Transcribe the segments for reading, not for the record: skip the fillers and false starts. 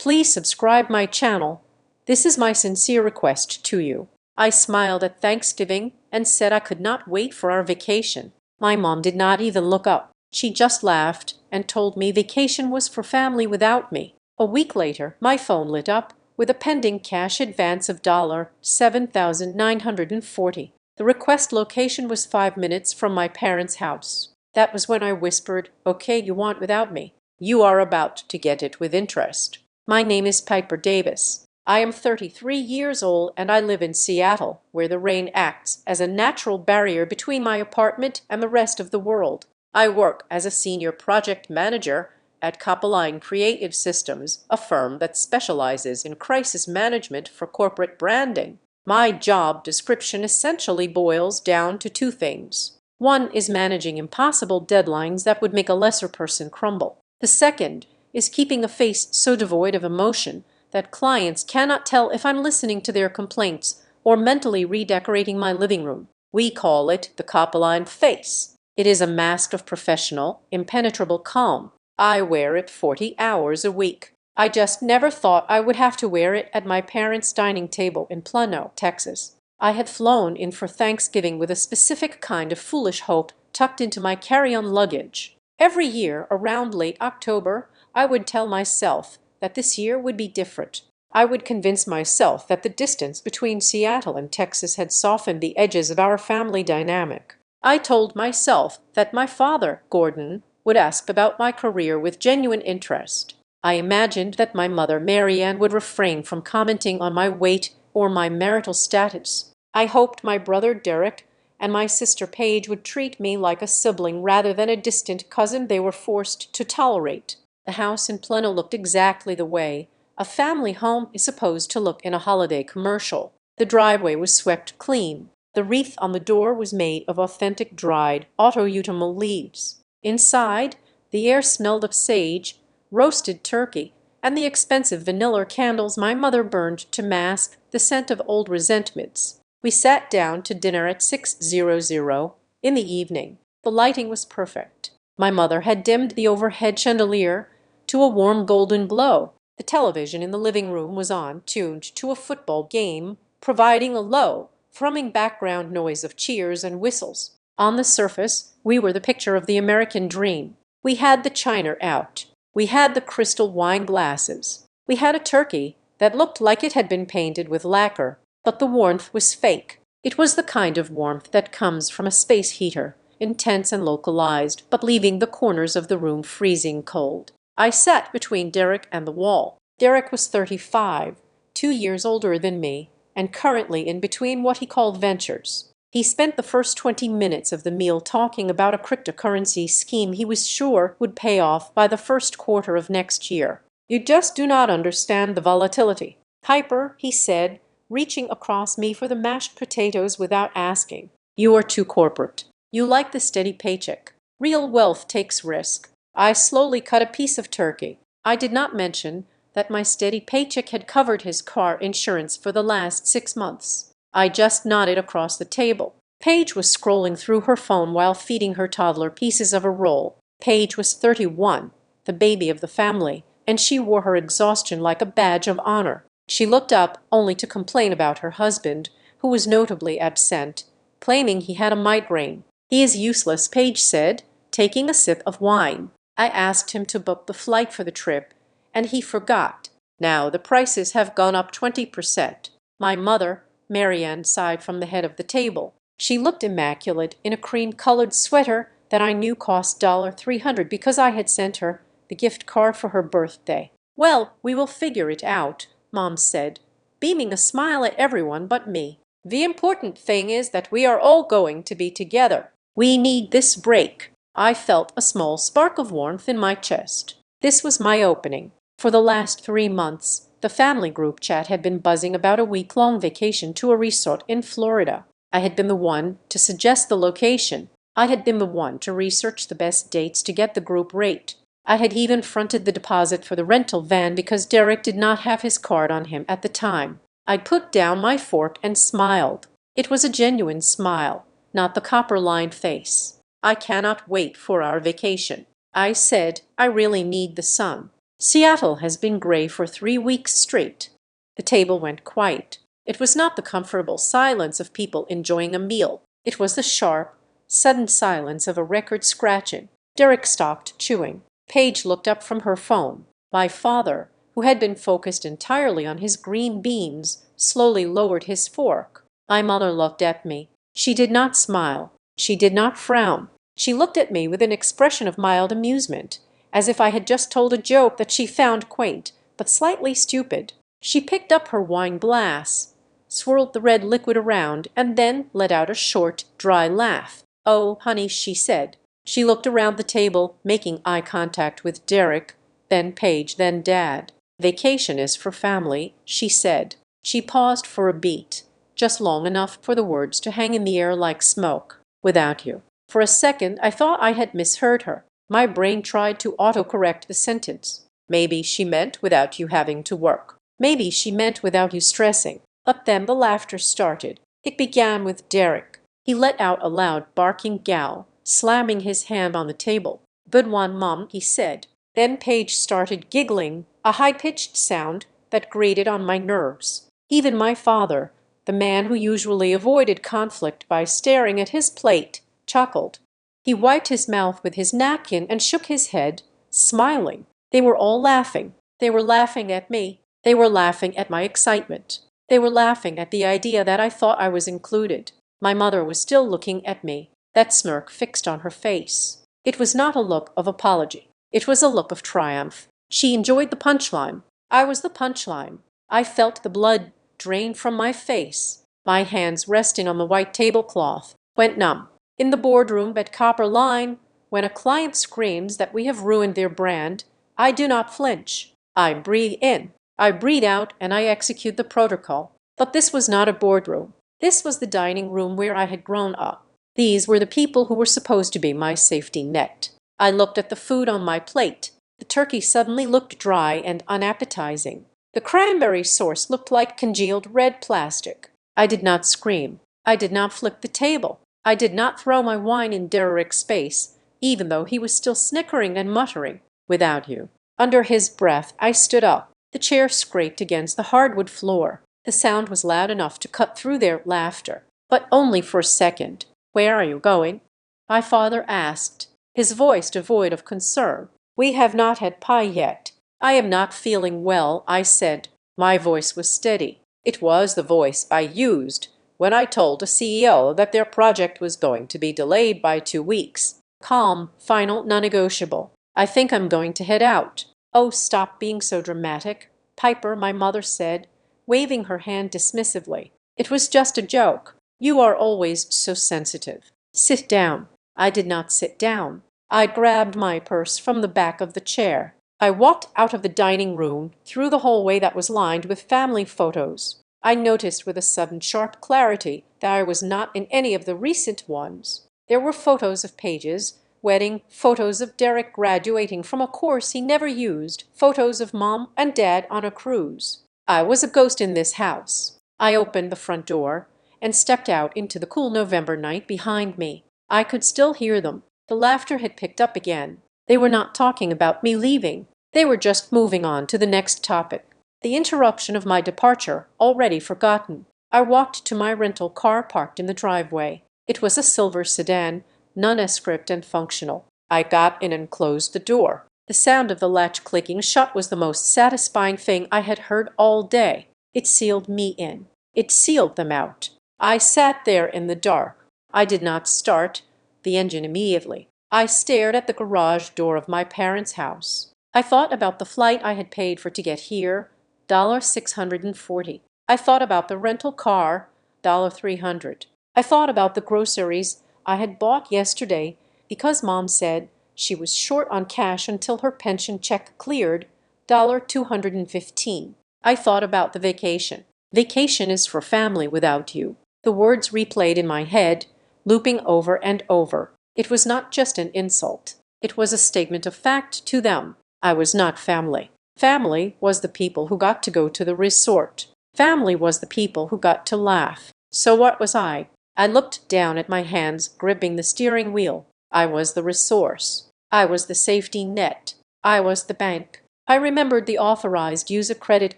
Please subscribe my channel. This is my sincere request to you. I smiled at Thanksgiving and said I could not wait for our vacation. My mom did not even look up. She just laughed and told me vacation was for family without me. A week later, my phone lit up with a pending cash advance of $7,940. The request location was 5 minutes from my parents' house. That was when I whispered, "Okay, you want without me. You are about to get it with interest." My name is Piper Davis. I am 33 years old and I live in Seattle, where the rain acts as a natural barrier between my apartment and the rest of the world. I work as a senior project manager at Copperline Creative Systems, a firm that specializes in crisis management for corporate branding. My job description essentially boils down to two things. One is managing impossible deadlines that would make a lesser person crumble. The second is keeping a face so devoid of emotion that clients cannot tell if I'm listening to their complaints or mentally redecorating my living room. We call it the Copperline face. It is a mask of professional, impenetrable calm. I wear it 40 hours a week. I just never thought I would have to wear it at my parents' dining table in Plano, Texas. I had flown in for Thanksgiving with a specific kind of foolish hope tucked into my carry-on luggage. Every year, around late October, I would tell myself that this year would be different. I would convince myself that the distance between Seattle and Texas had softened the edges of our family dynamic. I told myself that my father, Gordon, would ask about my career with genuine interest. I imagined that my mother, Marianne, would refrain from commenting on my weight or my marital status. I hoped my brother Derek and my sister Paige would treat me like a sibling rather than a distant cousin they were forced to tolerate. The house in Plano looked exactly the way a family home is supposed to look in a holiday commercial. The driveway was swept clean. The wreath on the door was made of authentic dried autumnal leaves. Inside, the air smelled of sage, roasted turkey, and the expensive vanilla candles my mother burned to mask the scent of old resentments. We sat down to dinner at 6:00 in the evening. The lighting was perfect. My mother had dimmed the overhead chandelier to a warm golden glow. The television in the living room was on, tuned to a football game, providing a low, thrumming background noise of cheers and whistles. On the surface, we were the picture of the American dream. We had the china out. We had the crystal wine glasses. We had a turkey that looked like it had been painted with lacquer, but the warmth was fake. It was the kind of warmth that comes from a space heater, intense and localized, but leaving the corners of the room freezing cold. I sat between Derek and the wall. Derek was 35, 2 years older than me, and currently in between what he called ventures. He spent the first 20 minutes of the meal talking about a cryptocurrency scheme he was sure would pay off by the first quarter of next year. "You just do not understand the volatility. Piper," he said, reaching across me for the mashed potatoes without asking. "You are too corporate. You like the steady paycheck. Real wealth takes risk." I slowly cut a piece of turkey. I did not mention that my steady paycheck had covered his car insurance for the last 6 months. I just nodded across the table. Paige was scrolling through her phone while feeding her toddler pieces of a roll. Paige was 31, the baby of the family, and she wore her exhaustion like a badge of honor. She looked up only to complain about her husband, who was notably absent, claiming he had a migraine. "He is useless," Paige said, taking a sip of wine. I asked him to book the flight for the trip, and he forgot. Now the prices have gone up 20%. My mother, Marianne, sighed from the head of the table. She looked immaculate in a cream-colored sweater that I knew cost $300 because I had sent her the gift card for her birthday. "Well, we will figure it out," Mom said, beaming a smile at everyone but me. "The important thing is that we are all going to be together. We need this break." I felt a small spark of warmth in my chest. This was my opening. For the last 3 months, the family group chat had been buzzing about a week-long vacation to a resort in Florida. I had been the one to suggest the location. I had been the one to research the best dates to get the group rate. I had even fronted the deposit for the rental van because Derek did not have his card on him at the time. I put down my fork and smiled. It was a genuine smile, not the copper-lined face. "I cannot wait for our vacation." I said, "I really need the sun." Seattle has been gray for 3 weeks straight. The table went quiet. It was not the comfortable silence of people enjoying a meal. It was the sharp, sudden silence of a record scratching. Derek stopped chewing. Paige looked up from her phone. My father, who had been focused entirely on his green beans, slowly lowered his fork. My mother looked at me. She did not smile. She did not frown. She looked at me with an expression of mild amusement, as if I had just told a joke that she found quaint, but slightly stupid. She picked up her wine glass, swirled the red liquid around, and then let out a short, dry laugh. "Oh, honey," she said. She looked around the table, making eye contact with Derek, then Paige, then Dad. "Vacation is for family," she said. She paused for a beat, just long enough for the words to hang in the air like smoke. "Without you." For a second I thought I had misheard her. My brain tried to autocorrect the sentence. Maybe she meant without you having to work. Maybe she meant without you stressing. But then the laughter started. It began with Derek. He let out a loud barking growl, slamming his hand on the table. "Good one, Mom," he said. Then Paige started giggling, a high-pitched sound that grated on my nerves. Even my father, the man who usually avoided conflict by staring at his plate, chuckled. He wiped his mouth with his napkin and shook his head, smiling. They were all laughing. They were laughing at me. They were laughing at my excitement. They were laughing at the idea that I thought I was included. My mother was still looking at me, that smirk fixed on her face. It was not a look of apology. It was a look of triumph. She enjoyed the punchline. I was the punchline. I felt the blood drain from my face. My hands resting on the white tablecloth went numb. In the boardroom at Copper Line, when a client screams that we have ruined their brand, I do not flinch. I breathe in, I breathe out, and I execute the protocol. But this was not a boardroom. This was the dining room where I had grown up. These were the people who were supposed to be my safety net. I looked at the food on my plate. The turkey suddenly looked dry and unappetizing. The cranberry sauce looked like congealed red plastic. I did not scream. I did not flip the table. I did not throw my wine in Derek's face, even though he was still snickering and muttering, "Without you." Under his breath, I stood up. The chair scraped against the hardwood floor. The sound was loud enough to cut through their laughter, but only for a second. "Where are you going?" my father asked, his voice devoid of concern. "We have not had pie yet." "I am not feeling well," I said. My voice was steady. It was the voice I used when I told a CEO that their project was going to be delayed by 2 weeks. Calm, final, non-negotiable. "I think I'm going to head out." "Oh, stop being so dramatic, Piper," my mother said, waving her hand dismissively. "It was just a joke. You are always so sensitive. Sit down." I did not sit down. I grabbed my purse from the back of the chair. I walked out of the dining room, through the hallway that was lined with family photos. I noticed with a sudden sharp clarity that I was not in any of the recent ones. There were photos of Paige's wedding, photos of Derek graduating from a course he never used, photos of Mom and Dad on a cruise. I was a ghost in this house. I opened the front door and stepped out into the cool November night behind me. I could still hear them. The laughter had picked up again. They were not talking about me leaving. They were just moving on to the next topic. The interruption of my departure already forgotten. I walked to my rental car parked in the driveway. It was a silver sedan, nondescript and functional. I got in and closed the door. The sound of the latch clicking shut was the most satisfying thing I had heard all day. It sealed me in. It sealed them out. I sat there in the dark. I did not start the engine immediately. I stared at the garage door of my parents' house. I thought about the flight I had paid for to get here, $640. I thought about the rental car, $300. I thought about the groceries I had bought yesterday because Mom said she was short on cash until her pension check cleared, $215. I thought about the vacation. Vacation is for family without you. The words replayed in my head, looping over and over. It was not just an insult. It was a statement of fact to them. I was not family. Family was the people who got to go to the resort. Family was the people who got to laugh. So what was I? I looked down at my hands gripping the steering wheel. I was the resource. I was the safety net. I was the bank. I remembered the authorized use a credit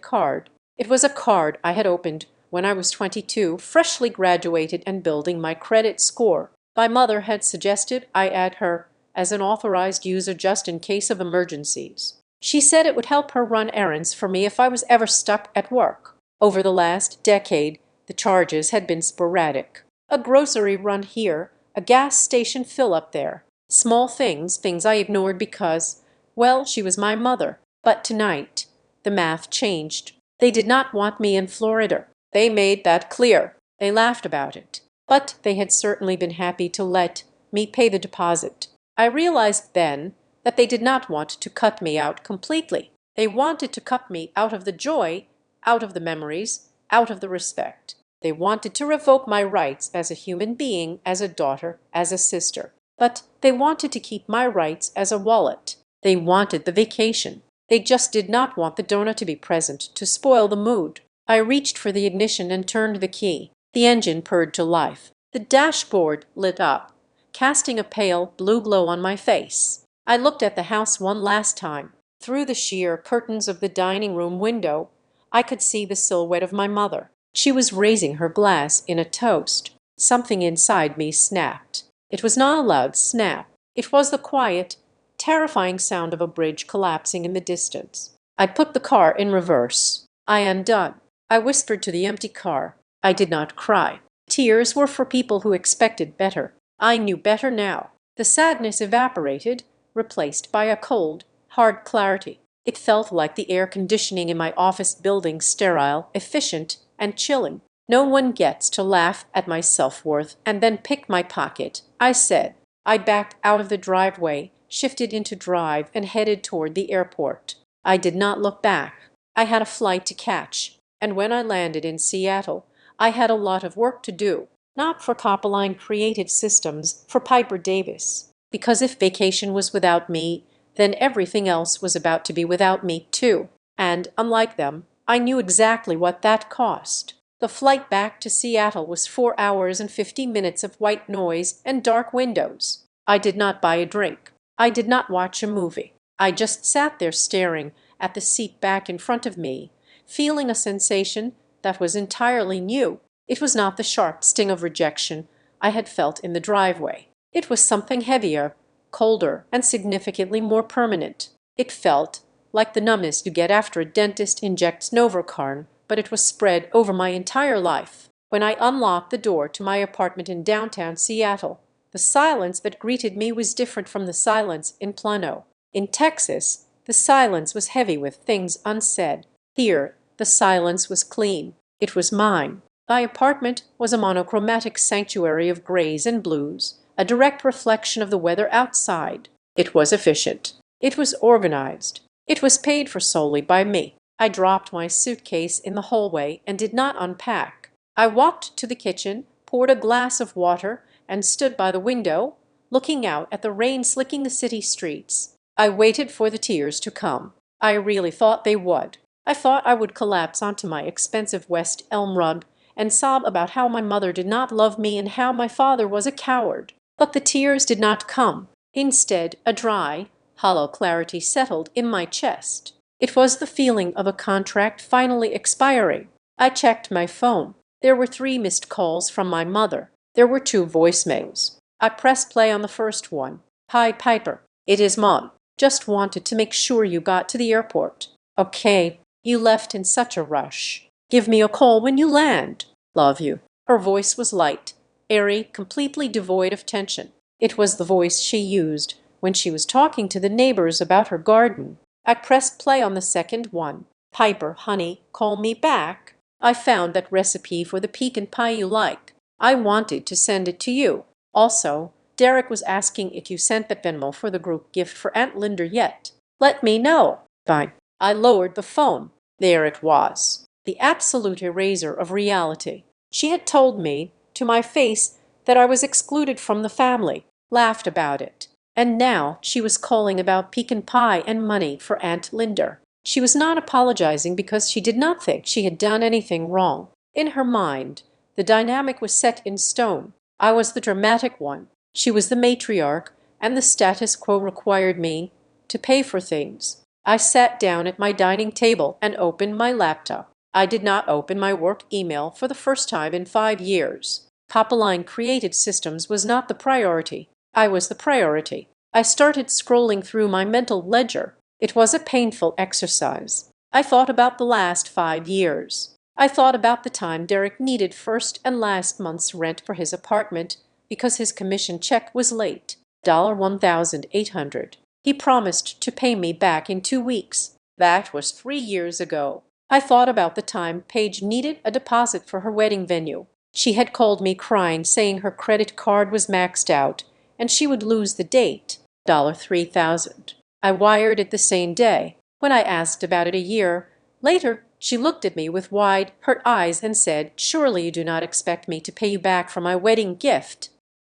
card. It was a card I had opened when I was 22, freshly graduated and building my credit score. My mother had suggested I add her as an authorized user just in case of emergencies. She said it would help her run errands for me if I was ever stuck at work. Over the last decade, the charges had been sporadic. A grocery run here, a gas station fill up there. Small things I ignored because, well, she was my mother. But tonight, the math changed. They did not want me in Florida. They made that clear. They laughed about it. But they had certainly been happy to let me pay the deposit. I realized then that they did not want to cut me out completely. They wanted to cut me out of the joy, out of the memories, out of the respect. They wanted to revoke my rights as a human being, as a daughter, as a sister. But they wanted to keep my rights as a wallet. They wanted the vacation. They just did not want the donor to be present to spoil the mood. I reached for the ignition and turned the key. The engine purred to life. The dashboard lit up, casting a pale blue glow on my face. I looked at the house one last time. Through the sheer curtains of the dining room window, I could see the silhouette of my mother. She was raising her glass in a toast. Something inside me snapped. It was not a loud snap. It was the quiet, terrifying sound of a bridge collapsing in the distance. I put the car in reverse. I am done. I whispered to the empty car. I did not cry. Tears were for people who expected better. I knew better now. The sadness evaporated, replaced by a cold, hard clarity. It felt like the air conditioning in my office building, sterile, efficient, and chilling. No one gets to laugh at my self-worth and then pick my pocket, I said. I backed out of the driveway, shifted into drive, and headed toward the airport. I did not look back. I had a flight to catch, and when I landed in Seattle, I had a lot of work to do. Not for Copperline Creative Systems, for Piper Davis. Because if vacation was without me, then everything else was about to be without me too. And, unlike them, I knew exactly what that cost. The flight back to Seattle was 4 hours and 50 minutes of white noise and dark windows. I did not buy a drink. I did not watch a movie. I just sat there staring at the seat back in front of me, feeling a sensation that was entirely new. It was not the sharp sting of rejection I had felt in the driveway. It was something heavier, colder, and significantly more permanent. It felt like the numbness you get after a dentist injects Novocaine, but it was spread over my entire life. When I unlocked the door to my apartment in downtown Seattle, the silence that greeted me was different from the silence in Plano. In Texas, the silence was heavy with things unsaid. Here, the silence was clean. It was mine. My apartment was a monochromatic sanctuary of grays and blues, a direct reflection of the weather outside. It was efficient. It was organized. It was paid for solely by me. I dropped my suitcase in the hallway and did not unpack. I walked to the kitchen, poured a glass of water, and stood by the window, looking out at the rain slicking the city streets. I waited for the tears to come. I really thought they would. I thought I would collapse onto my expensive West Elm rug and sob about how my mother did not love me and how my father was a coward. But the tears did not come. Instead, a dry, hollow clarity settled in my chest. It was the feeling of a contract finally expiring. I checked my phone. There were 3 missed calls from my mother. There were 2 voicemails. I pressed play on the first one. "Hi, Piper. It is Mom. Just wanted to make sure you got to the airport. Okay. You left in such a rush. Give me a call when you land. Love you." Her voice was light, airy, completely devoid of tension. It was the voice she used when she was talking to the neighbors about her garden. I pressed play on the second one. "Piper, honey, call me back. I found that recipe for the pecan pie you like. I wanted to send it to you. Also, Derek was asking if you sent the Venmo for the group gift for Aunt Linda yet. Let me know." Fine. I lowered the phone. There it was. The absolute eraser of reality. She had told me, to my face, that I was excluded from the family, laughed about it. And now she was calling about pecan pie and money for Aunt Linda. She was not apologizing because she did not think she had done anything wrong. In her mind, the dynamic was set in stone. I was the dramatic one. She was the matriarch, and the status quo required me to pay for things. I sat down at my dining table and opened my laptop. I did not open my work email for the first time in 5 years. Copperline Created Systems was not the priority. I was the priority. I started scrolling through my mental ledger. It was a painful exercise. I thought about the last 5 years. I thought about the time Derek needed first and last month's rent for his apartment because his commission check was late. $1,800. He promised to pay me back in 2 weeks. That was 3 years ago. I thought about the time Paige needed a deposit for her wedding venue. She had called me crying, saying her credit card was maxed out and she would lose the date. $3,000. I wired it the same day. When I asked about it a year later, she looked at me with wide, hurt eyes and said, "Surely you do not expect me to pay you back for my wedding gift."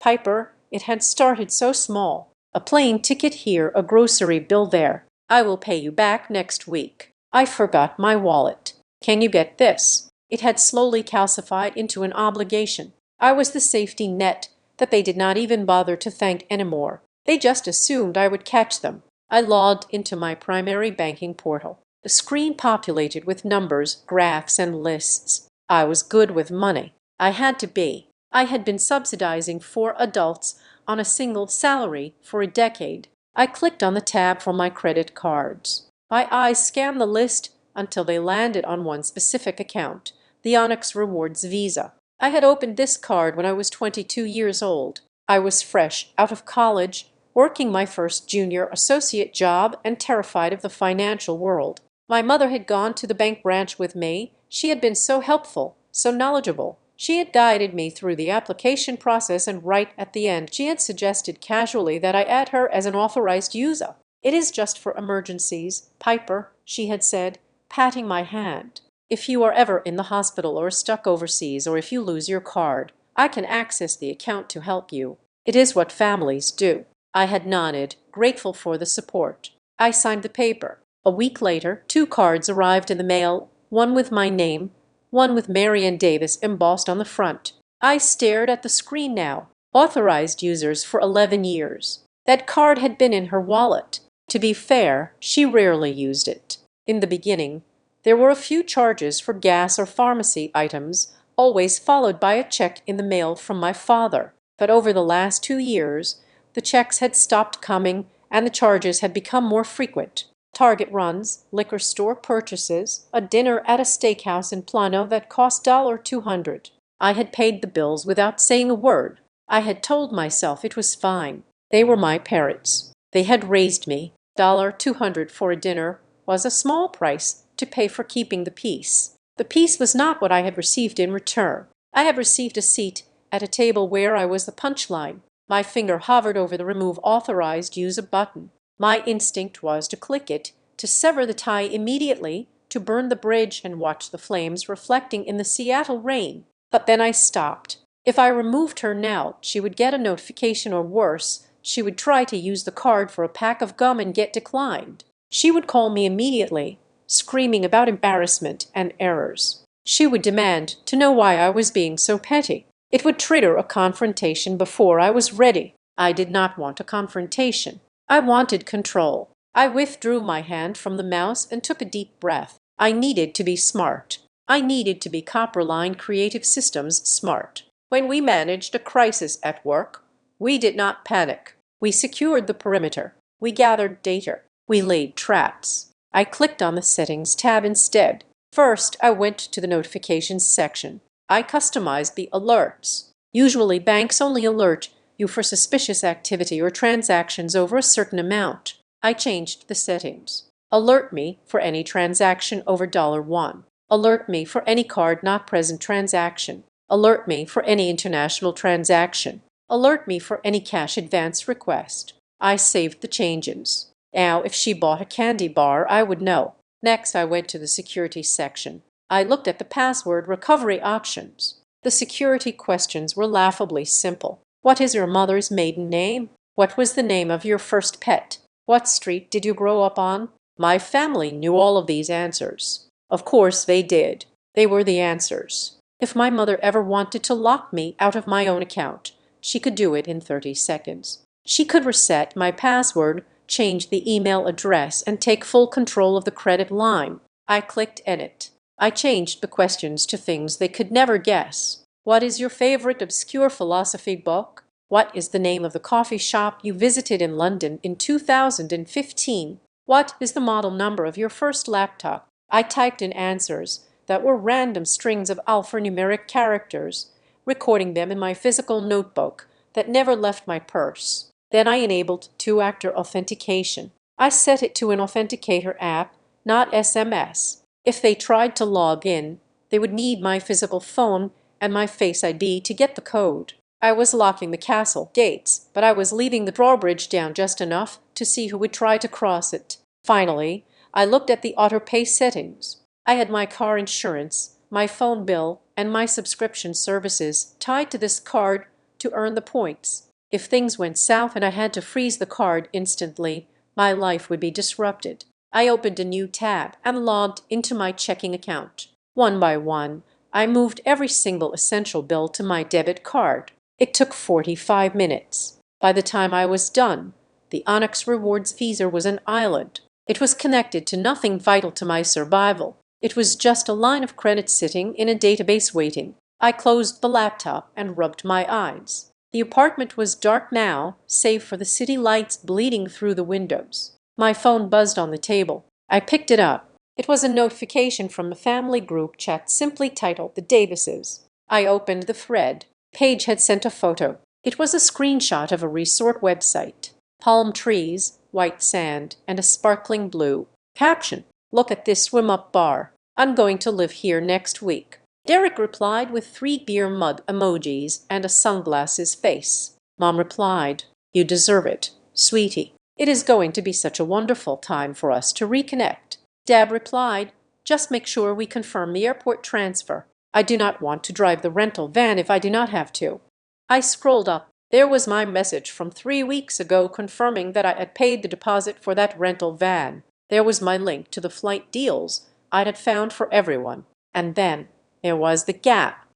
Piper, it had started so small. A plane ticket here, a grocery bill there. I will pay you back next week. I forgot my wallet. Can you get this? It had slowly calcified into an obligation. I was the safety net that they did not even bother to thank anymore. They just assumed I would catch them. I logged into my primary banking portal. The screen populated with numbers, graphs, and lists. I was good with money. I had to be. I had been subsidizing 4 adults on a single salary for a decade. I clicked on the tab for my credit cards. My eyes scanned the list until they landed on one specific account, the Onyx Rewards Visa. I had opened this card when I was 22 years old. I was fresh out of college, working my first junior associate job and terrified of the financial world. My mother had gone to the bank branch with me. She had been so helpful, so knowledgeable. She had guided me through the application process, and right at the end she had suggested casually that I add her as an authorized user. "It is just for emergencies, Piper," she had said, patting my hand. "If you are ever in the hospital or stuck overseas, or if you lose your card, I can access the account to help you. It is what families do." I had nodded, grateful for the support. I signed the paper. A week later, 2 cards arrived in the mail, one with my name, one with Marion Davis embossed on the front. I stared at the screen now. Authorized users for 11 years. That card had been in her wallet. To be fair, she rarely used it. In the beginning, there were a few charges for gas or pharmacy items, always followed by a check in the mail from my father. But over the last 2 years, the checks had stopped coming and the charges had become more frequent. Target runs, liquor store purchases, a dinner at a steakhouse in Plano that cost $200. I had paid the bills without saying a word. I had told myself it was fine. They were my parents. They had raised me. $200 for a dinner was a small price to pay for keeping the peace. The peace was not what I had received in return. I had received a seat at a table where I was the punchline. My finger hovered over the Remove Authorized User button. My instinct was to click it, to sever the tie immediately, to burn the bridge and watch the flames reflecting in the Seattle rain. But then I stopped. If I removed her now, she would get a notification, or worse, she would try to use the card for a pack of gum and get declined. She would call me immediately, screaming about embarrassment and errors. She would demand to know why I was being so petty. It would trigger a confrontation before I was ready. I did not want a confrontation. I wanted control. I withdrew my hand from the mouse and took a deep breath. I needed to be smart. I needed to be Copperline Creative Systems smart. When we managed a crisis at work, we did not panic. We secured the perimeter. We gathered data. We laid traps. I clicked on the Settings tab instead. First, I went to the Notifications section. I customized the alerts. Usually, banks only alert you for suspicious activity or transactions over a certain amount. I changed the settings. Alert me for any transaction over $1. Alert me for any card not present transaction. Alert me for any international transaction. Alert me for any cash advance request. I saved the changes. Now, if she bought a candy bar, I would know. Next, I went to the security section. I looked at the password recovery options. The security questions were laughably simple. What is your mother's maiden name? What was the name of your first pet? What street did you grow up on? My family knew all of these answers. Of course they did. They were the answers. If my mother ever wanted to lock me out of my own account, she could do it in 30 seconds. She could reset my password change the email address, and take full control of the credit line. I clicked Edit. I changed the questions to things they could never guess. What is your favorite obscure philosophy book? What is the name of the coffee shop you visited in London in 2015? What is the model number of your first laptop? I typed in answers that were random strings of alphanumeric characters, recording them in my physical notebook that never left my purse. Then I enabled two-factor authentication. I set it to an authenticator app, not SMS. If they tried to log in, they would need my physical phone and my Face ID to get the code. I was locking the castle gates, but I was leaving the drawbridge down just enough to see who would try to cross it. Finally, I looked at the auto-pay settings. I had my car insurance, my phone bill, and my subscription services tied to this card to earn the points. If things went south and I had to freeze the card instantly, my life would be disrupted. I opened a new tab and logged into my checking account. One by one, I moved every single essential bill to my debit card. It took 45 minutes. By the time I was done, the Onyx Rewards Visa was an island. It was connected to nothing vital to my survival. It was just a line of credit sitting in a database waiting. I closed the laptop and rubbed my eyes. The apartment was dark now, save for the city lights bleeding through the windows. My phone buzzed on the table. I picked it up. It was a notification from the family group chat simply titled The Davises. I opened the thread. Paige had sent a photo. It was a screenshot of a resort website. Palm trees, white sand, and a sparkling blue. Caption: look at this swim-up bar. I'm going to live here next week. Derek replied with 3 beer mug emojis and a sunglasses face. Mom replied, you deserve it, sweetie. It is going to be such a wonderful time for us to reconnect. Deb replied, just make sure we confirm the airport transfer. I do not want to drive the rental van if I do not have to. I scrolled up. There was my message from 3 weeks ago confirming that I had paid the deposit for that rental van. There was my link to the flight deals I had found for everyone. And then there was the gap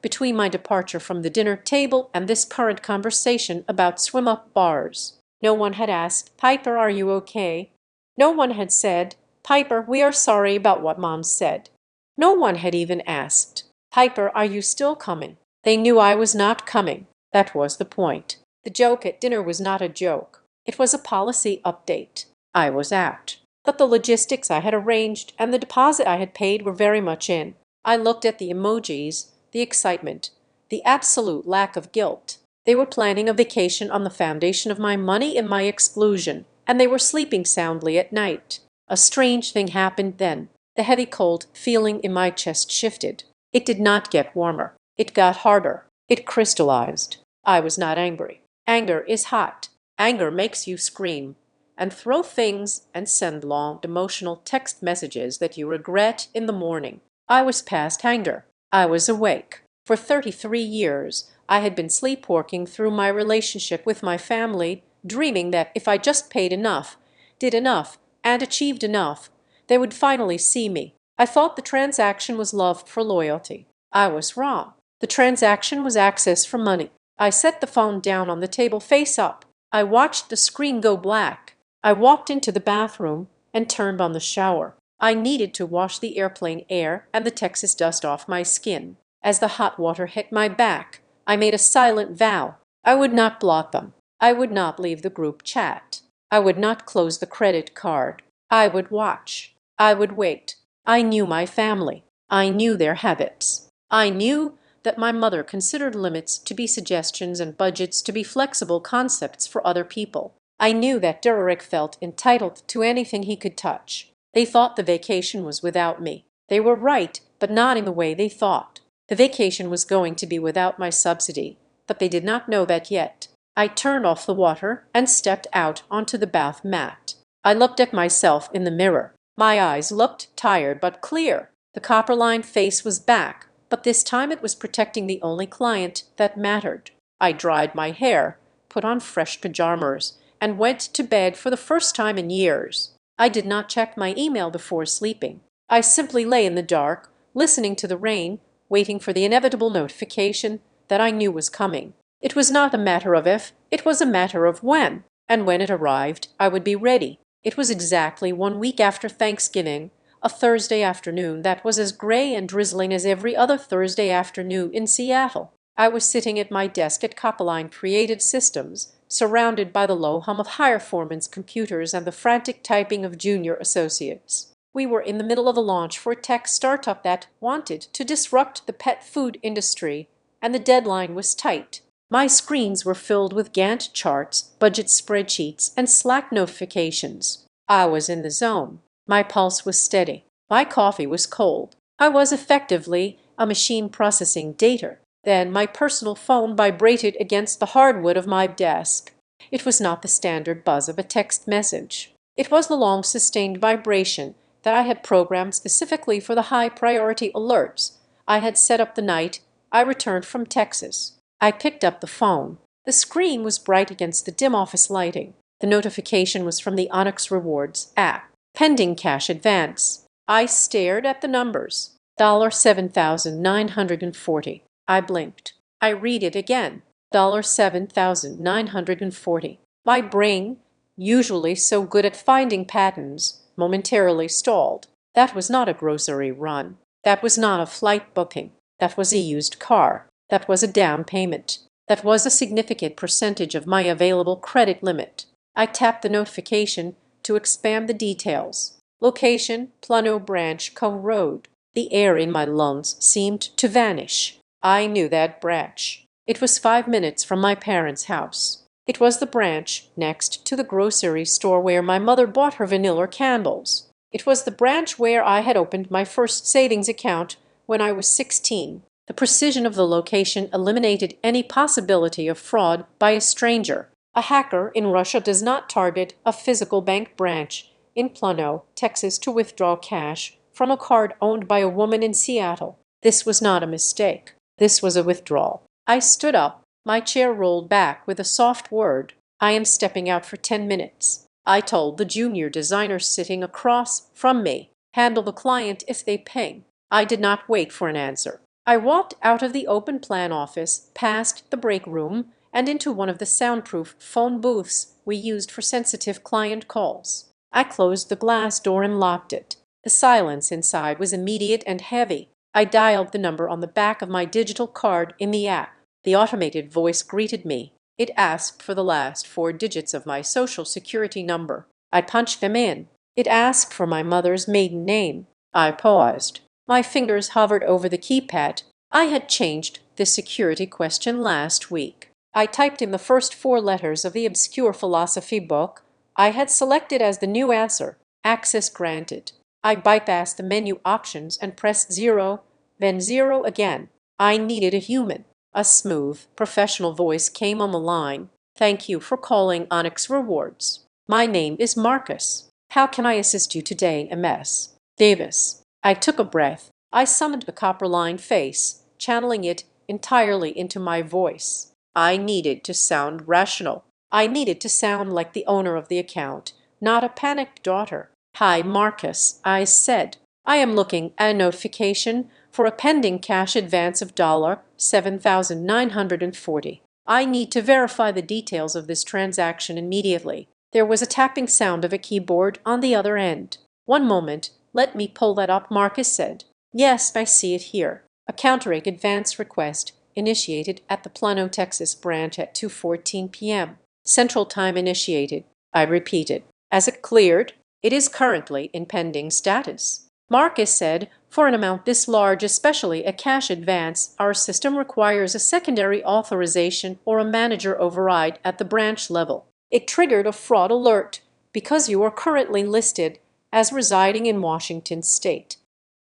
between my departure from the dinner table and this current conversation about swim-up bars. No one had asked, Piper, are you okay? No one had said, Piper, we are sorry about what Mom said. No one had even asked, Piper, are you still coming? They knew I was not coming. That was the point. The joke at dinner was not a joke. It was a policy update. I was out. But the logistics I had arranged and the deposit I had paid were very much in. I looked at the emojis, the excitement, the absolute lack of guilt. They were planning a vacation on the foundation of my money and my exclusion, and they were sleeping soundly at night. A strange thing happened then. The heavy cold feeling in my chest shifted. It did not get warmer. It got harder. It crystallized. I was not angry. Anger is hot. Anger makes you scream and throw things and send long emotional text messages that you regret in the morning. I was past anger. I was awake. For 33 years, I had been sleepwalking through my relationship with my family, dreaming that if I just paid enough, did enough, and achieved enough, they would finally see me. I thought the transaction was love for loyalty. I was wrong. The transaction was access for money. I set the phone down on the table face up. I watched the screen go black. I walked into the bathroom and turned on the shower. I needed to wash the airplane air and the Texas dust off my skin. As the hot water hit my back, I made a silent vow. I would not block them. I would not leave the group chat. I would not close the credit card. I would watch. I would wait. I knew my family. I knew their habits. I knew that my mother considered limits to be suggestions and budgets to be flexible concepts for other people. I knew that Derek felt entitled to anything he could touch. They thought the vacation was without me. They were right, but not in the way they thought. The vacation was going to be without my subsidy, but they did not know that yet. I turned off the water and stepped out onto the bath mat. I looked at myself in the mirror. My eyes looked tired but clear. The copper-lined face was back, but this time it was protecting the only client that mattered. I dried my hair, put on fresh pajamas, and went to bed for the first time in years. I did not check my email before sleeping. I simply lay in the dark, listening to the rain, waiting for the inevitable notification that I knew was coming. It was not a matter of if, it was a matter of when. and when it arrived, I would be ready. It was exactly 1 week after Thanksgiving, a Thursday afternoon that was as gray and drizzling as every other Thursday afternoon in Seattle. I was sitting at my desk at Copperline Creative Systems, surrounded by the low hum of higher foreman's computers and the frantic typing of junior associates. We were in the middle of a launch for a tech startup that wanted to disrupt the pet food industry, and the deadline was tight. My screens were filled with Gantt charts, budget spreadsheets, and Slack notifications. I was in the zone. My pulse was steady. My coffee was cold. I was effectively a machine processing data. Then my personal phone vibrated against the hardwood of my desk. It was not the standard buzz of a text message. It was the long-sustained vibration that I had programmed specifically for the high-priority alerts I had set up the night I returned from Texas. I picked up the phone. The screen was bright against the dim office lighting. The notification was from the Onyx Rewards app. Pending cash advance. I stared at the numbers. $7,940. I blinked. I read it again. $7,940. My brain, usually so good at finding patterns, momentarily stalled. That was not a grocery run. That was not a flight booking. That was a used car. That was a down payment. That was a significant percentage of my available credit limit. I tapped the notification to expand the details. Location, Plano Branch, Cove Road. The air in my lungs seemed to vanish. I knew that branch. It was 5 minutes from my parents' house. It was the branch next to the grocery store where my mother bought her vanilla candles. It was the branch where I had opened my first savings account when I was 16. The precision of the location eliminated any possibility of fraud by a stranger. A hacker in Russia does not target a physical bank branch in Plano, Texas to withdraw cash from a card owned by a woman in Seattle. This was not a mistake. This was a withdrawal. I stood up. My chair rolled back with a soft word. I am stepping out for 10 minutes. I told the junior designer sitting across from me. Handle the client if they ping. I did not wait for an answer. I walked out of the open plan office, past the break room, and into one of the soundproof phone booths we used for sensitive client calls. I closed the glass door and locked it. The silence inside was immediate and heavy. I dialed the number on the back of my digital card in the app. The automated voice greeted me. It asked for the last 4 digits of my social security number. I punched them in. It asked for my mother's maiden name. I paused. My fingers hovered over the keypad. I had changed the security question last week. I typed in the first 4 letters of the obscure philosophy book I had selected as the new answer. Access granted. I bypassed the menu options and pressed 0, then 0 again. I needed a human. A smooth, professional voice came on the line. Thank you for calling Onyx Rewards. My name is Marcus. How can I assist you today, MS Davis? I took a breath. I summoned the copper-lined face, channeling it entirely into my voice. I needed to sound rational. I needed to sound like the owner of the account, not a panicked daughter. Hi, Marcus, I said. I am looking at a notification for a pending cash advance of $7,940. I need to verify the details of this transaction immediately. There was a tapping sound of a keyboard on the other end. 1 moment. Let me pull that up, Marcus said. Yes, I see it here. A countering advance request initiated at the Plano, Texas branch at 2:14 p.m. Central Time initiated. I repeated. As it cleared, it is currently in pending status. Marcus said, for an amount this large, especially a cash advance, our system requires a secondary authorization or a manager override at the branch level. It triggered a fraud alert because you are currently listed as residing in Washington State.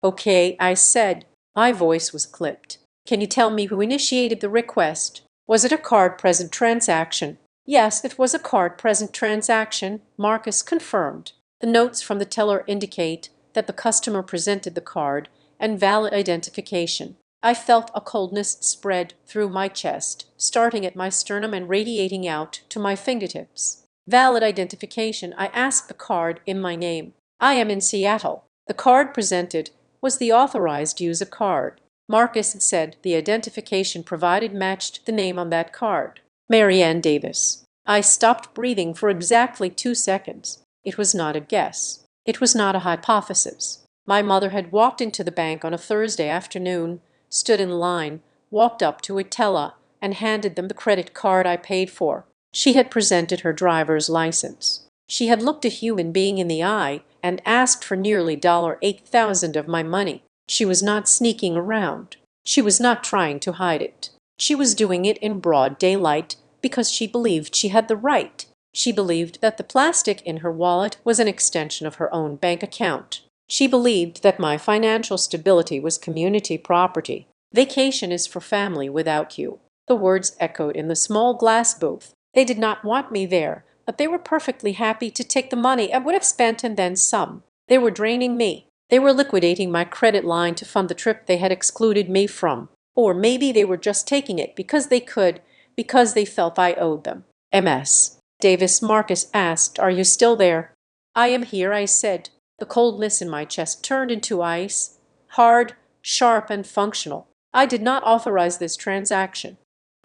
Okay, I said. My voice was clipped. Can you tell me who initiated the request? Was it a card-present transaction? Yes, it was a card-present transaction, Marcus confirmed. The notes from the teller indicate that the customer presented the card and valid identification. I felt a coldness spread through my chest, starting at my sternum and radiating out to my fingertips. Valid identification. I asked the card in my name. I am in Seattle. The card presented was the authorized user card. Marcus said the identification provided matched the name on that card. Mary Ann Davis. I stopped breathing for exactly 2 seconds. It was not a guess. It was not a hypothesis. My mother had walked into the bank on a Thursday afternoon, stood in line, walked up to a teller, and handed them the credit card I paid for. She had presented her driver's license. She had looked a human being in the eye and asked for nearly $8,000 of my money. She was not sneaking around. She was not trying to hide it. She was doing it in broad daylight because she believed she had the right. She believed that the plastic in her wallet was an extension of her own bank account. She believed that my financial stability was community property. Vacation is for family without you. The words echoed in the small glass booth. They did not want me there, but they were perfectly happy to take the money I would have spent and then some. They were draining me. They were liquidating my credit line to fund the trip they had excluded me from. Or maybe they were just taking it because they could, because they felt I owed them. MS. Davis Marcus asked, "Are you still there?" "I am here," I said. The coldness in my chest turned into ice. Hard, sharp, and functional. "I did not authorize this transaction."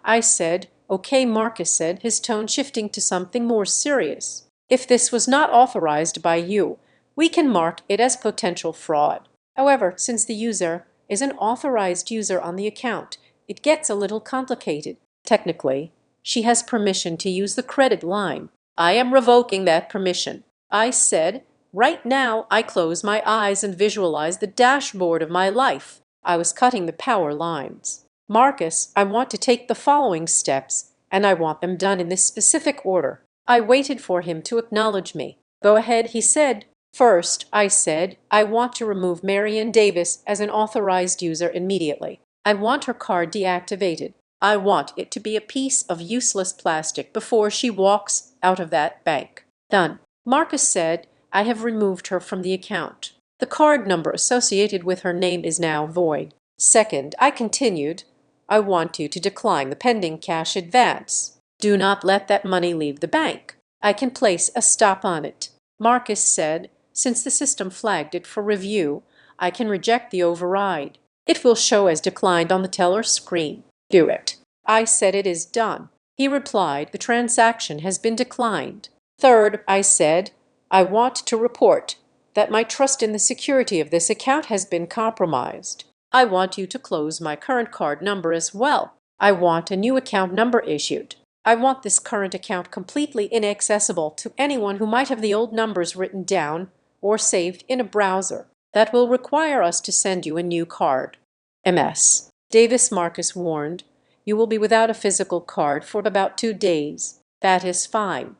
I said, "Okay," Marcus said, his tone shifting to something more serious. "If this was not authorized by you, we can mark it as potential fraud. However, since the user is an authorized user on the account, it gets a little complicated. Technically, she has permission to use the credit line. I am revoking that permission." I said, "Right now, I close my eyes and visualize the dashboard of my life." I was cutting the power lines. "Marcus, I want to take the following steps, and I want them done in this specific order." I waited for him to acknowledge me. "Go ahead," he said. "First," I said, "I want to remove Marion Davis as an authorized user immediately. I want her card deactivated. I want it to be a piece of useless plastic before she walks out of that bank." "Done." Marcus said, "I have removed her from the account. The card number associated with her name is now void." "Second," I continued, "I want you to decline the pending cash advance. Do not let that money leave the bank. I can place a stop on it." Marcus said, "Since the system flagged it for review, I can reject the override. It will show as declined on the teller screen." "Do it." I said, "It is done." He replied, "The transaction has been declined." "Third," I said, "I want to report that my trust in the security of this account has been compromised. I want you to close my current card number as well. I want a new account number issued. I want this current account completely inaccessible to anyone who might have the old numbers written down or saved in a browser. That will require us to send you a new card." MS. Davis Marcus warned, "You will be without a physical card for about 2 days. That is fine."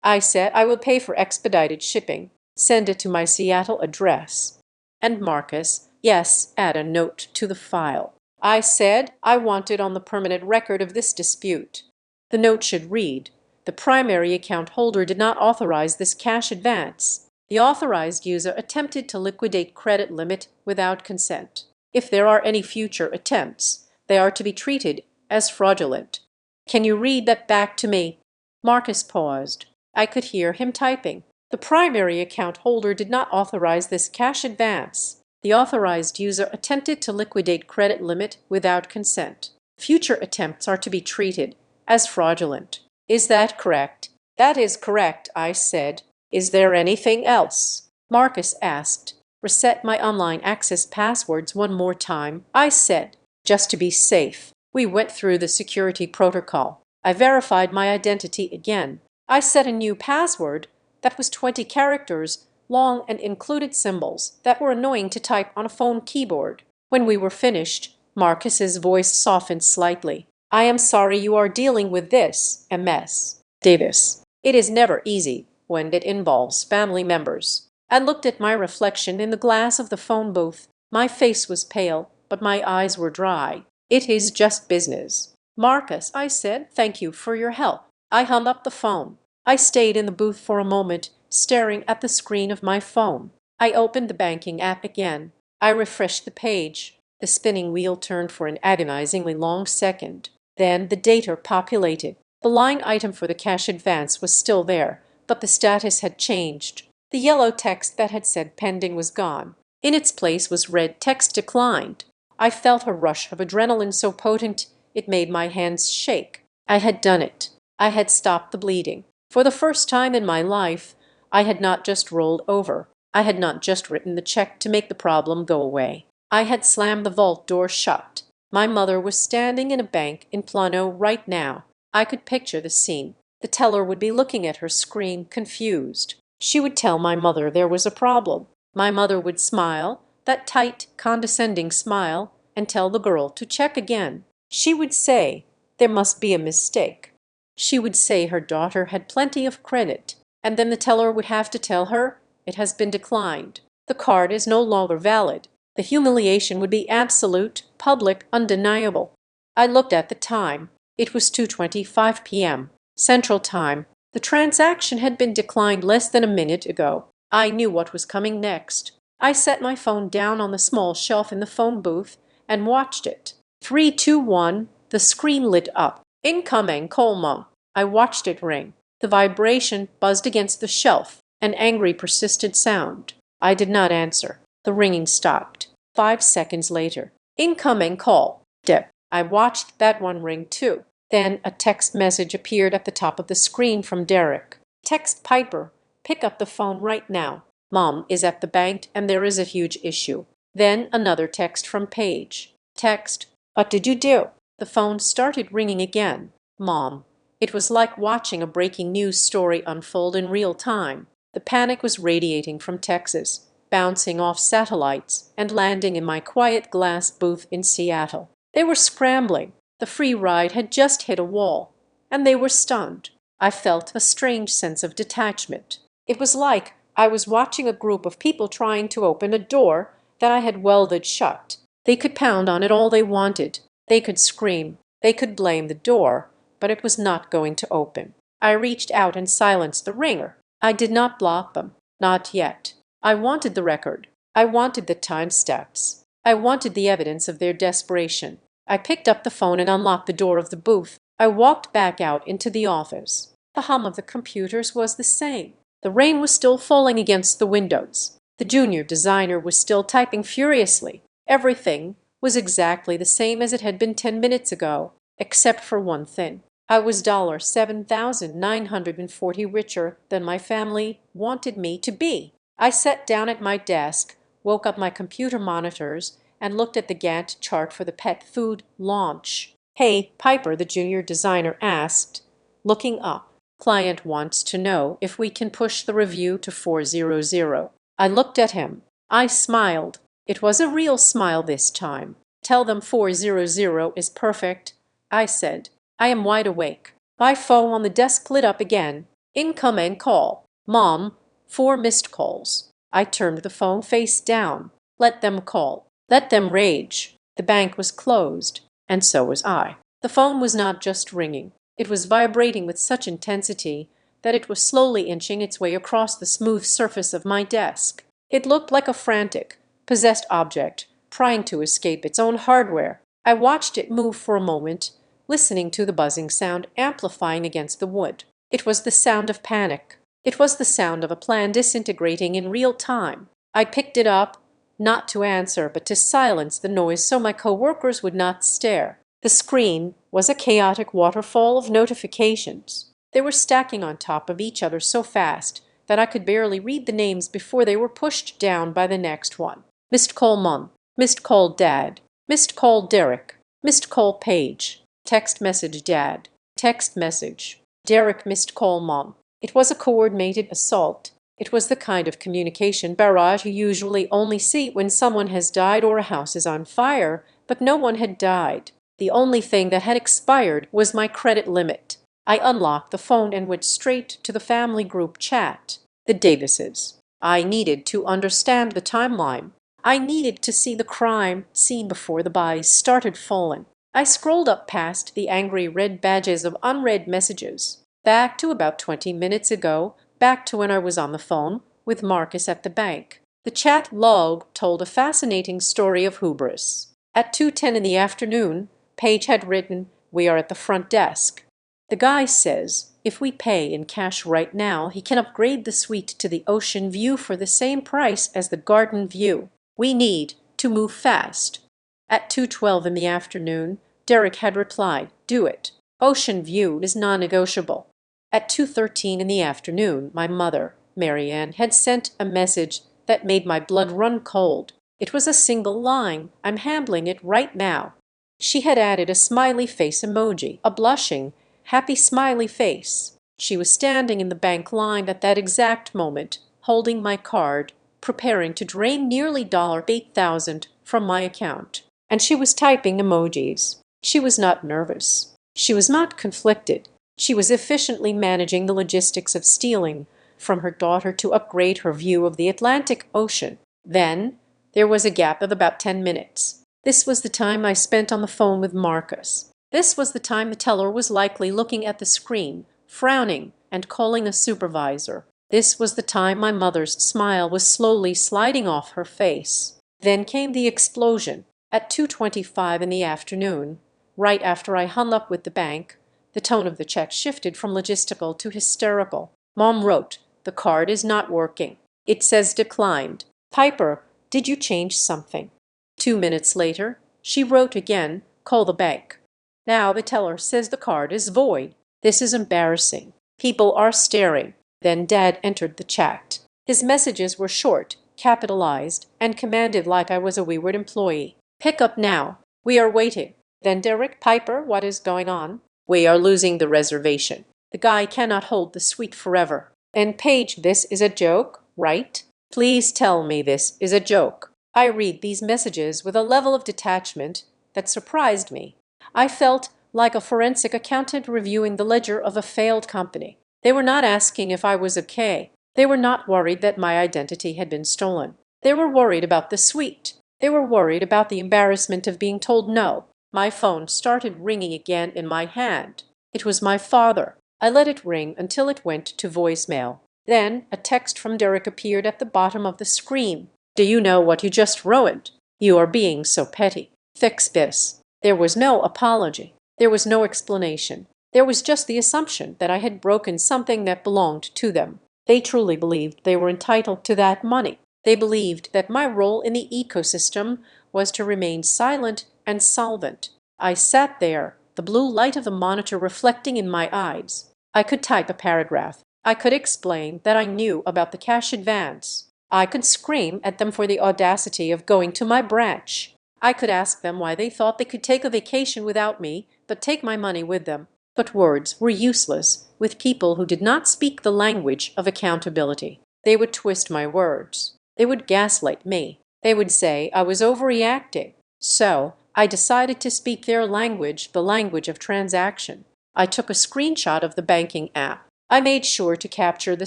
I said, "I will pay for expedited shipping. Send it to my Seattle address." And Marcus, "Yes, add a note to the file." I said, "I want it on the permanent record of this dispute." The note should read, "The primary account holder did not authorize this cash advance. The authorized user attempted to liquidate credit limit without consent. If there are any future attempts, they are to be treated as fraudulent." "Can you read that back to me?" Marcus paused. I could hear him typing. "The primary account holder did not authorize this cash advance. The authorized user attempted to liquidate credit limit without consent. Future attempts are to be treated as fraudulent. Is that correct?" "That is correct," I said. "Is there anything else?" Marcus asked. "Reset my online access passwords one more time," I said, "just to be safe." We went through the security protocol. I verified my identity again. I set a new password that was 20 characters long and included symbols that were annoying to type on a phone keyboard. When we were finished, Marcus's voice softened slightly. "I am sorry you are dealing with this, MS. Davis. It is never easy when it involves family members." I looked at my reflection in the glass of the phone booth. My face was pale, but my eyes were dry. "It is just business." "Marcus," I said, "thank you for your help." I hung up the phone. I stayed in the booth for a moment, staring at the screen of my phone. I opened the banking app again. I refreshed the page. The spinning wheel turned for an agonizingly long second. Then the data populated. The line item for the cash advance was still there, but the status had changed. The yellow text that had said pending was gone. In its place was red text declined. I felt a rush of adrenaline so potent it made my hands shake. I had done it. I had stopped the bleeding. For the first time in my life, I had not just rolled over. I had not just written the check to make the problem go away. I had slammed the vault door shut. My mother was standing in a bank in Plano right now. I could picture the scene. The teller would be looking at her screen, confused. She would tell my mother there was a problem. My mother would smile, that tight, condescending smile, and tell the girl to check again. She would say, "There must be a mistake." She would say her daughter had plenty of credit, and then the teller would have to tell her, "It has been declined. The card is no longer valid." The humiliation would be absolute, public, undeniable. I looked at the time. It was 2:25 p.m. Central Time. The transaction had been declined less than a minute ago. I knew what was coming next. I set my phone down on the small shelf in the phone booth and watched it. 3, 2, 1. The screen lit up. Incoming call, Mom. I watched it ring. The vibration buzzed against the shelf, an angry, persistent sound. I did not answer. The ringing stopped. 5 seconds later. Incoming call. Dip. I watched that one ring too. Then a text message appeared at the top of the screen from Derek. Text Piper, pick up the phone right now. Mom is at the bank and there is a huge issue. Then another text from Paige. Text, what did you do? The phone started ringing again. Mom. It was like watching a breaking news story unfold in real time. The panic was radiating from Texas, bouncing off satellites and landing in my quiet glass booth in Seattle. They were scrambling. The free ride had just hit a wall, and they were stunned. I felt a strange sense of detachment. It was like I was watching a group of people trying to open a door that I had welded shut. They could pound on it all they wanted. They could scream. They could blame the door, but it was not going to open. I reached out and silenced the ringer. I did not block them. Not yet. I wanted the record. I wanted the time steps. I wanted the evidence of their desperation. I picked up the phone and unlocked the door of the booth. I walked back out into the office. The hum of the computers was the same. The rain was still falling against the windows. The junior designer was still typing furiously. Everything was exactly the same as it had been 10 minutes ago, except for one thing. I was $7,940 richer than my family wanted me to be. I sat down at my desk, woke up my computer monitors, and looked at the Gantt chart for the pet food launch. Hey, Piper, the junior designer asked, looking up. Client wants to know if we can push the review to 400. I looked at him. I smiled. It was a real smile this time. Tell them 400 is perfect, I said. I am wide awake. My phone on the desk lit up again. Incoming call. Mom, 4 missed calls. I turned the phone face down. Let them call. Let them rage. The bank was closed, and so was I. The phone was not just ringing. It was vibrating with such intensity that it was slowly inching its way across the smooth surface of my desk. It looked like a frantic, possessed object trying to escape its own hardware. I watched it move for a moment, listening to the buzzing sound amplifying against the wood. It was the sound of panic. It was the sound of a plan disintegrating in real time. I picked it up, not to answer, but to silence the noise so my coworkers would not stare. The screen was a chaotic waterfall of notifications. They were stacking on top of each other so fast that I could barely read the names before they were pushed down by the next one. Missed call Mom. Missed call Dad. Missed call Derek. Missed call Paige. Text message Dad. Text message. Derek missed call Mom. It was a coordinated assault. It was the kind of communication barrage you usually only see when someone has died or a house is on fire, but no one had died. The only thing that had expired was my credit limit. I unlocked the phone and went straight to the family group chat. The Davises. I needed to understand the timeline. I needed to see the crime scene before the bodies started falling. I scrolled up past the angry red badges of unread messages, back to about 20 minutes ago, back to when I was on the phone with Marcus at the bank. The chat log told a fascinating story of hubris. At 2:10 in the afternoon, Paige had written, "We are at the front desk. The guy says if we pay in cash right now, he can upgrade the suite to the ocean view for the same price as the garden view. We need to move fast." At 2:12 in the afternoon, Derek had replied, "Do it." Ocean view is non-negotiable. At 2:13 in the afternoon, my mother, Mary Ann, had sent a message that made my blood run cold. It was a single line. I'm handling it right now. She had added a smiley face emoji, a blushing, happy smiley face. She was standing in the bank line at that exact moment, holding my card, preparing to drain nearly $8,000 from my account. And she was typing emojis. She was not nervous. She was not conflicted. She was efficiently managing the logistics of stealing from her daughter to upgrade her view of the Atlantic Ocean. Then there was a gap of about 10 minutes. This was the time I spent on the phone with Marcus. This was the time the teller was likely looking at the screen, frowning and calling a supervisor. This was the time my mother's smile was slowly sliding off her face. Then came the explosion. At 2:25 in the afternoon, right after I hung up with the bank, the tone of the check shifted from logistical to hysterical. Mom wrote, "The card is not working. It says declined. Piper, did you change something?" 2 minutes later, she wrote again, "Call the bank." Now the teller says the card is void. This is embarrassing. People are staring. Then Dad entered the chat. His messages were short, capitalized, and commanded like I was a wayward employee. "Pick up now. We are waiting." Then Derek, "Piper, what is going on?" "We are losing the reservation. The guy cannot hold the suite forever." "And Paige, this is a joke, right? Please tell me this is a joke." I read these messages with a level of detachment that surprised me. I felt like a forensic accountant reviewing the ledger of a failed company. They were not asking if I was okay. They were not worried that my identity had been stolen. They were worried about the suite. They were worried about the embarrassment of being told no. My phone started ringing again in my hand. It was my father. I let it ring until it went to voicemail. Then a text from Derek appeared at the bottom of the screen. "Do you know what you just ruined? You are being so petty. Fix this." There was no apology. There was no explanation. There was just the assumption that I had broken something that belonged to them. They truly believed they were entitled to that money. They believed that my role in the ecosystem was to remain silent and solvent. I sat there, the blue light of the monitor reflecting in my eyes. I could type a paragraph. I could explain that I knew about the cash advance. I could scream at them for the audacity of going to my branch. I could ask them why they thought they could take a vacation without me, but take my money with them. But words were useless with people who did not speak the language of accountability. They would twist my words. They would gaslight me. They would say I was overreacting. So I decided to speak their language, the language of transaction. I took a screenshot of the banking app. I made sure to capture the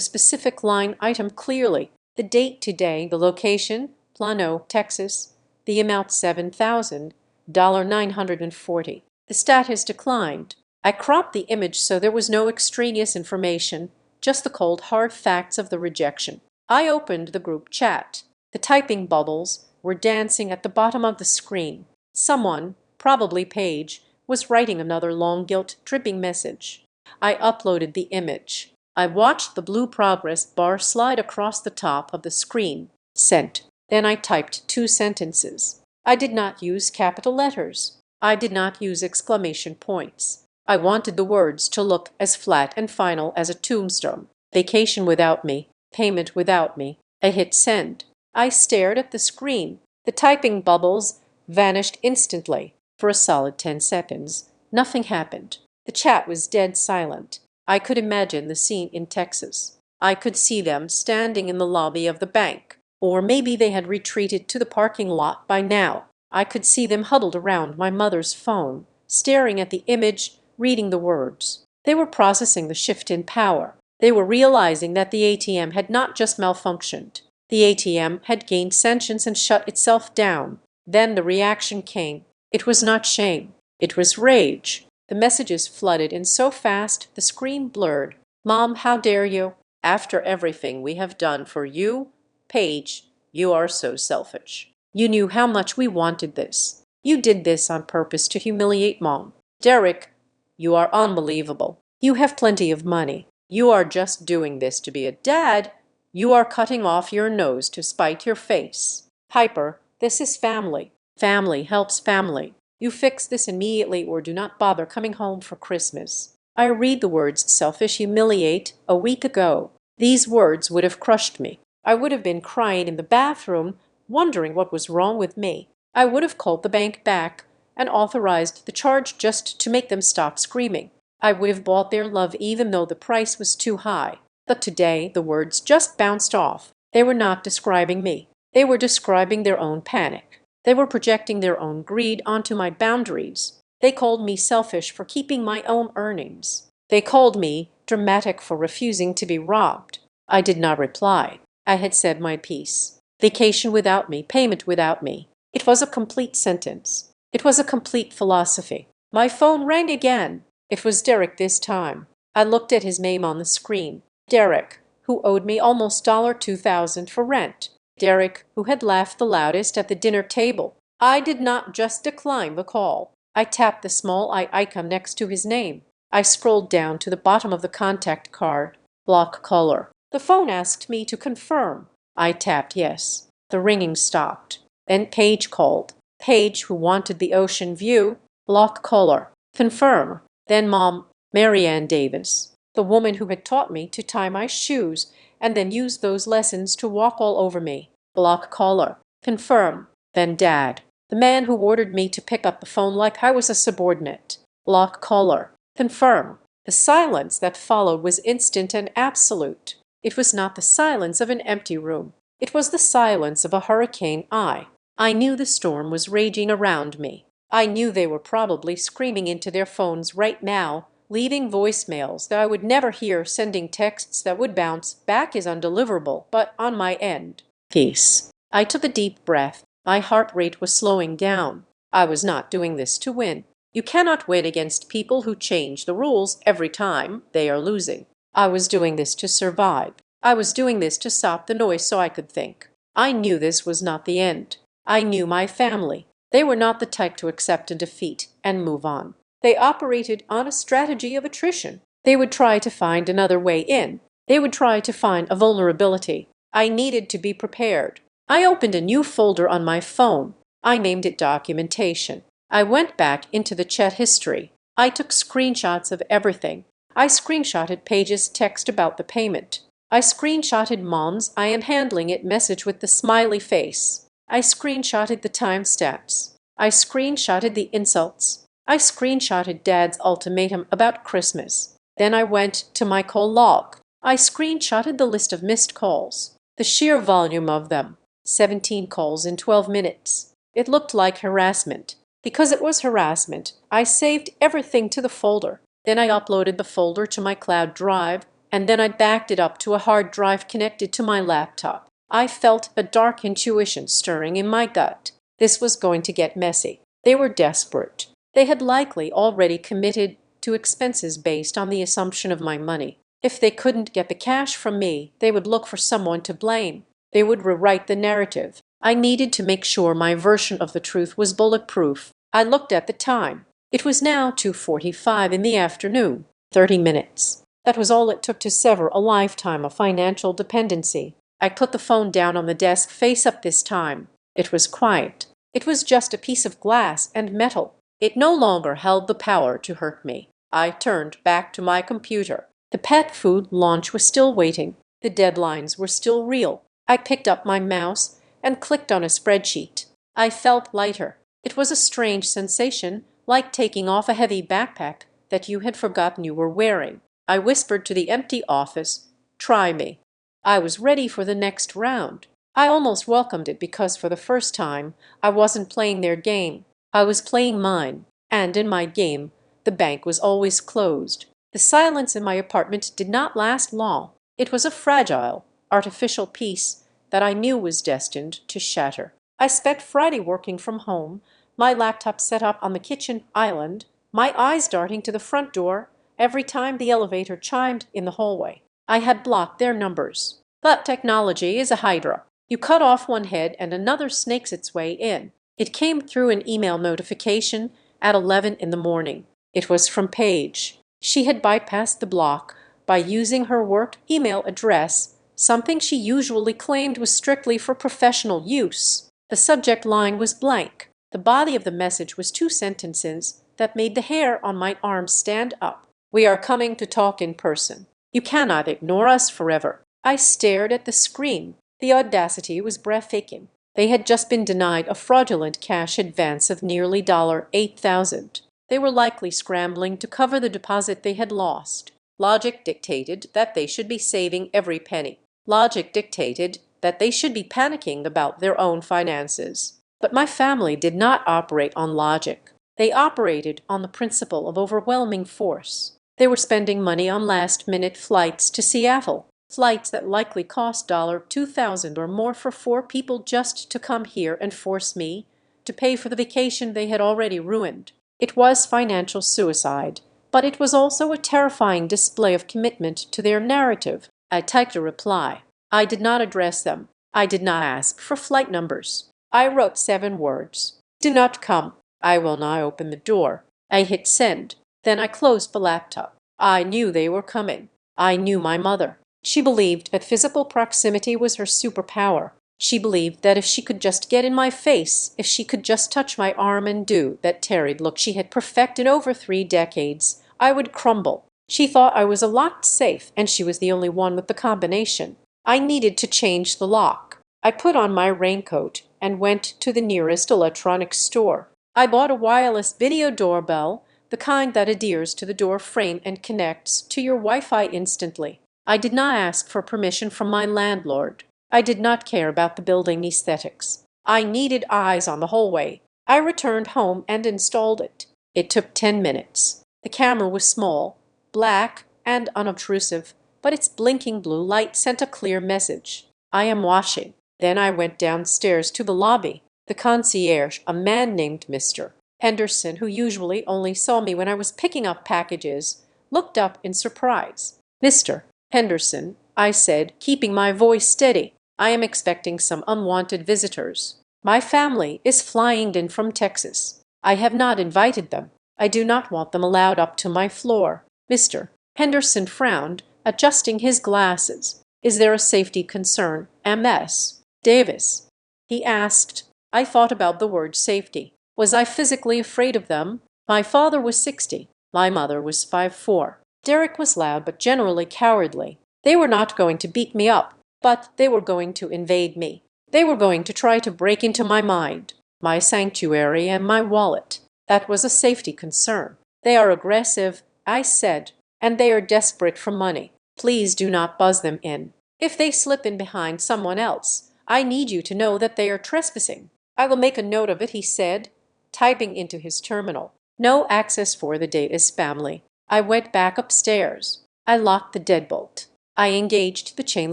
specific line item clearly, the date today, the location, Plano, Texas, the amount $7,940. The status declined. I cropped the image so there was no extraneous information, just the cold hard facts of the rejection. I opened the group chat. The typing bubbles were dancing at the bottom of the screen. Someone, probably Paige, was writing another long guilt-dripping message. I uploaded the image. I watched the blue progress bar slide across the top of the screen. Sent. Then I typed 2 sentences. I did not use capital letters. I did not use exclamation points. I wanted the words to look as flat and final as a tombstone. Vacation without me. Payment without me. I hit send. I stared at the screen. The typing bubbles vanished instantly. For a solid 10 seconds, nothing happened. The chat was dead silent. I could imagine the scene in Texas. I could see them standing in the lobby of the bank. Or maybe they had retreated to the parking lot by now. I could see them huddled around my mother's phone, staring at the image, reading the words. They were processing the shift in power. They were realizing that the ATM had not just malfunctioned. The ATM had gained sentience and shut itself down. Then the reaction came. It was not shame. It was rage. The messages flooded in so fast the screen blurred. "Mom, how dare you? After everything we have done for you? Paige, you are so selfish. You knew how much we wanted this. You did this on purpose to humiliate Mom. Derek, you are unbelievable. You have plenty of money. You are just doing this to be a dad. You are cutting off your nose to spite your face. Piper, this is family. Family helps family. You fix this immediately or do not bother coming home for Christmas. I read the words selfish, humiliate a week ago. These words would have crushed me. I would have been crying in the bathroom, wondering what was wrong with me. I would have called the bank back and authorized the charge just to make them stop screaming. I would have bought their love even though the price was too high. But today the words just bounced off. They were not describing me. They were describing their own panic. They were projecting their own greed onto my boundaries. They called me selfish for keeping my own earnings. They called me dramatic for refusing to be robbed. I did not reply. I had said my piece. Vacation without me, payment without me. It was a complete sentence. It was a complete philosophy. My phone rang again. It was Derek this time. I looked at his name on the screen. Derek, who owed me almost $2,000 for rent. Derek, who had laughed the loudest at the dinner table. I did not just decline the call. I tapped the small eye icon next to his name. I scrolled down to the bottom of the contact card. Block caller. The phone asked me to confirm. I tapped yes. The ringing stopped. Then Paige called. Paige, who wanted the ocean view. Block caller. Confirm. Then Mom, Marianne Davis, the woman who had taught me to tie my shoes and then used those lessons to walk all over me. Block caller. Confirm. Then Dad, the man who ordered me to pick up the phone like I was a subordinate. Block caller. Confirm. The silence that followed was instant and absolute. It was not the silence of an empty room. It was the silence of a hurricane. I knew the storm was raging around me. I knew they were probably screaming into their phones right now, leaving voicemails that I would never hear, sending texts that would bounce back as undeliverable, but on my end. Peace. I took a deep breath. My heart rate was slowing down. I was not doing this to win. You cannot win against people who change the rules every time they are losing. I was doing this to survive. I was doing this to stop the noise so I could think. I knew this was not the end. I knew my family. They were not the type to accept a defeat and move on. They operated on a strategy of attrition. They would try to find another way in. They would try to find a vulnerability. I needed to be prepared. I opened a new folder on my phone. I named it Documentation. I went back into the chat history. I took screenshots of everything. I screenshotted Paige's text about the payment. I screenshotted Mom's "I am handling it" message with the smiley face. I screenshotted the timestamps. I screenshotted the insults. I screenshotted Dad's ultimatum about Christmas. Then I went to my call log. I screenshotted the list of missed calls. The sheer volume of them. 17 calls in 12 minutes. It looked like harassment. Because it was harassment, I saved everything to the folder. Then I uploaded the folder to my cloud drive, and then I backed it up to a hard drive connected to my laptop. I felt a dark intuition stirring in my gut. This was going to get messy. They were desperate. They had likely already committed to expenses based on the assumption of my money. If they couldn't get the cash from me, they would look for someone to blame. They would rewrite the narrative. I needed to make sure my version of the truth was bulletproof. I looked at the time. It was now 2:45 in the afternoon. 30 minutes. That was all it took to sever a lifetime of financial dependency. I put the phone down on the desk face up this time. It was quiet. It was just a piece of glass and metal. It no longer held the power to hurt me. I turned back to my computer. The pet food launch was still waiting. The deadlines were still real. I picked up my mouse and clicked on a spreadsheet. I felt lighter. It was a strange sensation, like taking off a heavy backpack that you had forgotten you were wearing. I whispered to the empty office, "Try me." I was ready for the next round. I almost welcomed it because for the first time, I wasn't playing their game. I was playing mine. And in my game, the bank was always closed. The silence in my apartment did not last long. It was a fragile, artificial peace that I knew was destined to shatter. I spent Friday working from home, my laptop set up on the kitchen island, my eyes darting to the front door every time the elevator chimed in the hallway. I had blocked their numbers. But technology is a hydra. You cut off one head and another snakes its way in. It came through an email notification at 11 in the morning. It was from Paige. She had bypassed the block by using her work email address, something she usually claimed was strictly for professional use. The subject line was blank. The body of the message was two sentences that made the hair on my arm stand up. "We are coming to talk in person. You cannot ignore us forever." I stared at the screen. The audacity was breathtaking. They had just been denied a fraudulent cash advance of nearly $8,000. They were likely scrambling to cover the deposit they had lost. Logic dictated that they should be saving every penny. Logic dictated that they should be panicking about their own finances. But my family did not operate on logic. They operated on the principle of overwhelming force. They were spending money on last-minute flights to Seattle, flights that likely cost $2,000 or more for 4 people just to come here and force me to pay for the vacation they had already ruined. It was financial suicide, but it was also a terrifying display of commitment to their narrative. I typed a reply. I did not address them. I did not ask for flight numbers. I wrote 7 words. "Do not come. I will not open the door." I hit send. Then I closed the laptop. I knew they were coming. I knew my mother. She believed that physical proximity was her superpower. She believed that if she could just get in my face, if she could just touch my arm and do that tarried look she had perfected over 3 decades, I would crumble. She thought I was a locked safe, and she was the only one with the combination. I needed to change the lock. I put on my raincoat and went to the nearest electronics store. I bought a wireless video doorbell, the kind that adheres to the door frame and connects to your Wi-Fi instantly. I did not ask for permission from my landlord. I did not care about the building aesthetics. I needed eyes on the hallway. I returned home and installed it. It took 10 minutes. The camera was small, black, and unobtrusive, but its blinking blue light sent a clear message. "I am washing." Then I went downstairs to the lobby. The concierge, a man named Mr. Henderson, who usually only saw me when I was picking up packages, looked up in surprise. "Mr. Henderson," I said, keeping my voice steady, "I am expecting some unwanted visitors. My family is flying in from Texas. I have not invited them. I do not want them allowed up to my floor." Mr. Henderson frowned, adjusting his glasses. "Is there a safety concern, Ms. Davis?" he asked. I thought about the word safety. Was I physically afraid of them? My father was 60. My mother was 5'4". Derek was loud but generally cowardly. They were not going to beat me up, but they were going to invade me. They were going to try to break into my mind, my sanctuary, and my wallet. That was a safety concern. "They are aggressive," I said, "and they are desperate for money. Please do not buzz them in. If they slip in behind someone else, I need you to know that they are trespassing." "I will make a note of it," he said, typing into his terminal. "No access for the Davis family." I went back upstairs. I locked the deadbolt. I engaged the chain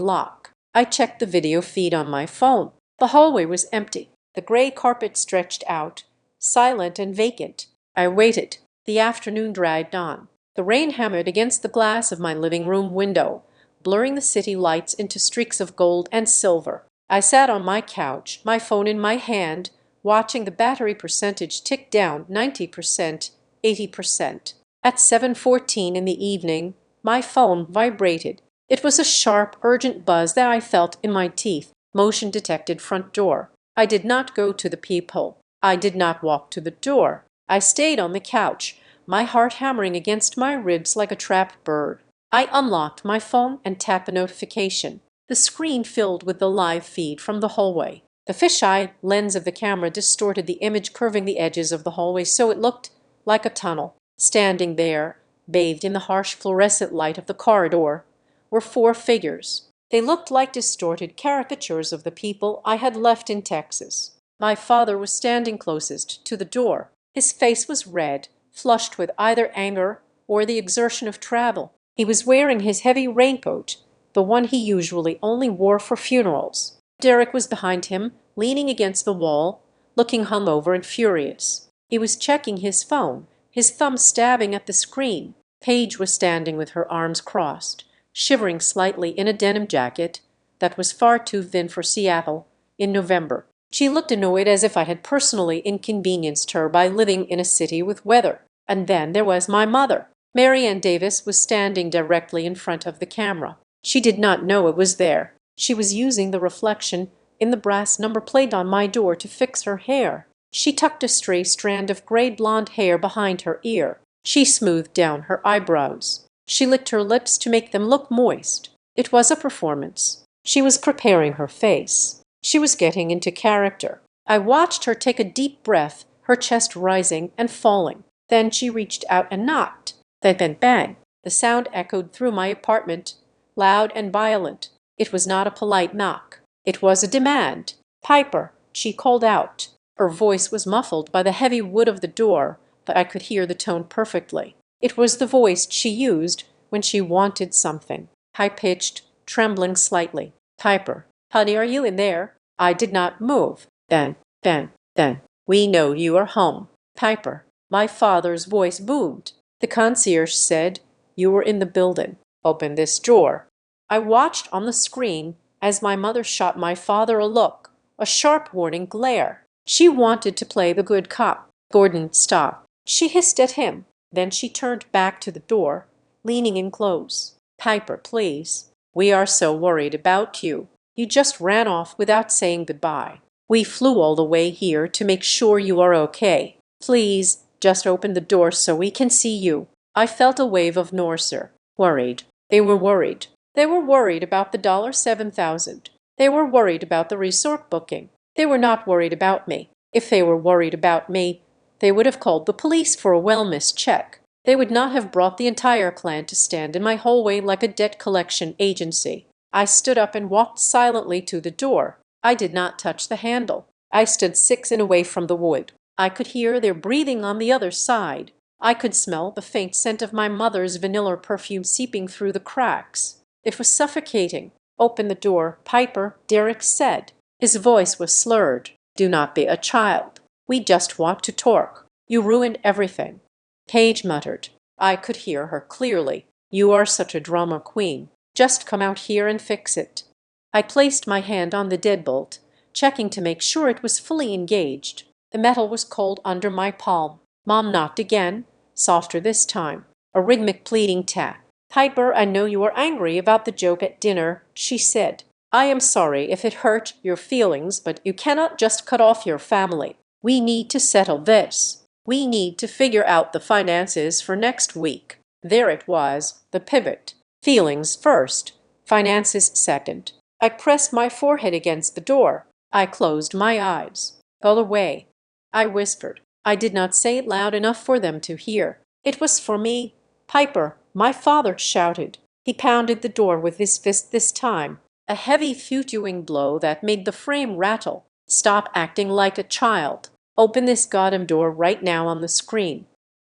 lock. I checked the video feed on my phone. The hallway was empty. The gray carpet stretched out, silent and vacant. I waited. The afternoon dragged on. The rain hammered against the glass of my living room window, blurring the city lights into streaks of gold and silver. I sat on my couch, my phone in my hand, watching the battery percentage tick down 90%, 80%. At 7:14 in the evening, my phone vibrated. It was a sharp, urgent buzz that I felt in my teeth. Motion detected front door. I did not go to the peephole. I did not walk to the door. I stayed on the couch, my heart hammering against my ribs like a trapped bird. I unlocked my phone and tapped a notification. The screen filled with the live feed from the hallway. The fisheye lens of the camera distorted the image, curving the edges of the hallway so it looked like a tunnel. Standing there, bathed in the harsh fluorescent light of the corridor, were 4 figures. They looked like distorted caricatures of the people I had left in Texas. My father was standing closest to the door. His face was red, flushed with either anger or the exertion of travel. He was wearing his heavy raincoat, the one he usually only wore for funerals. Derek was behind him, leaning against the wall, looking hungover and furious. He was checking his phone, his thumb stabbing at the screen. Paige was standing with her arms crossed, shivering slightly in a denim jacket that was far too thin for Seattle in November. She looked annoyed, as if I had personally inconvenienced her by living in a city with weather. And then there was my mother. Mary Ann Davis was standing directly in front of the camera. She did not know it was there. She was using the reflection in the brass number plate on my door to fix her hair. She tucked a stray strand of gray blonde hair behind her ear. She smoothed down her eyebrows. She licked her lips to make them look moist. It was a performance. She was preparing her face. She was getting into character. I watched her take a deep breath, her chest rising and falling. Then she reached out and knocked. Then bang! The sound echoed through my apartment, loud and violent. It was not a polite knock. It was a demand. "Piper!" she called out. Her voice was muffled by the heavy wood of the door, but I could hear the tone perfectly. It was the voice she used when she wanted something. High-pitched, trembling slightly. "Piper, honey, are you in there?" I did not move. Then, "We know you are home." "Piper." My father's voice boomed. The concierge said, "You were in the building. Open this door." I watched on the screen as my mother shot my father a look, a sharp warning glare. She wanted to play the good cop. "Gordon, stop." She hissed at him. Then she turned back to the door, leaning in close. "Piper, please. We are so worried about you. You just ran off without saying goodbye. We flew all the way here to make sure you are okay. Please, just open the door so we can see you." I felt a wave of Norser. Worried. They were worried. They were worried about the $7,000. They were worried about the resort booking. They were not worried about me. If they were worried about me, they would have called the police for a wellness check. They would not have brought the entire clan to stand in my hallway like a debt collection agency. I stood up and walked silently to the door. I did not touch the handle. I stood 6 in away from the wood. I could hear their breathing on the other side. I could smell the faint scent of my mother's vanilla perfume seeping through the cracks. It was suffocating. "Open the door, Piper," Derek said. His voice was slurred. "Do not be a child. We just want to talk. You ruined everything." Paige muttered. I could hear her clearly. "You are such a drama queen. Just come out here and fix it." I placed my hand on the deadbolt, checking to make sure it was fully engaged. The metal was cold under my palm. Mom knocked again, softer this time. A rhythmic pleading tap. "Piper, I know you are angry about the joke at dinner," she said. "I am sorry if it hurt your feelings, but you cannot just cut off your family. We need to settle this. We need to figure out the finances for next week." There it was, the pivot. Feelings first, finances second. I pressed my forehead against the door. I closed my eyes. "Go away," I whispered. I did not say it loud enough for them to hear. "It was for me." "Piper," my father shouted. He pounded the door with his fist this time, a heavy futuing blow that made the frame rattle. "Stop acting like a child. Open this goddamn door right now on the screen."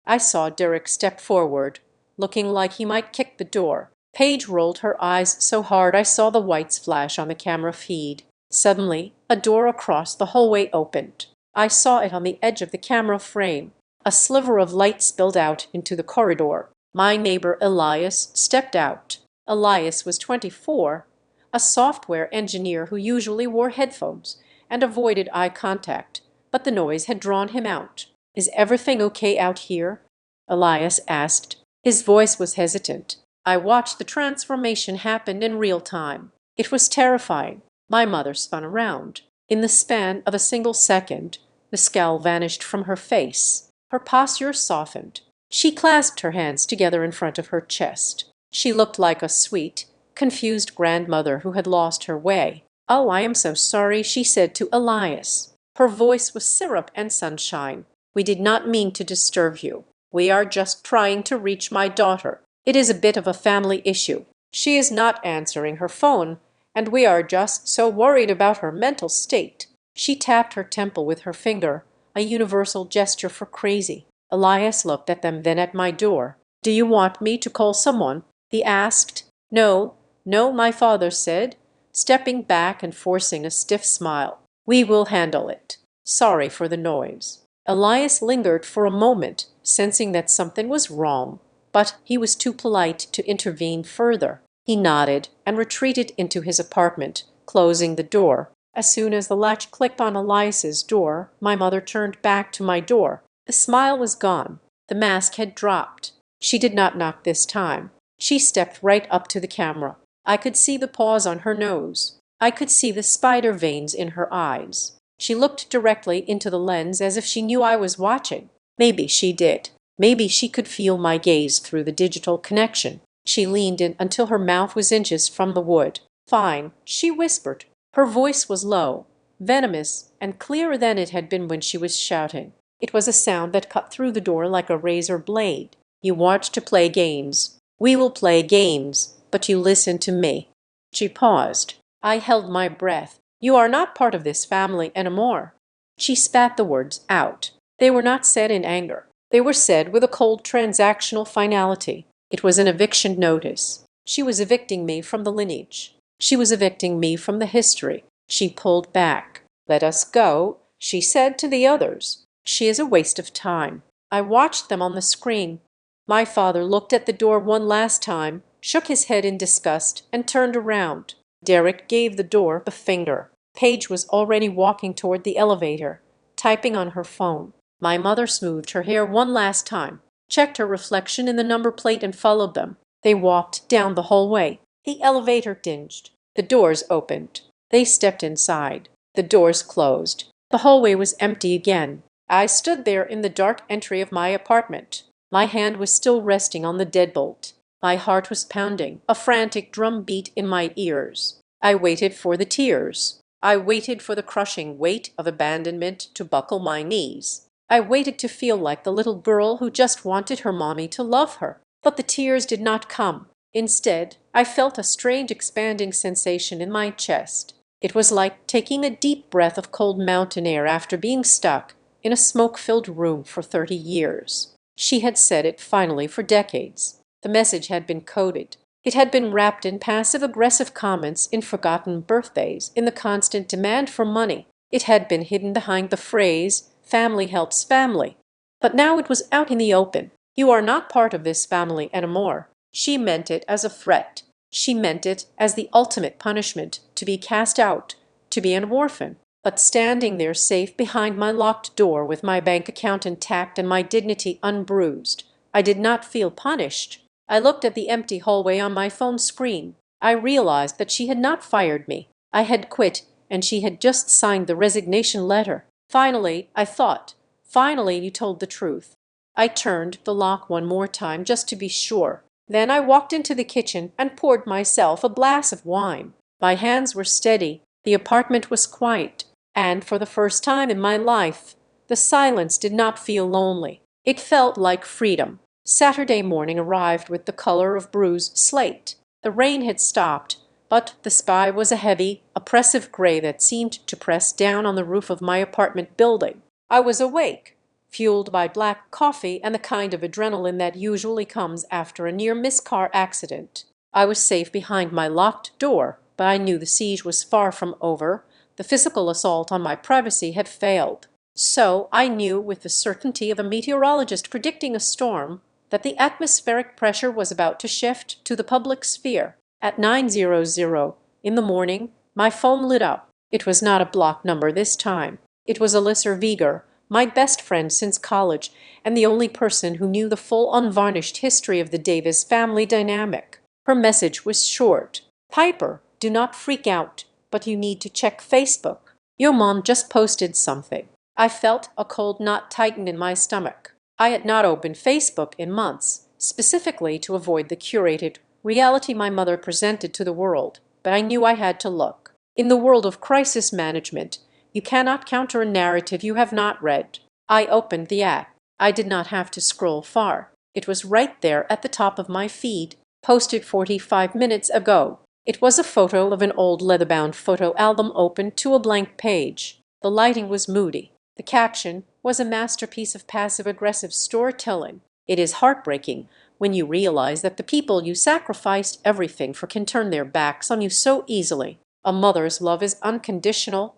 I saw Derek step forward, looking like he might kick the door. Paige rolled her eyes so hard I saw the whites flash on the camera feed. Suddenly, a door across the hallway opened. I saw it on the edge of the camera frame. A sliver of light spilled out into the corridor. My neighbor Elias stepped out. Elias was 24, a software engineer who usually wore headphones and avoided eye contact, but the noise had drawn him out. "Is everything okay out here?" Elias asked. His voice was hesitant. I watched the transformation happen in real time. It was terrifying. My mother spun around. In the span of a single second, the scowl vanished from her face. Her posture softened. She clasped her hands together in front of her chest. She looked like a sweet, confused grandmother who had lost her way. "Oh, I am so sorry," she said to Elias. Her voice was syrup and sunshine. "We did not mean to disturb you. We are just trying to reach my daughter. It is a bit of a family issue. She is not answering her phone, and we are just so worried about her mental state." She tapped her temple with her finger, a universal gesture for crazy. Elias looked at them, then at my door. "Do you want me to call someone?" he asked. "No, no," my father said, stepping back and forcing a stiff smile. "We will handle it. Sorry for the noise." Elias lingered for a moment, sensing that something was wrong, but he was too polite to intervene further. He nodded and retreated into his apartment, closing the door. As soon as the latch clicked on Elias's door, my mother turned back to my door. The smile was gone. The mask had dropped. She did not knock this time. She stepped right up to the camera. I could see the paws on her nose. I could see the spider veins in her eyes. She looked directly into the lens as if she knew I was watching. Maybe she did. Maybe she could feel my gaze through the digital connection. She leaned in until her mouth was inches from the wood. "Fine," she whispered. Her voice was low, venomous, and clearer than it had been when she was shouting. It was a sound that cut through the door like a razor blade. "You want to play games. We will play games, but you listen to me." She paused. I held my breath. "You are not part of this family anymore." She spat the words out. They were not said in anger. They were said with a cold transactional finality. It was an eviction notice. She was evicting me from the lineage. She was evicting me from the history. She pulled back. "Let us go," she said to the others. "She is a waste of time." I watched them on the screen. My father looked at the door one last time, shook his head in disgust, and turned around. Derek gave the door the finger. Paige was already walking toward the elevator, typing on her phone. My mother smoothed her hair one last time, checked her reflection in the number plate, and followed them. They walked down the hallway. The elevator dinged. The doors opened. They stepped inside. The doors closed. The hallway was empty again. I stood there in the dark entry of my apartment. My hand was still resting on the deadbolt. My heart was pounding, a frantic drum beat in my ears. I waited for the tears. I waited for the crushing weight of abandonment to buckle my knees. I waited to feel like the little girl who just wanted her mommy to love her. But the tears did not come. Instead, I felt a strange expanding sensation in my chest. It was like taking a deep breath of cold mountain air after being stuck in a smoke-filled room for 30 years. She had said it finally for decades. The message had been coded. It had been wrapped in passive-aggressive comments, in forgotten birthdays, in the constant demand for money. It had been hidden behind the phrase, "family helps family." But now it was out in the open. "You are not part of this family anymore." She meant it as a threat. She meant it as the ultimate punishment, to be cast out, to be an orphan. But standing there safe behind my locked door with my bank account intact and my dignity unbruised, I did not feel punished. I looked at the empty hallway on my phone screen. I realized that she had not fired me. I had quit, and she had just signed the resignation letter. "Finally," I thought. "Finally, you told the truth." I turned the lock one more time just to be sure. Then I walked into the kitchen and poured myself a glass of wine. My hands were steady. The apartment was quiet. And for the first time in my life, the silence did not feel lonely. It felt like freedom. Saturday morning arrived with the color of bruised slate. The rain had stopped, but the sky was a heavy, oppressive gray that seemed to press down on the roof of my apartment building. I was awake, fueled by black coffee and the kind of adrenaline that usually comes after a near-miss car accident. I was safe behind my locked door, but I knew the siege was far from over. The physical assault on my privacy had failed. So I knew, with the certainty of a meteorologist predicting a storm, that the atmospheric pressure was about to shift to the public sphere. At 9:00 in the morning, my phone lit up. It was not a block number this time. It was Alyssa Vieger, my best friend since college, and the only person who knew the full unvarnished history of the Davis family dynamic. Her message was short. "Piper, do not freak out, but you need to check Facebook. Your mom just posted something." I felt a cold knot tighten in my stomach. I had not opened Facebook in months, specifically to avoid the curated reality my mother presented to the world, but I knew I had to look. In the world of crisis management, you cannot counter a narrative you have not read. I opened the app. I did not have to scroll far. It was right there at the top of my feed, posted 45 minutes ago. It was a photo of an old leather-bound photo album opened to a blank page. The lighting was moody. The caption was a masterpiece of passive-aggressive storytelling. It is heartbreaking when you realize that the people you sacrificed everything for can turn their backs on you so easily. A mother's love is unconditional,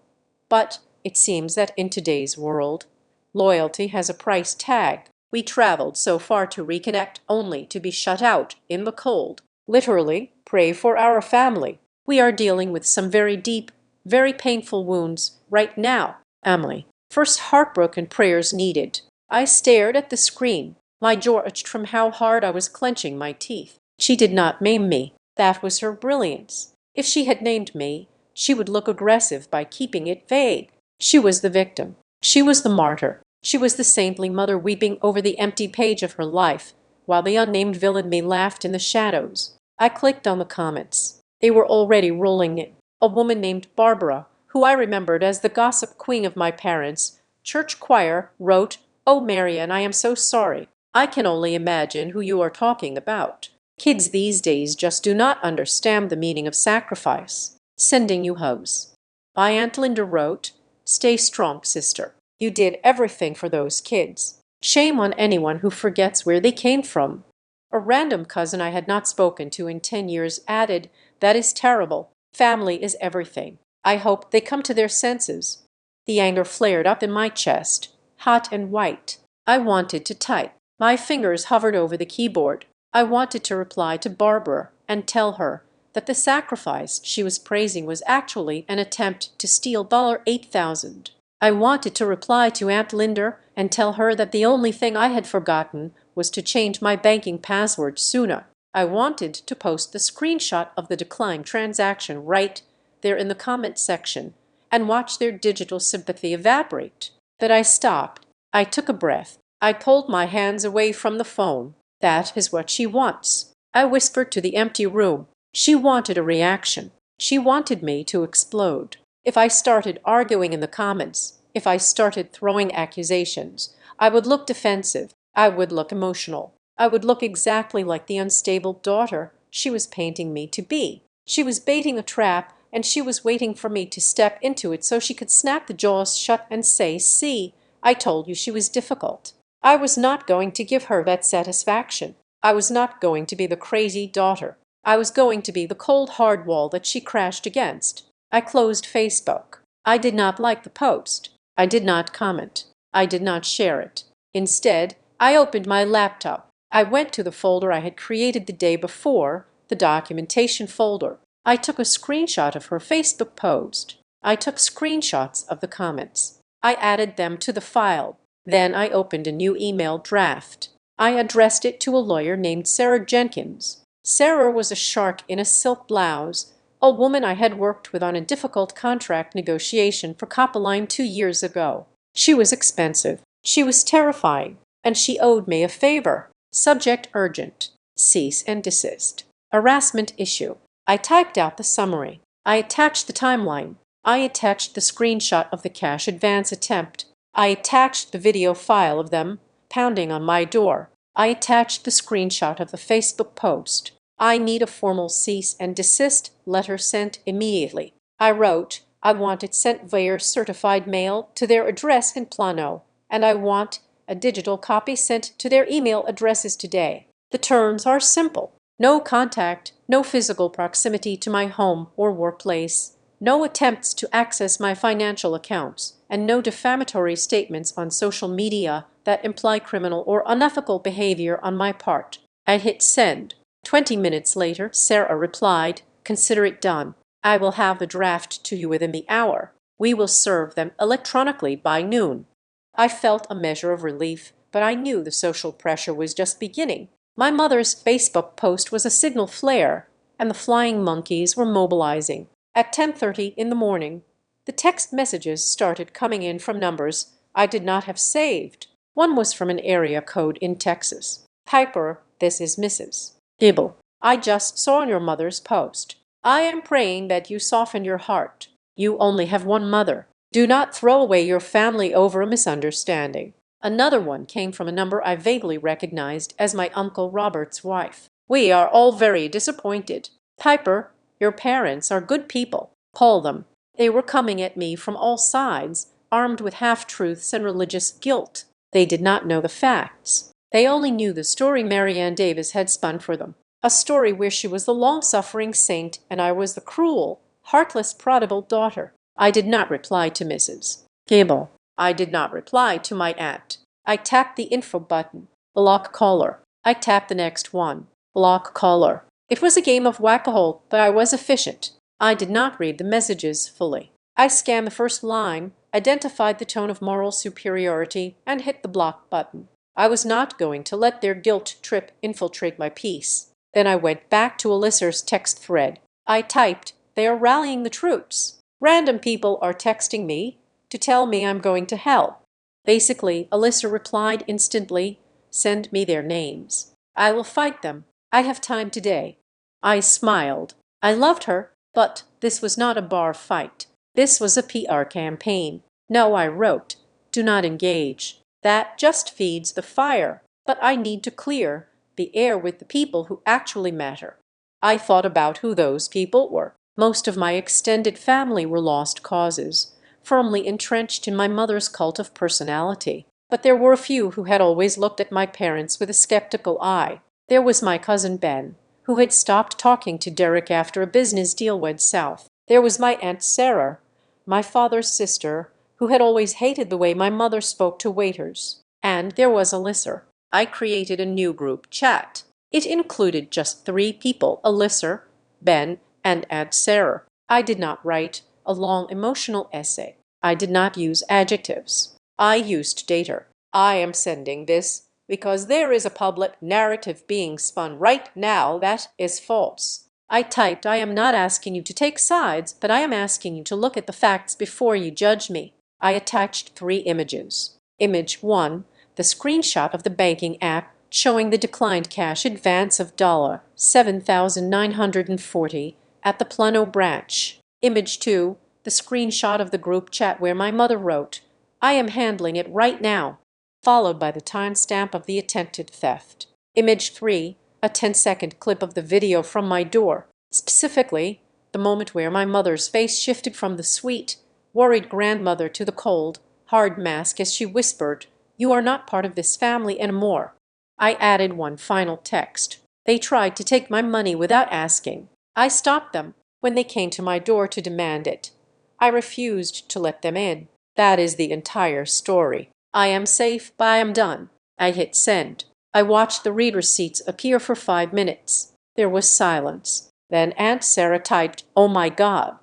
but it seems that in today's world, loyalty has a price tag. We traveled so far to reconnect only to be shut out in the cold. Literally, pray for our family. We are dealing with some very deep, very painful wounds right now. Emily. First heartbroken prayers needed. I stared at the screen. My jaw itched from how hard I was clenching my teeth. She did not maim me. That was her brilliance. If she had named me, she would look aggressive by keeping it vague. She was the victim. She was the martyr. She was the saintly mother weeping over the empty page of her life, while the unnamed villain me laughed in the shadows. I clicked on the comments. They were already rolling in. A woman named Barbara, who I remembered as the gossip queen of my parents' church choir, wrote, "Oh, Marian, I am so sorry. I can only imagine who you are talking about. Kids these days just do not understand the meaning of sacrifice. Sending you hugs." My Aunt Linda wrote, "Stay strong, sister. You did everything for those kids. Shame on anyone who forgets where they came from." A random cousin I had not spoken to in 10 years added, "That is terrible. Family is everything. I hope they come to their senses." The anger flared up in my chest, hot and white. I wanted to type. My fingers hovered over the keyboard. I wanted to reply to Barbara and tell her that the sacrifice she was praising was actually an attempt to steal $8,000. I wanted to reply to Aunt Linda and tell her that the only thing I had forgotten was to change my banking password sooner. I wanted to post the screenshot of the declined transaction right there in the comment section and watch their digital sympathy evaporate. But I stopped. I took a breath. I pulled my hands away from the phone. That is what she wants. I whispered to the empty room. She wanted a reaction. She wanted me to explode. If I started arguing in the comments, if I started throwing accusations, I would look defensive. I would look emotional. I would look exactly like the unstable daughter she was painting me to be. She was baiting a trap, and she was waiting for me to step into it so she could snap the jaws shut and say, "See, I told you she was difficult." I was not going to give her that satisfaction. I was not going to be the crazy daughter. I was going to be the cold hard wall that she crashed against. I closed Facebook. I did not like the post. I did not comment. I did not share it. Instead, I opened my laptop. I went to the folder I had created the day before, the documentation folder. I took a screenshot of her Facebook post. I took screenshots of the comments. I added them to the file. Then I opened a new email draft. I addressed it to a lawyer named Sarah Jenkins. Sarah was a shark in a silk blouse, a woman I had worked with on a difficult contract negotiation for Copperline 2 years ago. She was expensive. She was terrifying. And she owed me a favor. Subject urgent. Cease and desist. Harassment issue. I typed out the summary. I attached the timeline. I attached the screenshot of the cash advance attempt. I attached the video file of them pounding on my door. I attached the screenshot of the Facebook post. I need a formal cease and desist letter sent immediately. I wrote, I want it sent via certified mail to their address in Plano, and I want a digital copy sent to their email addresses today. The terms are simple. No contact, no physical proximity to my home or workplace, no attempts to access my financial accounts, and no defamatory statements on social media that imply criminal or unethical behavior on my part. I hit send. 20 minutes later, Sarah replied, "Consider it done. I will have the draft to you within the hour. We will serve them electronically by noon." I felt a measure of relief, but I knew the social pressure was just beginning. My mother's Facebook post was a signal flare, and the flying monkeys were mobilizing. At 10:30 in the morning, the text messages started coming in from numbers I did not have saved. One was from an area code in Texas. "Piper, this is Mrs. Gibble. I just saw your mother's post. I am praying that you soften your heart. You only have one mother. Do not throw away your family over a misunderstanding." Another one came from a number I vaguely recognized as my Uncle Robert's wife. "We are all very disappointed. Piper, your parents are good people. Call them." They were coming at me from all sides, armed with half-truths and religious guilt. They did not know the facts. They only knew the story Marianne Davis had spun for them. A story where she was the long-suffering saint and I was the cruel, heartless prodigal daughter. I did not reply to Mrs. Gable. I did not reply to my aunt. I tapped the info button. Block caller. I tapped the next one. Block caller. It was a game of whack-a-hole, but I was efficient. I did not read the messages fully. I scanned the first line, identified the tone of moral superiority, and hit the block button. I was not going to let their guilt trip infiltrate my peace. Then I went back to Alyssa's text thread. I typed, "They are rallying the troops. Random people are texting me. to tell me I'm going to hell. Basically, Alyssa replied instantly, "Send me their names. I will fight them. I have time today." I smiled. I loved her, but this was not a bar fight. This was a PR campaign. "No," I wrote, "do not engage. That just feeds the fire. But I need to clear the air with the people who actually matter." I thought about who those people were. Most of my extended family were lost causes, firmly entrenched in my mother's cult of personality. But there were a few who had always looked at my parents with a skeptical eye. There was my cousin Ben, who had stopped talking to Derek after a business deal went south. There was my Aunt Sarah, my father's sister, who had always hated the way my mother spoke to waiters. And there was Alyssa. I created a new group chat. It included just 3 people, Alyssa, Ben, and Aunt Sarah. I did not write a long emotional essay. I did not use adjectives. I used data. I am sending this because there is a public narrative being spun right now that is false. I typed, "I am not asking you to take sides, but I am asking you to look at the facts before you judge me." I attached 3 images. Image 1, the screenshot of the banking app showing the declined cash advance of $7,940 at the Plano branch. Image 2, the screenshot of the group chat where my mother wrote, "I am handling it right now," followed by the timestamp of the attempted theft. Image 3, a 10-second clip of the video from my door, specifically the moment where my mother's face shifted from the sweet, worried grandmother to the cold, hard mask as she whispered, "You are not part of this family anymore." I added one final text. "They tried to take my money without asking. I stopped them when they came to my door to demand it. I refused to let them in." That is the entire story. I am safe, but I am done. I hit send. I watched the read receipts appear for 5 minutes. There was silence. Then Aunt Sarah typed, "Oh my God."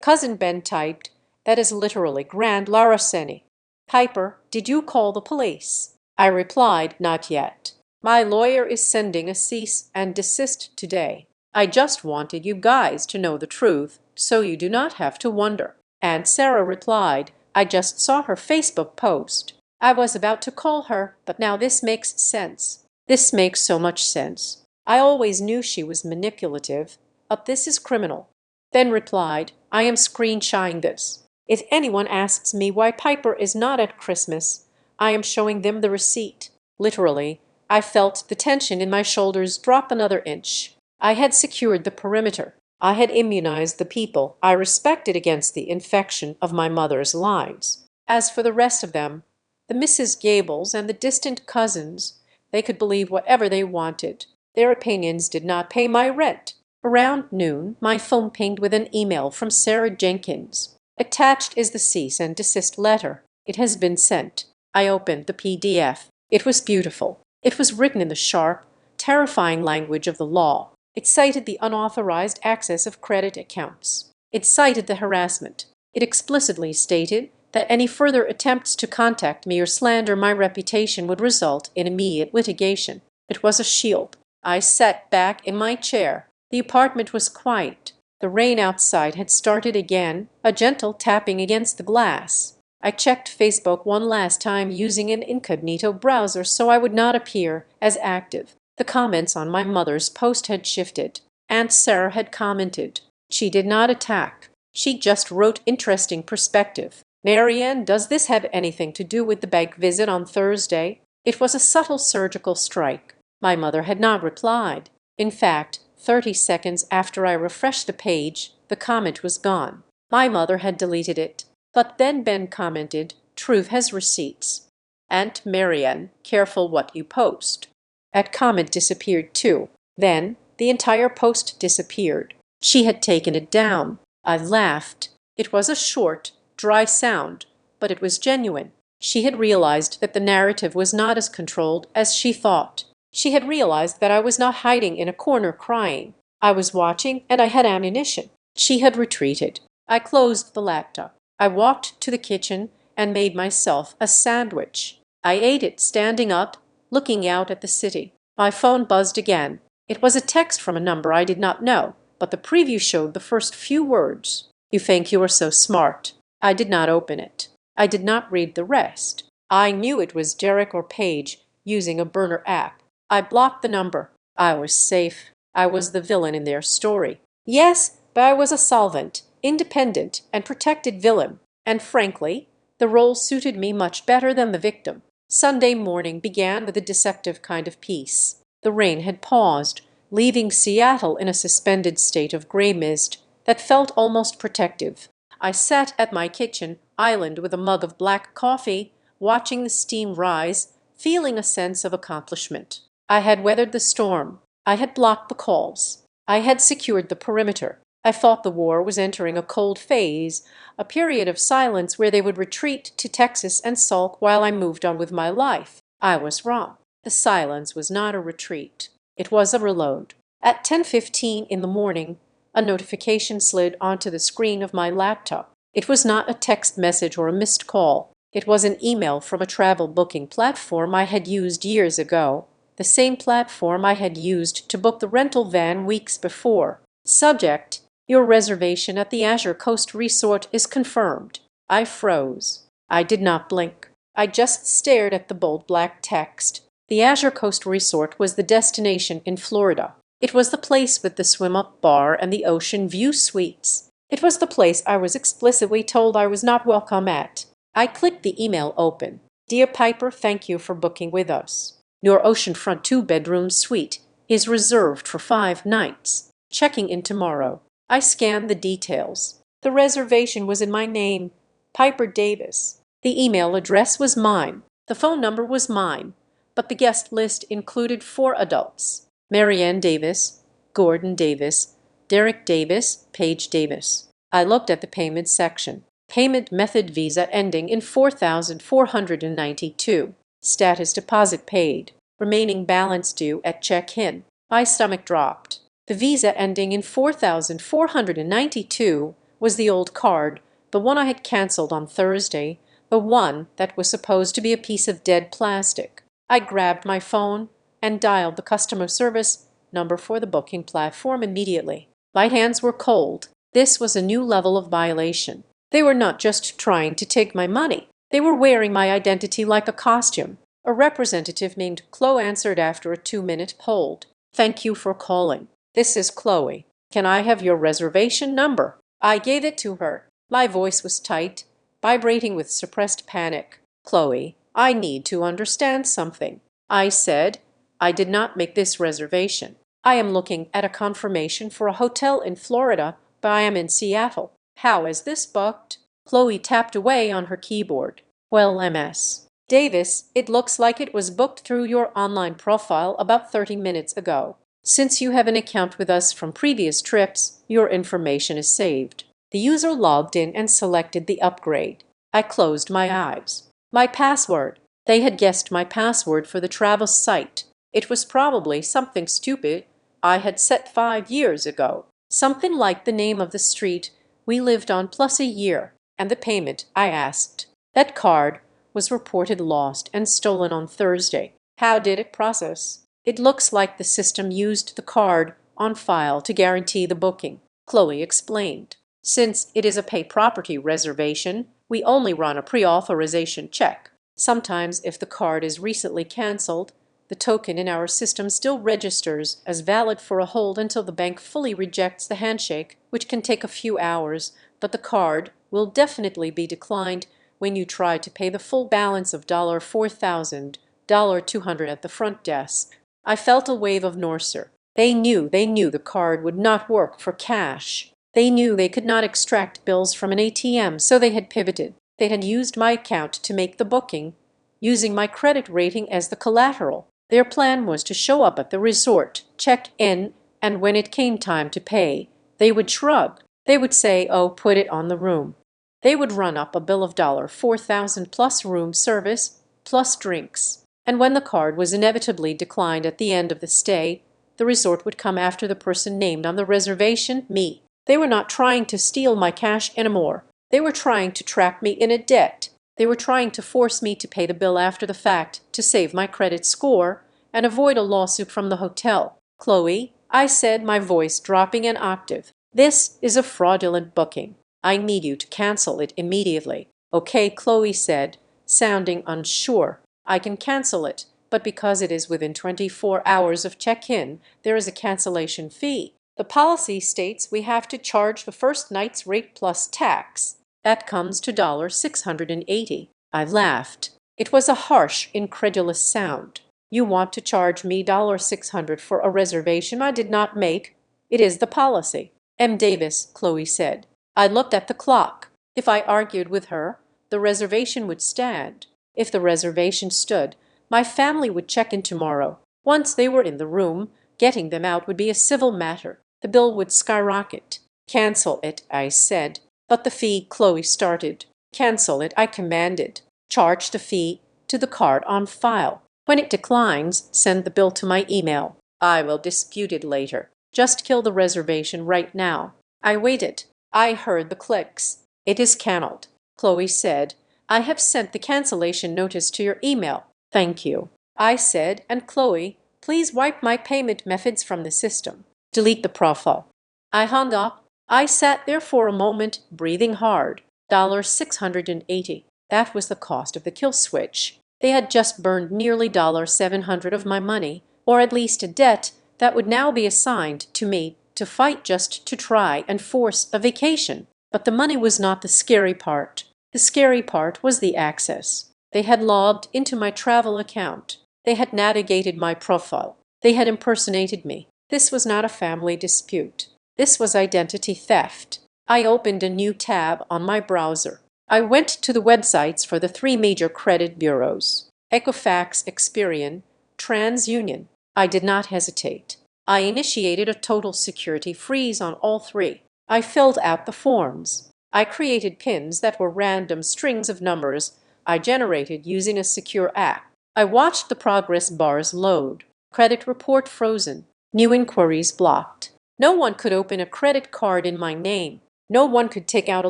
Cousin Ben typed, "That is literally grand larceny. Piper, did you call the police?" I replied, "Not yet. My lawyer is sending a cease and desist today. I just wanted you guys to know the truth, so you do not have to wonder." And Sarah replied, "I just saw her Facebook post. I was about to call her, but now this makes sense. This makes so much sense. I always knew she was manipulative, but this is criminal." Ben replied, "I am screenshotting this. If anyone asks me why Piper is not at Christmas, I am showing them the receipt." Literally, I felt the tension in my shoulders drop another inch. I had secured the perimeter. I had immunized the people I respected against the infection of my mother's lines. As for the rest of them, the Mrs. Gables and the distant cousins, they could believe whatever they wanted. Their opinions did not pay my rent. Around noon, my phone pinged with an email from Sarah Jenkins. Attached is the cease and desist letter. It has been sent. I opened the PDF. It was beautiful. It was written in the sharp, terrifying language of the law. It cited the unauthorized access of credit accounts. It cited the harassment. It explicitly stated that any further attempts to contact me or slander my reputation would result in immediate litigation. It was a shield. I sat back in my chair. The apartment was quiet. The rain outside had started again, a gentle tapping against the glass. I checked Facebook one last time using an incognito browser so I would not appear as active. The comments on my mother's post had shifted. Aunt Sarah had commented. She did not attack. She just wrote interesting perspective. "Marianne, does this have anything to do with the bank visit on Thursday?" It was a subtle surgical strike. My mother had not replied. In fact, 30 seconds after I refreshed the page, the comment was gone. My mother had deleted it. But then Ben commented, "Truth has receipts. Aunt Marianne, careful what you post." That comment disappeared too. Then the entire post disappeared. She had taken it down. I laughed. It was a short, dry sound, but it was genuine. She had realized that the narrative was not as controlled as she thought. She had realized that I was not hiding in a corner crying. I was watching and I had ammunition. She had retreated. I closed the laptop. I walked to the kitchen and made myself a sandwich. I ate it standing up, looking out at the city. My phone buzzed again. It was a text from a number I did not know, but the preview showed the first few words. "You think you are so smart." I did not open it. I did not read the rest. I knew it was Derek or Paige using a burner app. I blocked the number. I was safe. I was the villain in their story. Yes, but I was a solvent, independent, and protected villain. And frankly, the role suited me much better than the victim. Sunday morning began with a deceptive kind of peace. The rain had paused, leaving Seattle in a suspended state of gray mist that felt almost protective. I sat at my kitchen island with a mug of black coffee, watching the steam rise, feeling a sense of accomplishment. I had weathered the storm. I had blocked the calls. I had secured the perimeter. I thought the war was entering a cold phase, a period of silence where they would retreat to Texas and sulk while I moved on with my life. I was wrong. The silence was not a retreat. It was a reload. At 10:15 in the morning, a notification slid onto the screen of my laptop. It was not a text message or a missed call. It was an email from a travel booking platform I had used years ago, the same platform I had used to book the rental van weeks before. Subject: Your reservation at the Azure Coast Resort is confirmed. I froze. I did not blink. I just stared at the bold black text. The Azure Coast Resort was the destination in Florida. It was the place with the swim-up bar and the ocean view suites. It was the place I was explicitly told I was not welcome at. I clicked the email open. Dear Piper, thank you for booking with us. Your oceanfront 2-bedroom suite is reserved for 5 nights. Checking in tomorrow. I scanned the details. The reservation was in my name, Piper Davis. The email address was mine. The phone number was mine. But the guest list included 4 adults: Marianne Davis, Gordon Davis, Derek Davis, Paige Davis. I looked at the payment section. Payment method: Visa ending in 4,492. Status: deposit paid. Remaining balance due at check-in. My stomach dropped. The Visa ending in 4,492 was the old card, the one I had canceled on Thursday, the one that was supposed to be a piece of dead plastic. I grabbed my phone and dialed the customer service number for the booking platform immediately. My hands were cold. This was a new level of violation. They were not just trying to take my money. They were wearing my identity like a costume. A representative named Chloe answered after a 2-minute hold. Thank you for calling. This is Chloe. Can I have your reservation number? I gave it to her. My voice was tight, vibrating with suppressed panic. Chloe, I need to understand something. I said, I did not make this reservation. I am looking at a confirmation for a hotel in Florida, but I am in Seattle. How is this booked? Chloe tapped away on her keyboard. Well, MS. Davis, it looks like it was booked through your online profile about 30 minutes ago. Since you have an account with us from previous trips, your information is saved. The user logged in and selected the upgrade. I closed my eyes. My password. They had guessed my password for the travel site. It was probably something stupid I had set 5 years ago. Something like the name of the street we lived on plus a year. And the payment, I asked. That card was reported lost and stolen on Thursday. How did it process? It looks like the system used the card on file to guarantee the booking, Chloe explained. Since it is a pay property reservation, we only run a pre-authorization check. Sometimes, if the card is recently canceled, the token in our system still registers as valid for a hold until the bank fully rejects the handshake, which can take a few hours, but the card will definitely be declined when you try to pay the full balance of $4,000, $200 at the front desk. I felt a wave of Norser. They knew the card would not work for cash. They knew they could not extract bills from an ATM, so they had pivoted. They had used my account to make the booking, using my credit rating as the collateral. Their plan was to show up at the resort, check in, and when it came time to pay, they would shrug. They would say, oh, put it on the room. They would run up a bill of $4,000 plus room service, plus drinks. And when the card was inevitably declined at the end of the stay, the resort would come after the person named on the reservation, me. They were not trying to steal my cash anymore. They were trying to trap me in a debt. They were trying to force me to pay the bill after the fact to save my credit score and avoid a lawsuit from the hotel. Chloe, I said, my voice dropping an octave, this is a fraudulent booking. I need you to cancel it immediately. Okay, Chloe said, sounding unsure. I can cancel it, but because it is within 24 hours of check-in, there is a cancellation fee. The policy states we have to charge the first night's rate plus tax. That comes to $680. I laughed. It was a harsh, incredulous sound. You want to charge me $600 for a reservation I did not make? It is the policy. M. Davis, Chloe said. I looked at the clock. If I argued with her, the reservation would stand. If the reservation stood, my family would check in tomorrow. Once they were in the room, getting them out would be a civil matter. The bill would skyrocket. Cancel it, I said. But the fee, Chloe started. Cancel it, I commanded. Charge the fee to the card on file. When it declines, send the bill to my email. I will dispute it later. Just kill the reservation right now. I waited. I heard the clicks. It is canceled, Chloe said. I have sent the cancellation notice to your email. Thank you. I said, and Chloe, please wipe my payment methods from the system. Delete the profile. I hung up. I sat there for a moment, breathing hard. $680. That was the cost of the kill switch. They had just burned nearly $700 of my money, or at least a debt that would now be assigned to me to fight just to try and force a vacation. But the money was not the scary part. The scary part was the access. They had logged into my travel account. They had navigated my profile. They had impersonated me. This was not a family dispute. This was identity theft. I opened a new tab on my browser. I went to the websites for the 3 major credit bureaus: Equifax, Experian, TransUnion. I did not hesitate. I initiated a total security freeze on all 3. I filled out the forms. I created PINs that were random strings of numbers I generated using a secure app. I watched the progress bars load. Credit report frozen. New inquiries blocked. No one could open a credit card in my name. No one could take out a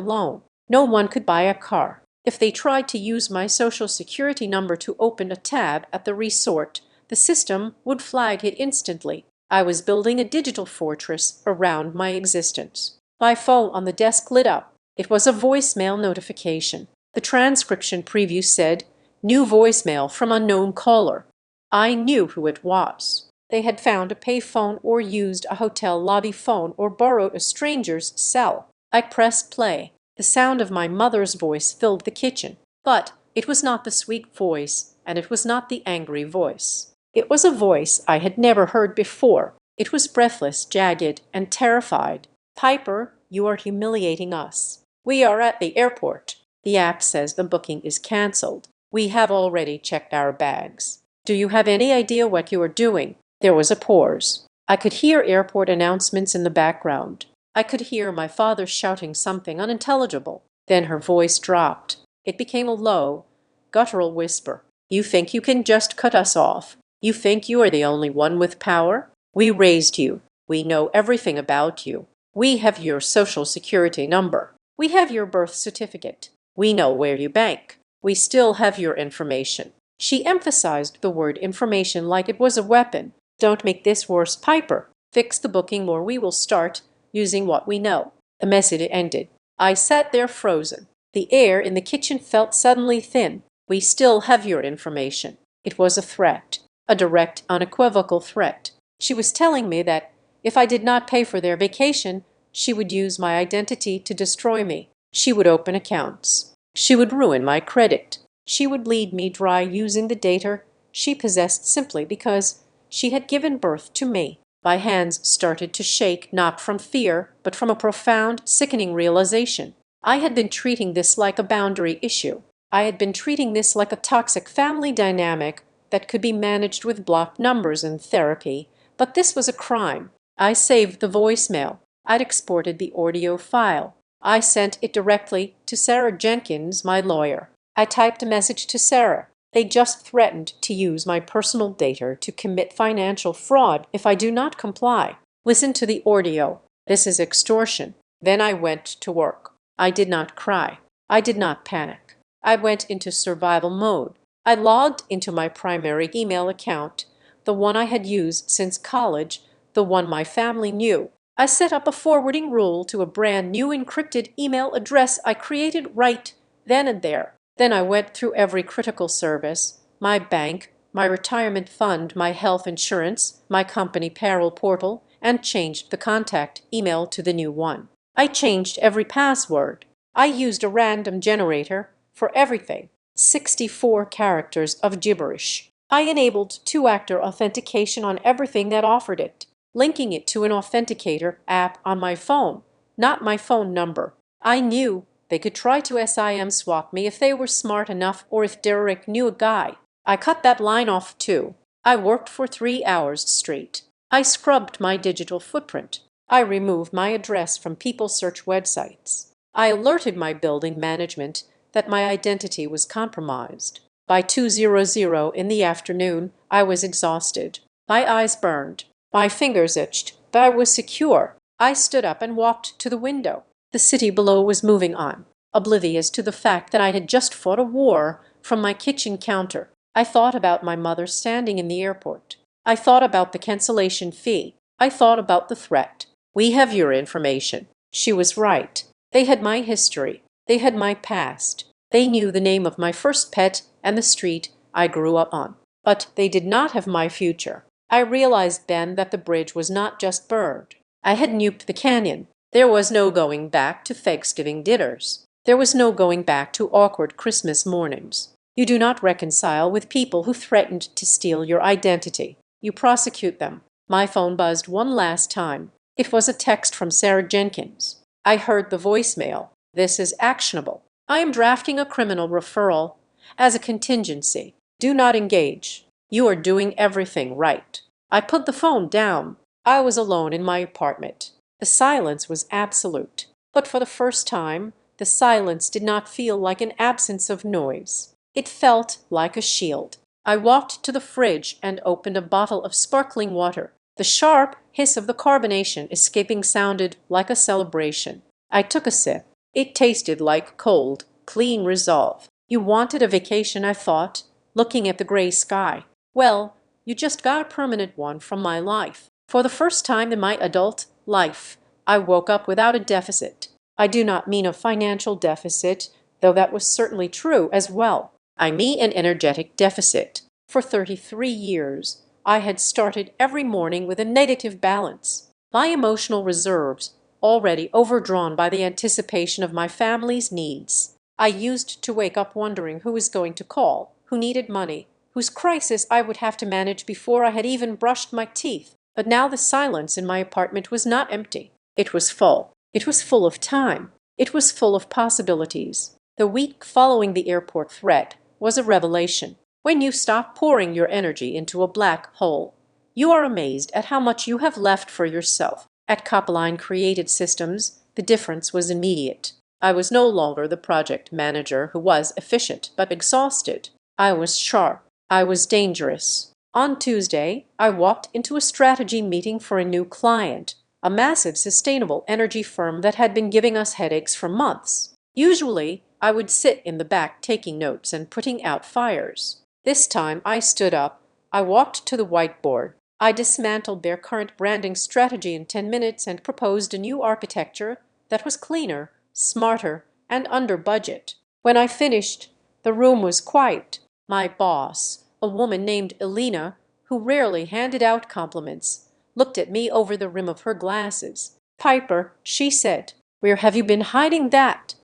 loan. No one could buy a car. If they tried to use my social security number to open a tab at the resort, the system would flag it instantly. I was building a digital fortress around my existence. My phone on the desk lit up. It was a voicemail notification. The transcription preview said, "New voicemail from unknown caller." I knew who it was. They had found a payphone or used a hotel lobby phone or borrowed a stranger's cell. I pressed play. The sound of my mother's voice filled the kitchen. But it was not the sweet voice, and it was not the angry voice. It was a voice I had never heard before. It was breathless, jagged, and terrified. "Piper, you are humiliating us. We are at the airport. The app says the booking is canceled. We have already checked our bags. Do you have any idea what you are doing?" There was a pause. I could hear airport announcements in the background. I could hear my father shouting something unintelligible. Then her voice dropped. It became a low, guttural whisper. "You think you can just cut us off? You think you are the only one with power? We raised you. We know everything about you. We have your social security number. We have your birth certificate. We know where you bank. We still have your information." She emphasized the word information like it was a weapon. "Don't make this worse, Piper. Fix the booking or we will start using what we know." The message ended. I sat there frozen. The air in the kitchen felt suddenly thin. "We still have your information." It was a threat. A direct, unequivocal threat. She was telling me that if I did not pay for their vacation, she would use my identity to destroy me. She would open accounts. She would ruin my credit. She would bleed me dry using the data she possessed simply because she had given birth to me. My hands started to shake, not from fear, but from a profound, sickening realization. I had been treating this like a boundary issue. I had been treating this like a toxic family dynamic that could be managed with blocked numbers and therapy, but this was a crime. I saved the voicemail. I'd exported the audio file. I sent it directly to Sarah Jenkins, my lawyer. I typed a message to Sarah. They just threatened to use my personal data to commit financial fraud if I do not comply. Listen to the audio. This is extortion. Then I went to work. I did not cry. I did not panic. I went into survival mode. I logged into my primary email account, the one I had used since college, the one my family knew. I set up a forwarding rule to a brand new encrypted email address I created right then and there. Then I went through every critical service, my bank, my retirement fund, my health insurance, my company payroll portal, and changed the contact email to the new one. I changed every password. I used a random generator for everything. 64 characters of gibberish. I enabled two-factor authentication on everything that offered it, linking it to an authenticator app on my phone, not my phone number. I knew they could try to SIM swap me if they were smart enough or if Derek knew a guy. I cut that line off too. I worked for 3 hours straight. I scrubbed my digital footprint. I removed my address from people search websites. I alerted my building management that my identity was compromised. By 2:00 in the afternoon, I was exhausted. My eyes burned. My fingers itched, but I was secure. I stood up and walked to the window. The city below was moving on, oblivious to the fact that I had just fought a war from my kitchen counter. I thought about my mother standing in the airport. I thought about the cancellation fee. I thought about the threat. "We have your information." She was right. They had my history. They had my past. They knew the name of my first pet and the street I grew up on. But they did not have my future. I realized then that the bridge was not just burned. I had nuked the canyon. There was no going back to Thanksgiving dinners. There was no going back to awkward Christmas mornings. You do not reconcile with people who threatened to steal your identity. You prosecute them. My phone buzzed one last time. It was a text from Sarah Jenkins. I heard the voicemail. "This is actionable. I am drafting a criminal referral as a contingency. Do not engage. You are doing everything right." I put the phone down. I was alone in my apartment. The silence was absolute. But for the first time, the silence did not feel like an absence of noise. It felt like a shield. I walked to the fridge and opened a bottle of sparkling water. The sharp hiss of the carbonation escaping sounded like a celebration. I took a sip. It tasted like cold, clean resolve. "You wanted a vacation," I thought, looking at the gray sky. "Well, you just got a permanent one from my life." For the first time in my adult life, I woke up without a deficit. I do not mean a financial deficit, though that was certainly true as well. I mean an energetic deficit. For 33 years, I had started every morning with a negative balance. My emotional reserves already overdrawn by the anticipation of my family's needs. I used to wake up wondering who was going to call, who needed money, whose crisis I would have to manage before I had even brushed my teeth. But now the silence in my apartment was not empty. It was full. It was full of time. It was full of possibilities. The week following the airport threat was a revelation. When you stop pouring your energy into a black hole, you are amazed at how much you have left for yourself. At Copline Created Systems, the difference was immediate. I was no longer the project manager who was efficient but exhausted. I was sharp. I was dangerous. On Tuesday, I walked into a strategy meeting for a new client, a massive sustainable energy firm that had been giving us headaches for months. Usually, I would sit in the back taking notes and putting out fires. This time, I stood up. I walked to the whiteboard. I dismantled their current branding strategy in 10 minutes and proposed a new architecture that was cleaner, smarter, and under budget. When I finished, the room was quiet. My boss, a woman named Elena, who rarely handed out compliments, looked at me over the rim of her glasses. "Piper," she said, "where have you been hiding that?"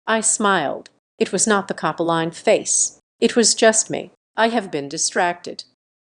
I smiled. It was not the Copline face. It was just me. "I have been distracted."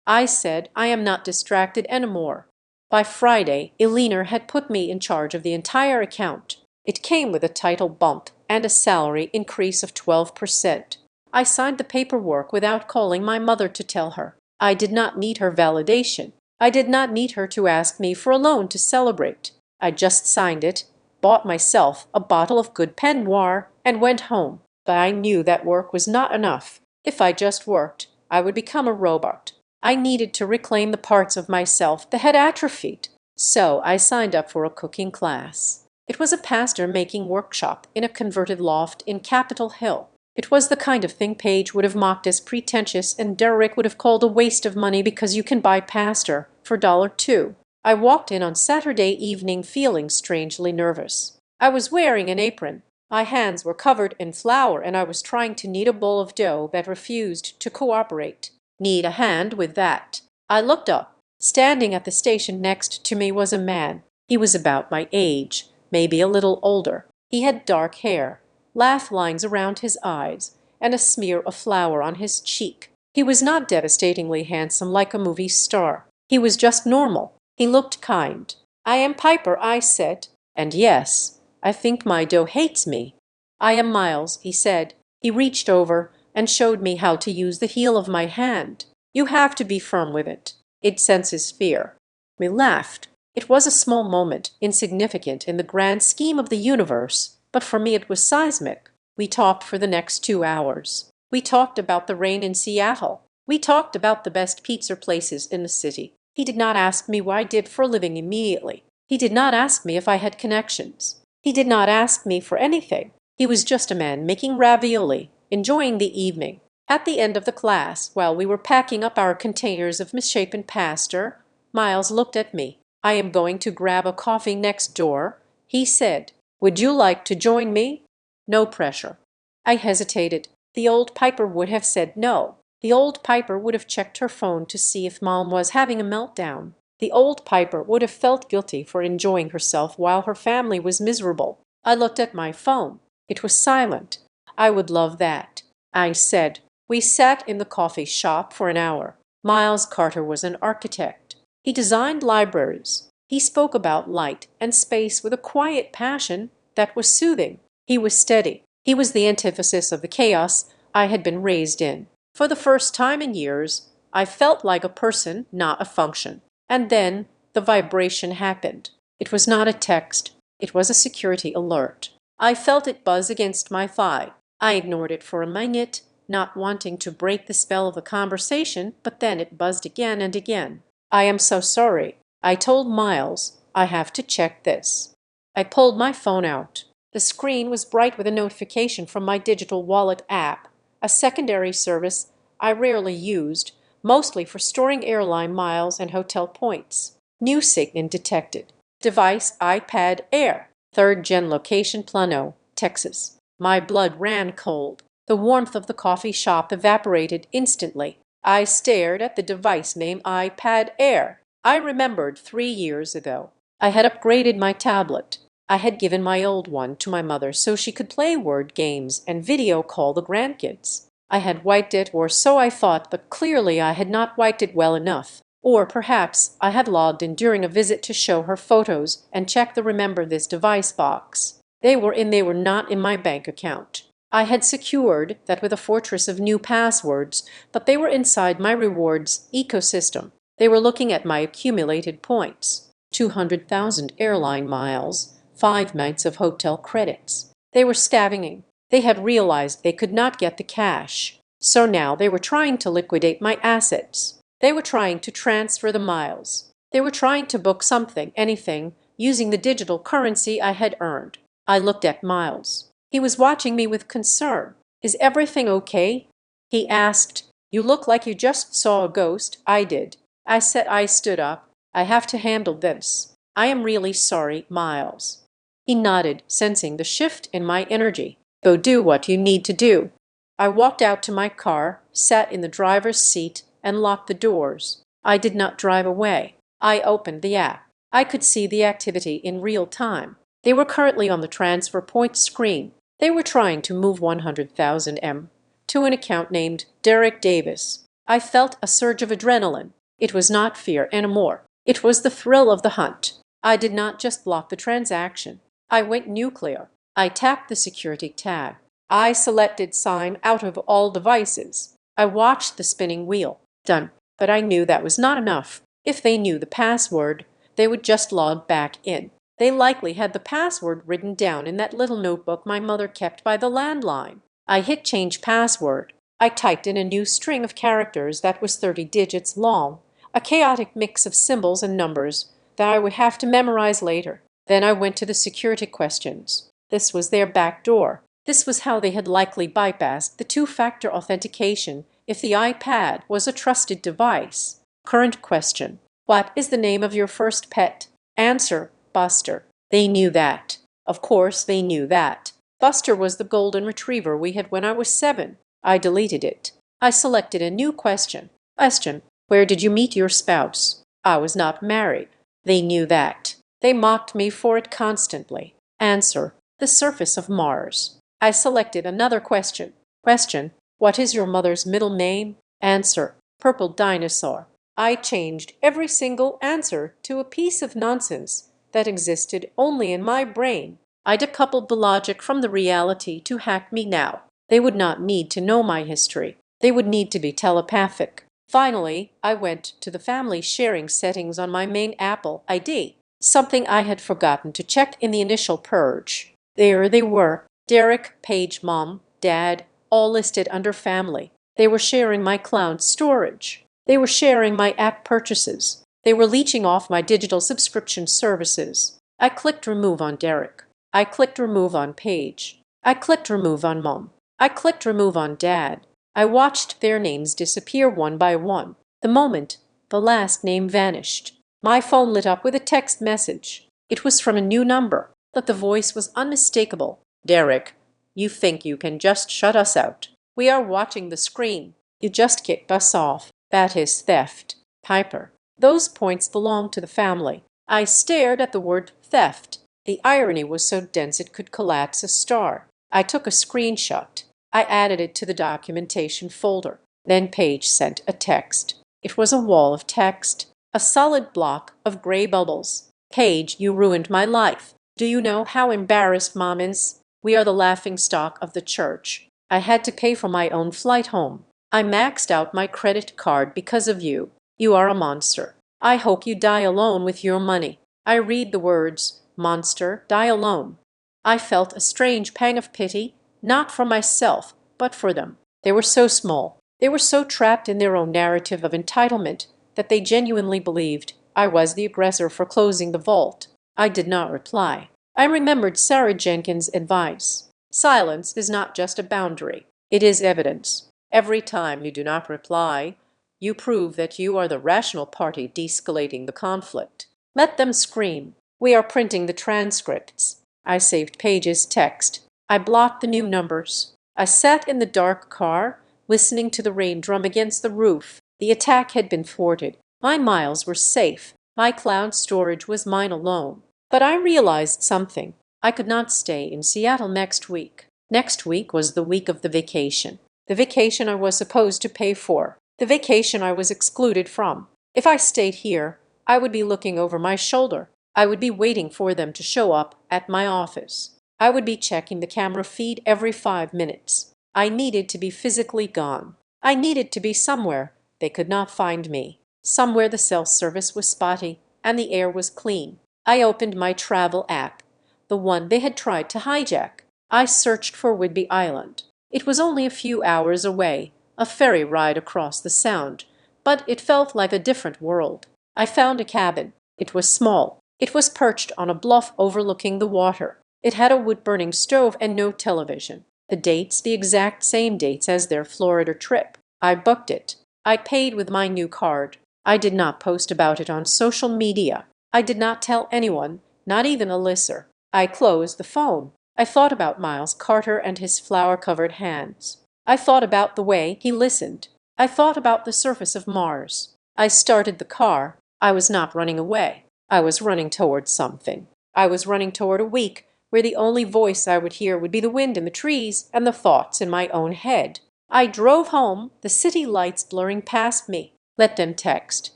I said, "I am not distracted anymore." By Friday, Elena had put me in charge of the entire account. It came with a title bump and a salary increase of 12%. I signed the paperwork without calling my mother to tell her. I did not need her validation. I did not need her to ask me for a loan to celebrate. I just signed it, bought myself a bottle of good Pinot Noir, and went home. But I knew that work was not enough. If I just worked, I would become a robot. I needed to reclaim the parts of myself that had atrophied. So I signed up for a cooking class. It was a pastor-making workshop in a converted loft in Capitol Hill. It was the kind of thing Paige would have mocked as pretentious and Derek would have called a waste of money because you can buy pastor for $2. I walked in on Saturday evening feeling strangely nervous. I was wearing an apron. My hands were covered in flour and I was trying to knead a bowl of dough that refused to cooperate. Need a hand with that. I looked up. Standing at the station next to me was a man. He was about my age, maybe a little older. He had dark hair, laugh lines around his eyes, and a smear of flour on his cheek. He was not devastatingly handsome like a movie star. He was just normal. He looked kind. "I am Piper," I said. "And yes, I think my dough hates me." "I am Miles," he said. He reached over and showed me how to use the heel of my hand. "You have to be firm with it. It senses fear." We laughed. It was a small moment, insignificant in the grand scheme of the universe, but for me it was seismic. We talked for the next 2 hours. We talked about the rain in Seattle. We talked about the best pizza places in the city. He did not ask me what I did for a living immediately. He did not ask me if I had connections. He did not ask me for anything. He was just a man making ravioli, enjoying the evening. At the end of the class, while we were packing up our containers of misshapen pasta, Miles looked at me. "I am going to grab a coffee next door," he said. "Would you like to join me?" No pressure. I hesitated. The old Piper would have said no. The old Piper would have checked her phone to see if Mom was having a meltdown. The old Piper would have felt guilty for enjoying herself while her family was miserable. I looked at my phone. It was silent. "I would love that," I said. We sat in the coffee shop for an hour. Miles Carter was an architect. He designed libraries. He spoke about light and space with a quiet passion that was soothing. He was steady. He was the antithesis of the chaos I had been raised in. For the first time in years, I felt like a person, not a function. And then the vibration happened. It was not a text. It was a security alert. I felt it buzz against my thigh. I ignored it for a minute, not wanting to break the spell of the conversation, but then it buzzed again and again. "I am so sorry," I told Miles. "I have to check this." I pulled my phone out. The screen was bright with a notification from my digital wallet app, a secondary service I rarely used, mostly for storing airline miles and hotel points. New sign detected. Device iPad Air. 3rd Gen location Plano, Texas. My blood ran cold. The warmth of the coffee shop evaporated instantly. I stared at the device name iPad Air. I remembered 3 years ago. I had upgraded my tablet. I had given my old one to my mother so she could play word games and video call the grandkids. I had wiped it, or so I thought, but clearly I had not wiped it well enough. Or perhaps I had logged in during a visit to show her photos and check the Remember This Device box. They were not in my bank account. I had secured that with a fortress of new passwords, but they were inside my rewards ecosystem. They were looking at my accumulated points. 200,000 airline miles, 5 nights of hotel credits. They were scavenging. They had realized they could not get the cash. So now they were trying to liquidate my assets. They were trying to transfer the miles. They were trying to book something, anything, using the digital currency I had earned. I looked at Miles. He was watching me with concern. "Is everything okay?" he asked. "You look like you just saw a ghost." I did. I said. I stood up. "I have to handle this. I am really sorry, Miles." He nodded, sensing the shift in my energy. "Go do what you need to do." I walked out to my car, sat in the driver's seat, and locked the doors. I did not drive away. I opened the app. I could see the activity in real time. They were currently on the transfer point screen. They were trying to move 100,000 M to an account named Derek Davis. I felt a surge of adrenaline. It was not fear anymore. It was the thrill of the hunt. I did not just block the transaction. I went nuclear. I tapped the security tab. I selected sign out of all devices. I watched the spinning wheel. Done. But I knew that was not enough. If they knew the password, they would just log back in. They likely had the password written down in that little notebook my mother kept by the landline. I hit change password. I typed in a new string of characters that was 30 digits long, a chaotic mix of symbols and numbers that I would have to memorize later. Then I went to the security questions. This was their back door. This was how they had likely bypassed the two-factor authentication if the iPad was a trusted device. Current question. What is the name of your first pet? Answer. Buster. They knew that. Of course they knew that. Buster was the golden retriever we had when I was 7. I deleted it. I selected a new question. Question: where did you meet your spouse? I was not married. They knew that. They mocked me for it constantly. Answer: the surface of Mars. I selected another question. Question: what is your mother's middle name? Answer: Purple Dinosaur. I changed every single answer to a piece of nonsense that existed only in my brain. I decoupled the logic from the reality to hack me now. They would not need to know my history. They would need to be telepathic. Finally, I went to the family sharing settings on my main Apple ID, something I had forgotten to check in the initial purge. There they were: Derek, Paige, Mom, Dad, all listed under family. They were sharing my cloud storage. They were sharing my app purchases. They were leeching off my digital subscription services. I clicked remove on Derek. I clicked remove on Paige. I clicked remove on Mom. I clicked remove on Dad. I watched their names disappear one by one. The moment the last name vanished, my phone lit up with a text message. It was from a new number, but the voice was unmistakable. Derek, you think you can just shut us out? We are watching the screen. You just kicked us off. That is theft. Piper. Those points belong to the family. I stared at the word theft. The irony was so dense it could collapse a star. I took a screenshot. I added it to the documentation folder. Then Paige sent a text. It was a wall of text, a solid block of gray bubbles. Paige, you ruined my life. Do you know how embarrassed Mom is? We are the laughingstock of the church. I had to pay for my own flight home. I maxed out my credit card because of you. You are a monster. I hope you die alone with your money. I read the words, monster, die alone. I felt a strange pang of pity, not for myself, but for them. They were so small. They were so trapped in their own narrative of entitlement that they genuinely believed I was the aggressor for closing the vault. I did not reply. I remembered Sarah Jenkins' advice. Silence is not just a boundary. It is evidence. Every time you do not reply, you prove that you are the rational party de-escalating the conflict. Let them scream. We are printing the transcripts. I saved Paige's text. I blocked the new numbers. I sat in the dark car, listening to the rain drum against the roof. The attack had been thwarted. My miles were safe. My cloud storage was mine alone. But I realized something. I could not stay in Seattle next week. Next week was the week of the vacation. The vacation I was supposed to pay for. The vacation I was excluded from. If I stayed here, I would be looking over my shoulder. I would be waiting for them to show up at my office. I would be checking the camera feed every 5 minutes. I needed to be physically gone. I needed to be somewhere they could not find me. Somewhere the cell service was spotty and the air was clean. I opened my travel app, the one they had tried to hijack. I searched for Whidbey Island. It was only a few hours away, a ferry ride across the Sound, but it felt like a different world. I found a cabin. It was small. It was perched on a bluff overlooking the water. It had a wood-burning stove and no television. The dates, the exact same dates as their Florida trip. I booked it. I paid with my new card. I did not post about it on social media. I did not tell anyone, not even Alyssa. I closed the phone. I thought about Miles Carter and his flower-covered hands. I thought about the way he listened. I thought about the surface of Mars. I started the car. I was not running away. I was running toward something. I was running toward a week where the only voice I would hear would be the wind in the trees and the thoughts in my own head. I drove home, the city lights blurring past me. Let them text.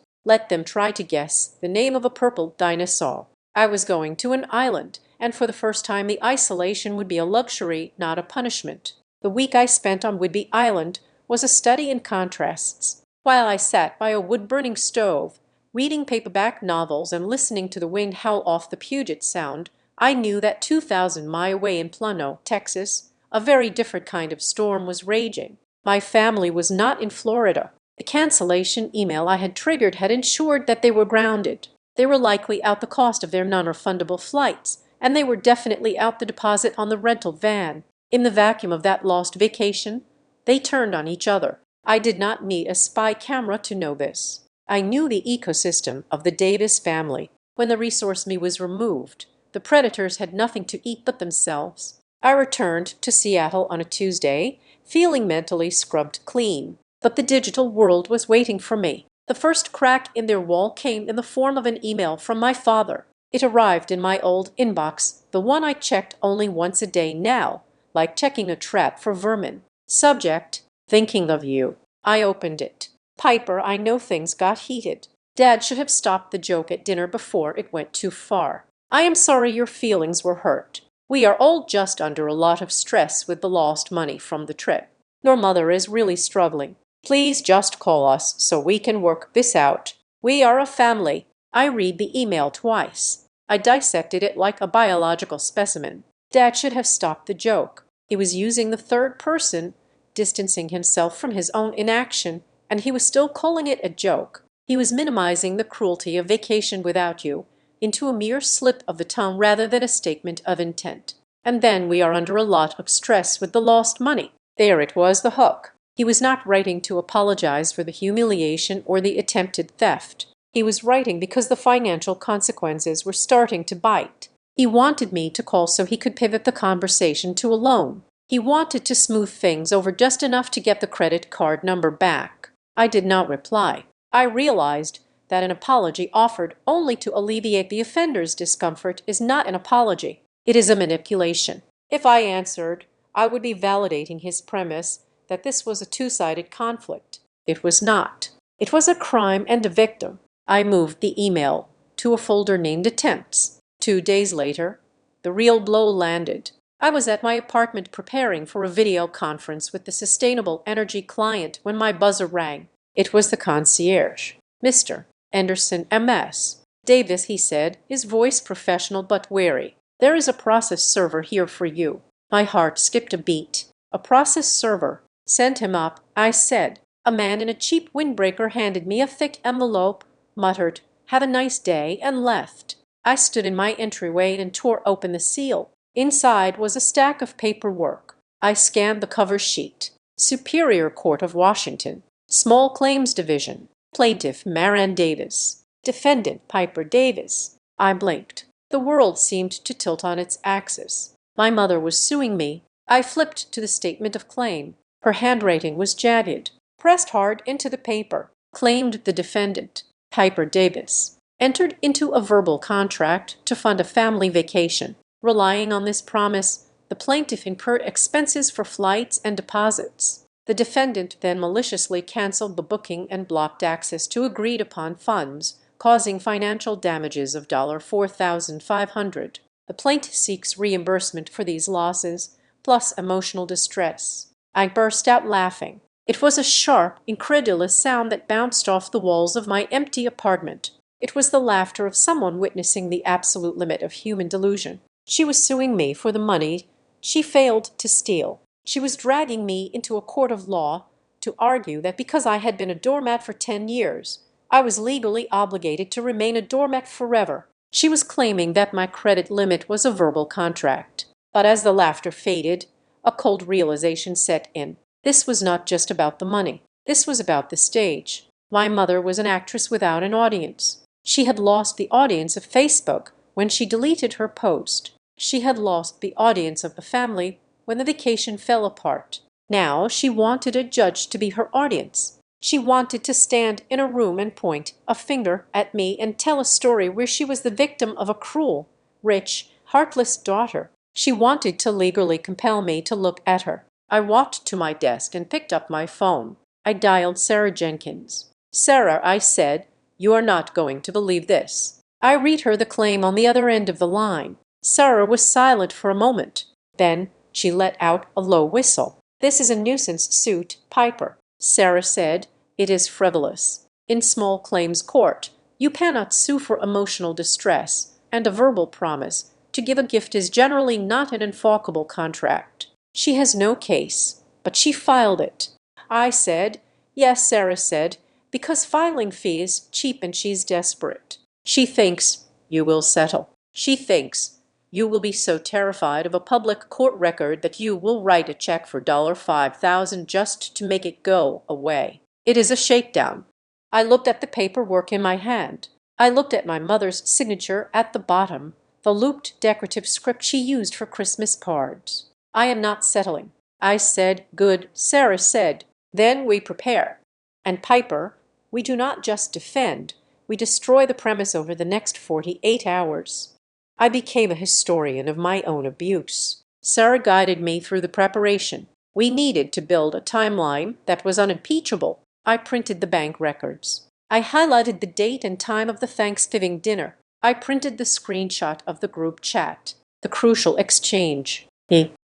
Let them try to guess the name of a purple dinosaur. I was going to an island, and for the first time the isolation would be a luxury, not a punishment. The week I spent on Whidbey Island was a study in contrasts. While I sat by a wood-burning stove, reading paperback novels and listening to the wind howl off the Puget Sound, I knew that 2,000 miles away in Plano, Texas, a very different kind of storm was raging. My family was not in Florida. The cancellation email I had triggered had ensured that they were grounded. They were likely out the cost of their non-refundable flights, and they were definitely out the deposit on the rental van. In the vacuum of that lost vacation, they turned on each other. I did not need a spy camera to know this. I knew the ecosystem of the Davis family. When the resource me was removed, the predators had nothing to eat but themselves. I returned to Seattle on a Tuesday, feeling mentally scrubbed clean. But the digital world was waiting for me. The first crack in their wall came in the form of an email from my father. It arrived in my old inbox, the one I checked only once a day now, like checking a trap for vermin. Subject: thinking of you. I opened it. Piper, I know things got heated. Dad should have stopped the joke at dinner before it went too far. I am sorry your feelings were hurt. We are all just under a lot of stress with the lost money from the trip. Your mother is really struggling. Please just call us so we can work this out. We are a family. I read the email twice. I dissected it like a biological specimen. Dad should have stopped the joke. He was using the third person, distancing himself from his own inaction, and he was still calling it a joke. He was minimizing the cruelty of vacation without you into a mere slip of the tongue rather than a statement of intent. And then we are under a lot of stress with the lost money. There it was, the hook. He was not writing to apologize for the humiliation or the attempted theft. He was writing because the financial consequences were starting to bite. He wanted me to call so he could pivot the conversation to a loan. He wanted to smooth things over just enough to get the credit card number back. I did not reply. I realized that an apology offered only to alleviate the offender's discomfort is not an apology. It is a manipulation. If I answered, I would be validating his premise that this was a two-sided conflict. It was not. It was a crime and a victim. I moved the email to a folder named Attempts. 2 days later, the real blow landed. I was at my apartment preparing for a video conference with the sustainable energy client when my buzzer rang. It was the concierge. Mr. Anderson, M.S. Davis, he said, his voice professional but wary. There is a process server here for you. My heart skipped a beat. A process server. Send him up, I said. A man in a cheap windbreaker handed me a thick envelope, muttered, "Have a nice day," and left. I stood in my entryway and tore open the seal. Inside was a stack of paperwork. I scanned the cover sheet. Superior Court of Washington. Small Claims Division. Plaintiff Maran Davis. Defendant Piper Davis. I blinked. The world seemed to tilt on its axis. My mother was suing me. I flipped to the statement of claim. Her handwriting was jagged. Pressed hard into the paper. Claimed the defendant, Piper Davis, entered into a verbal contract to fund a family vacation. Relying on this promise, the plaintiff incurred expenses for flights and deposits. The defendant then maliciously canceled the booking and blocked access to agreed-upon funds, causing financial damages of $4,500. The plaintiff seeks reimbursement for these losses, plus emotional distress. I burst out laughing. It was a sharp, incredulous sound that bounced off the walls of my empty apartment. It was the laughter of someone witnessing the absolute limit of human delusion. She was suing me for the money she failed to steal. She was dragging me into a court of law to argue that because I had been a doormat for 10 years, I was legally obligated to remain a doormat forever. She was claiming that my credit limit was a verbal contract. But as the laughter faded, a cold realization set in. This was not just about the money. This was about the stage. My mother was an actress without an audience. She had lost the audience of Facebook when she deleted her post. She had lost the audience of the family when the vacation fell apart. Now she wanted a judge to be her audience. She wanted to stand in a room and point a finger at me and tell a story where she was the victim of a cruel, rich, heartless daughter. She wanted to legally compel me to look at her. I walked to my desk and picked up my phone. I dialed Sarah Jenkins. "Sarah," I said, "you are not going to believe this." I read her the claim on the other end of the line. Sarah was silent for a moment. Then she let out a low whistle. "This is a nuisance suit, Piper," Sarah said. "It is frivolous. In small claims court, you cannot sue for emotional distress, and a verbal promise to give a gift is generally not an infallible contract. She has no case, but she filed it." I said, "Yes," Sarah said, "because filing fee is cheap and she's desperate. She thinks you will settle. She thinks you will be so terrified of a public court record that you will write a check for $5,000 just to make it go away. It is a shakedown." I looked at the paperwork in my hand. I looked at my mother's signature at the bottom, the looped decorative script she used for Christmas cards. I am not settling. I said, good. Sarah said, then we prepare. And Piper, we do not just defend, we destroy the premise over the next 48 hours. I became a historian of my own abuse. Sarah guided me through the preparation. We needed to build a timeline that was unimpeachable. I printed the bank records. I highlighted the date and time of the Thanksgiving dinner. I printed the screenshot of the group chat, the crucial exchange.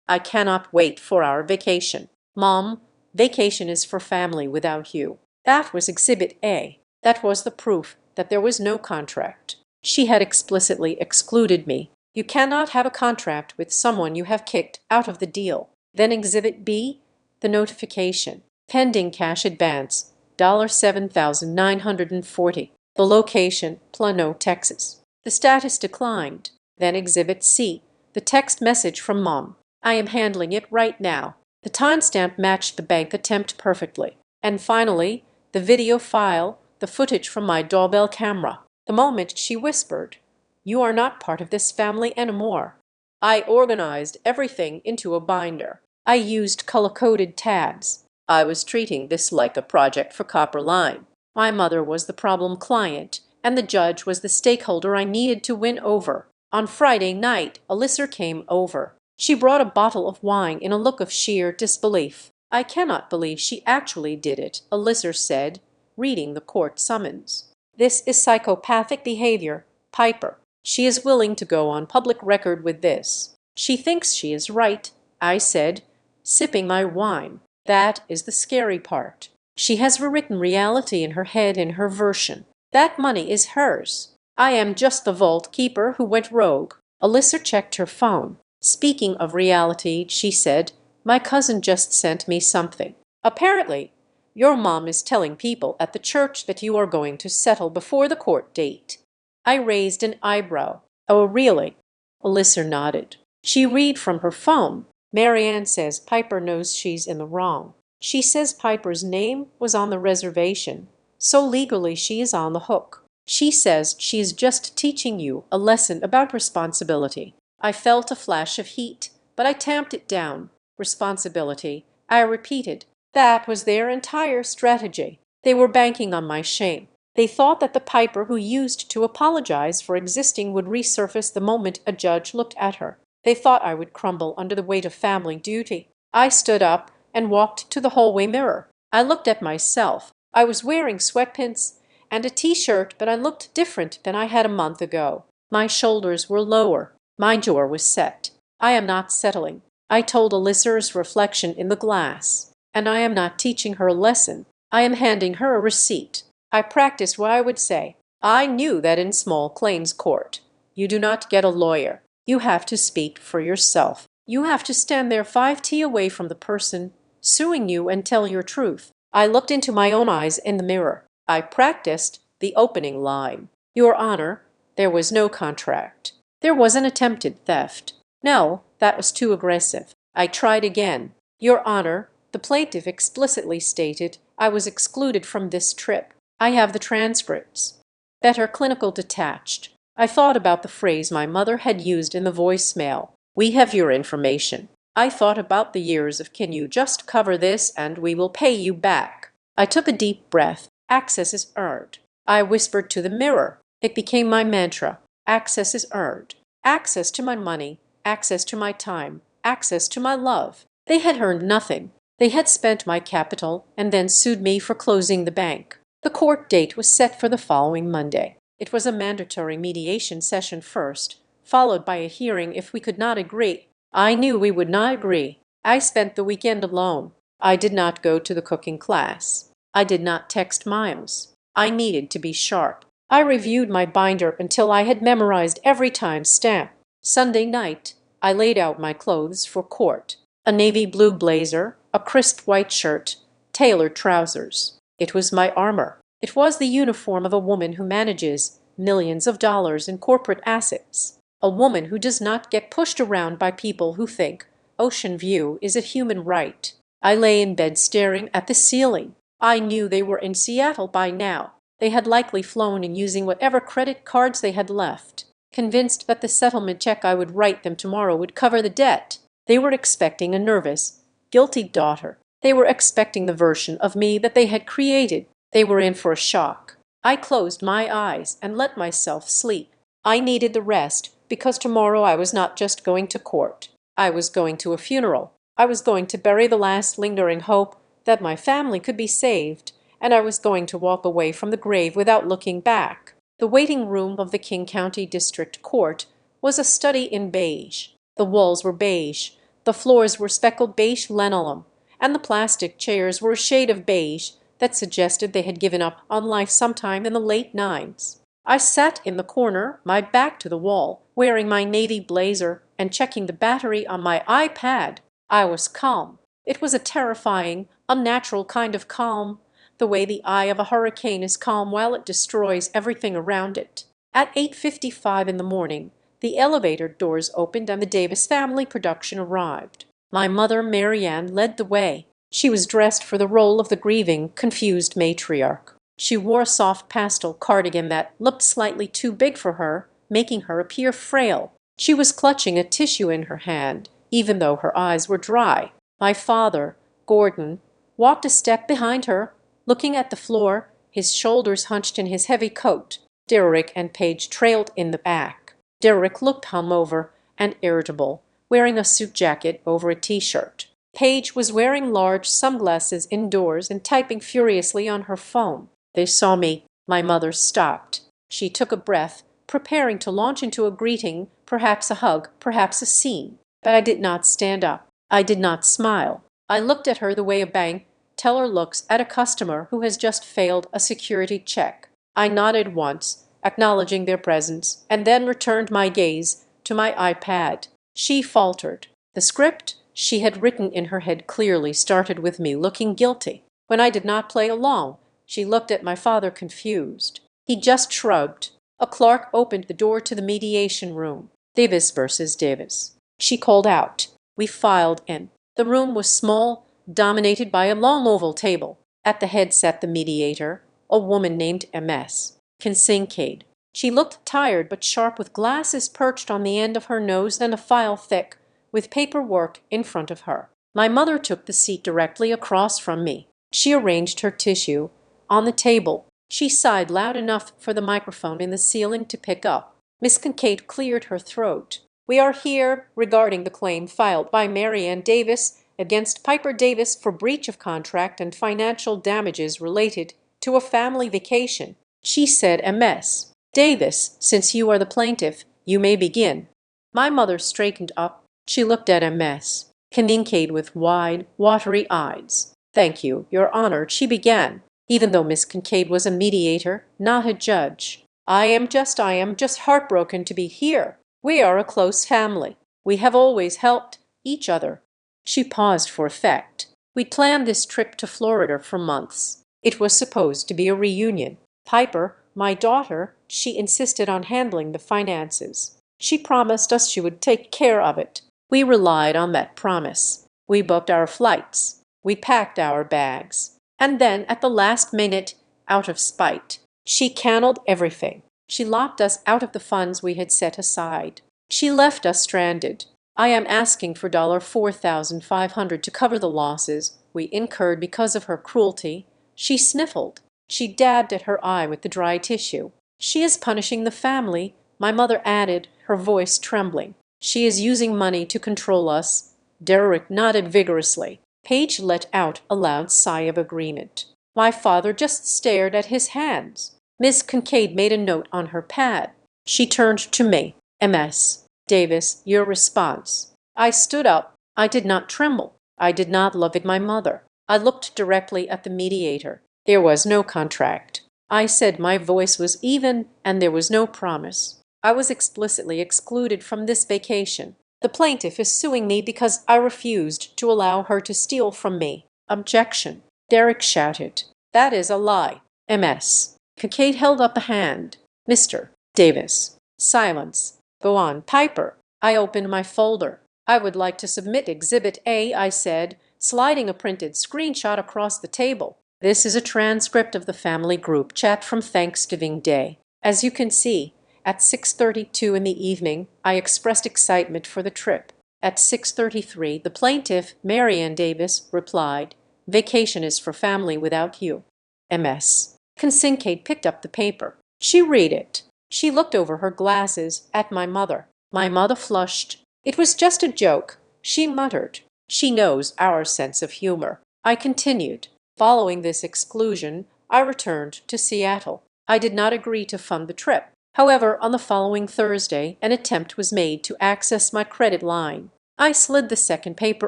I cannot wait for our vacation. Mom, vacation is for family without you. That was Exhibit A. That was the proof that there was no contract. She had explicitly excluded me. You cannot have a contract with someone you have kicked out of the deal. Then Exhibit B, the notification. Pending cash advance, $7,940. The location, Plano, Texas. The status declined. Then Exhibit C, the text message from Mom. I am handling it right now. The timestamp matched the bank attempt perfectly. And finally, the video file, the footage from my doorbell camera. The moment she whispered, "You are not part of this family anymore." I organized everything into a binder. I used color-coded tabs. I was treating this like a project for Copper Line. My mother was the problem client, and the judge was the stakeholder I needed to win over. On Friday night, a listener came over. She brought a bottle of wine in a look of sheer disbelief. I cannot believe she actually did it, a listener said, reading the court summons. This is psychopathic behavior, Piper. She is willing to go on public record with this. She thinks she is right, I said, sipping my wine. That is the scary part. She has rewritten reality in her head in her version. That money is hers. I am just the vault keeper who went rogue. Alyssa checked her phone. Speaking of reality, she said, my cousin just sent me something. Apparently, your mom is telling people at the church that you are going to settle before the court date. I raised an eyebrow. Oh, really? Alyssa nodded. She read from her phone. Marianne says Piper knows she's in the wrong. She says Piper's name was on the reservation, so legally she is on the hook. She says she's just teaching you a lesson about responsibility. I felt a flash of heat, but I tamped it down. Responsibility, I repeated. That was their entire strategy. They were banking on my shame. They thought that the Piper who used to apologize for existing would resurface the moment a judge looked at her. They thought I would crumble under the weight of family duty. I stood up and walked to the hallway mirror. I looked at myself. I was wearing sweatpants and a t-shirt, but I looked different than I had a month ago. My shoulders were lower. My jaw was set. I am not settling. I told Alyssa's reflection in the glass. And I am not teaching her a lesson. I am handing her a receipt. I practiced what I would say. I knew that in small claims court, you do not get a lawyer. You have to speak for yourself. You have to stand there 5 feet away from the person suing you and tell your truth. I looked into my own eyes in the mirror. I practiced the opening line. Your Honor, there was no contract. There was an attempted theft. No, that was too aggressive. I tried again. Your Honor, the plaintiff explicitly stated I was excluded from this trip. I have the transcripts. Better clinical detached. I thought about the phrase my mother had used in the voicemail. We have your information. I thought about the years of can you just cover this and we will pay you back. I took a deep breath. Access is earned. I whispered to the mirror. It became my mantra. Access is earned. Access to my money. Access to my time. Access to my love. They had earned nothing. They had spent my capital and then sued me for closing the bank. The court date was set for the following Monday. It was a mandatory mediation session first, followed by a hearing if we could not agree. I knew we would not agree. I spent the weekend alone. I did not go to the cooking class. I did not text Miles. I needed to be sharp. I reviewed my binder until I had memorized every timestamp. Sunday night, I laid out my clothes for court. A navy blue blazer, a crisp white shirt, tailored trousers. It was my armor. It was the uniform of a woman who manages millions of dollars in corporate assets. A woman who does not get pushed around by people who think ocean view is a human right. I lay in bed staring at the ceiling. I knew they were in Seattle by now. They had likely flown in using whatever credit cards they had left, convinced that the settlement check I would write them tomorrow would cover the debt. They were expecting a nervous, guilty daughter. They were expecting the version of me that they had created. They were in for a shock. I closed my eyes and let myself sleep. I needed the rest because tomorrow I was not just going to court. I was going to a funeral. I was going to bury the last lingering hope that my family could be saved, and I was going to walk away from the grave without looking back. The waiting room of the King County District Court was a study in beige. The walls were beige, the floors were speckled beige linoleum, and the plastic chairs were a shade of beige that suggested they had given up on life sometime in the late 90s. I sat in the corner, my back to the wall, wearing my navy blazer and checking the battery on my iPad. I was calm. It was a terrifying, unnatural kind of calm, the way the eye of a hurricane is calm while it destroys everything around it. At 8:55 in the morning, the elevator doors opened and the Davis family production arrived. My mother, Mary Ann, led the way. She was dressed for the role of the grieving, confused matriarch. She wore a soft pastel cardigan that looked slightly too big for her, making her appear frail. She was clutching a tissue in her hand, even though her eyes were dry. My father, Gordon, walked a step behind her, looking at the floor, his shoulders hunched in his heavy coat. Derrick and Paige trailed in the back. Derrick looked hungover and irritable, wearing a suit jacket over a t-shirt. Paige was wearing large sunglasses indoors and typing furiously on her phone. They saw me. My mother stopped. She took a breath, preparing to launch into a greeting, perhaps a hug, perhaps a scene. But I did not stand up. I did not smile. I looked at her the way a bank teller looks at a customer who has just failed a security check. I nodded once, acknowledging their presence, and then returned my gaze to my iPad. She faltered. The script she had written in her head clearly started with me looking guilty. When I did not play along, she looked at my father confused. He just shrugged. A clerk opened the door to the mediation room. Davis versus Davis. She called out. We filed in. The room was small, dominated by a long oval table. At the head sat the mediator, a woman named MS. Kincaid. She looked tired but sharp, with glasses perched on the end of her nose and a file thick, with paperwork in front of her. My mother took the seat directly across from me. She arranged her tissue on the table. She sighed loud enough for the microphone in the ceiling to pick up. Miss Kincaid cleared her throat. We are here regarding the claim filed by Mary Ann Davis against Piper Davis for breach of contract and financial damages related to a family vacation. She said, MS. Davis, since you are the plaintiff, you may begin. My mother straightened up. She looked at MS. Kincaid with wide, watery eyes. Thank you, Your Honor, she began, even though Miss Kincaid was a mediator, not a judge. I am just heartbroken to be here. We are a close family. We have always helped each other. She paused for effect. We planned this trip to Florida for months. It was supposed to be a reunion. Piper, my daughter, she insisted on handling the finances. She promised us she would take care of it. We relied on that promise. We booked our flights. We packed our bags. And then, at the last minute, out of spite, she canceled everything. She locked us out of the funds we had set aside. She left us stranded. I am asking for $4,500 to cover the losses we incurred because of her cruelty. She sniffled. She dabbed at her eye with the dry tissue. She is punishing the family, my mother added, her voice trembling. She is using money to control us. Derrick nodded vigorously. Paige let out a loud sigh of agreement. My father just stared at his hands. Miss Kincaid made a note on her pad. She turned to me. MS. Davis, your response. I stood up. I did not tremble. I did not look at my mother. I looked directly at the mediator. There was no contract. I said my voice was even, and there was no promise. I was explicitly excluded from this vacation. The plaintiff is suing me because I refused to allow her to steal from me. Objection. Derrick shouted. That is a lie. MS. Kincaid held up a hand. Mr. Davis. Silence. Go on, Piper. I opened my folder. I would like to submit Exhibit A, I said, sliding a printed screenshot across the table. This is a transcript of the family group chat from Thanksgiving Day. As you can see, at 6:32 in the evening, I expressed excitement for the trip. At 6:33, the plaintiff, Marianne Davis, replied, "Vacation is for family without you." MS. Kincaid picked up the paper. She read it. She looked over her glasses at my mother. My mother flushed. "It was just a joke," she muttered. "She knows our sense of humor." I continued. "Following this exclusion, I returned to Seattle. I did not agree to fund the trip. However, on the following Thursday, an attempt was made to access my credit line. I slid the second paper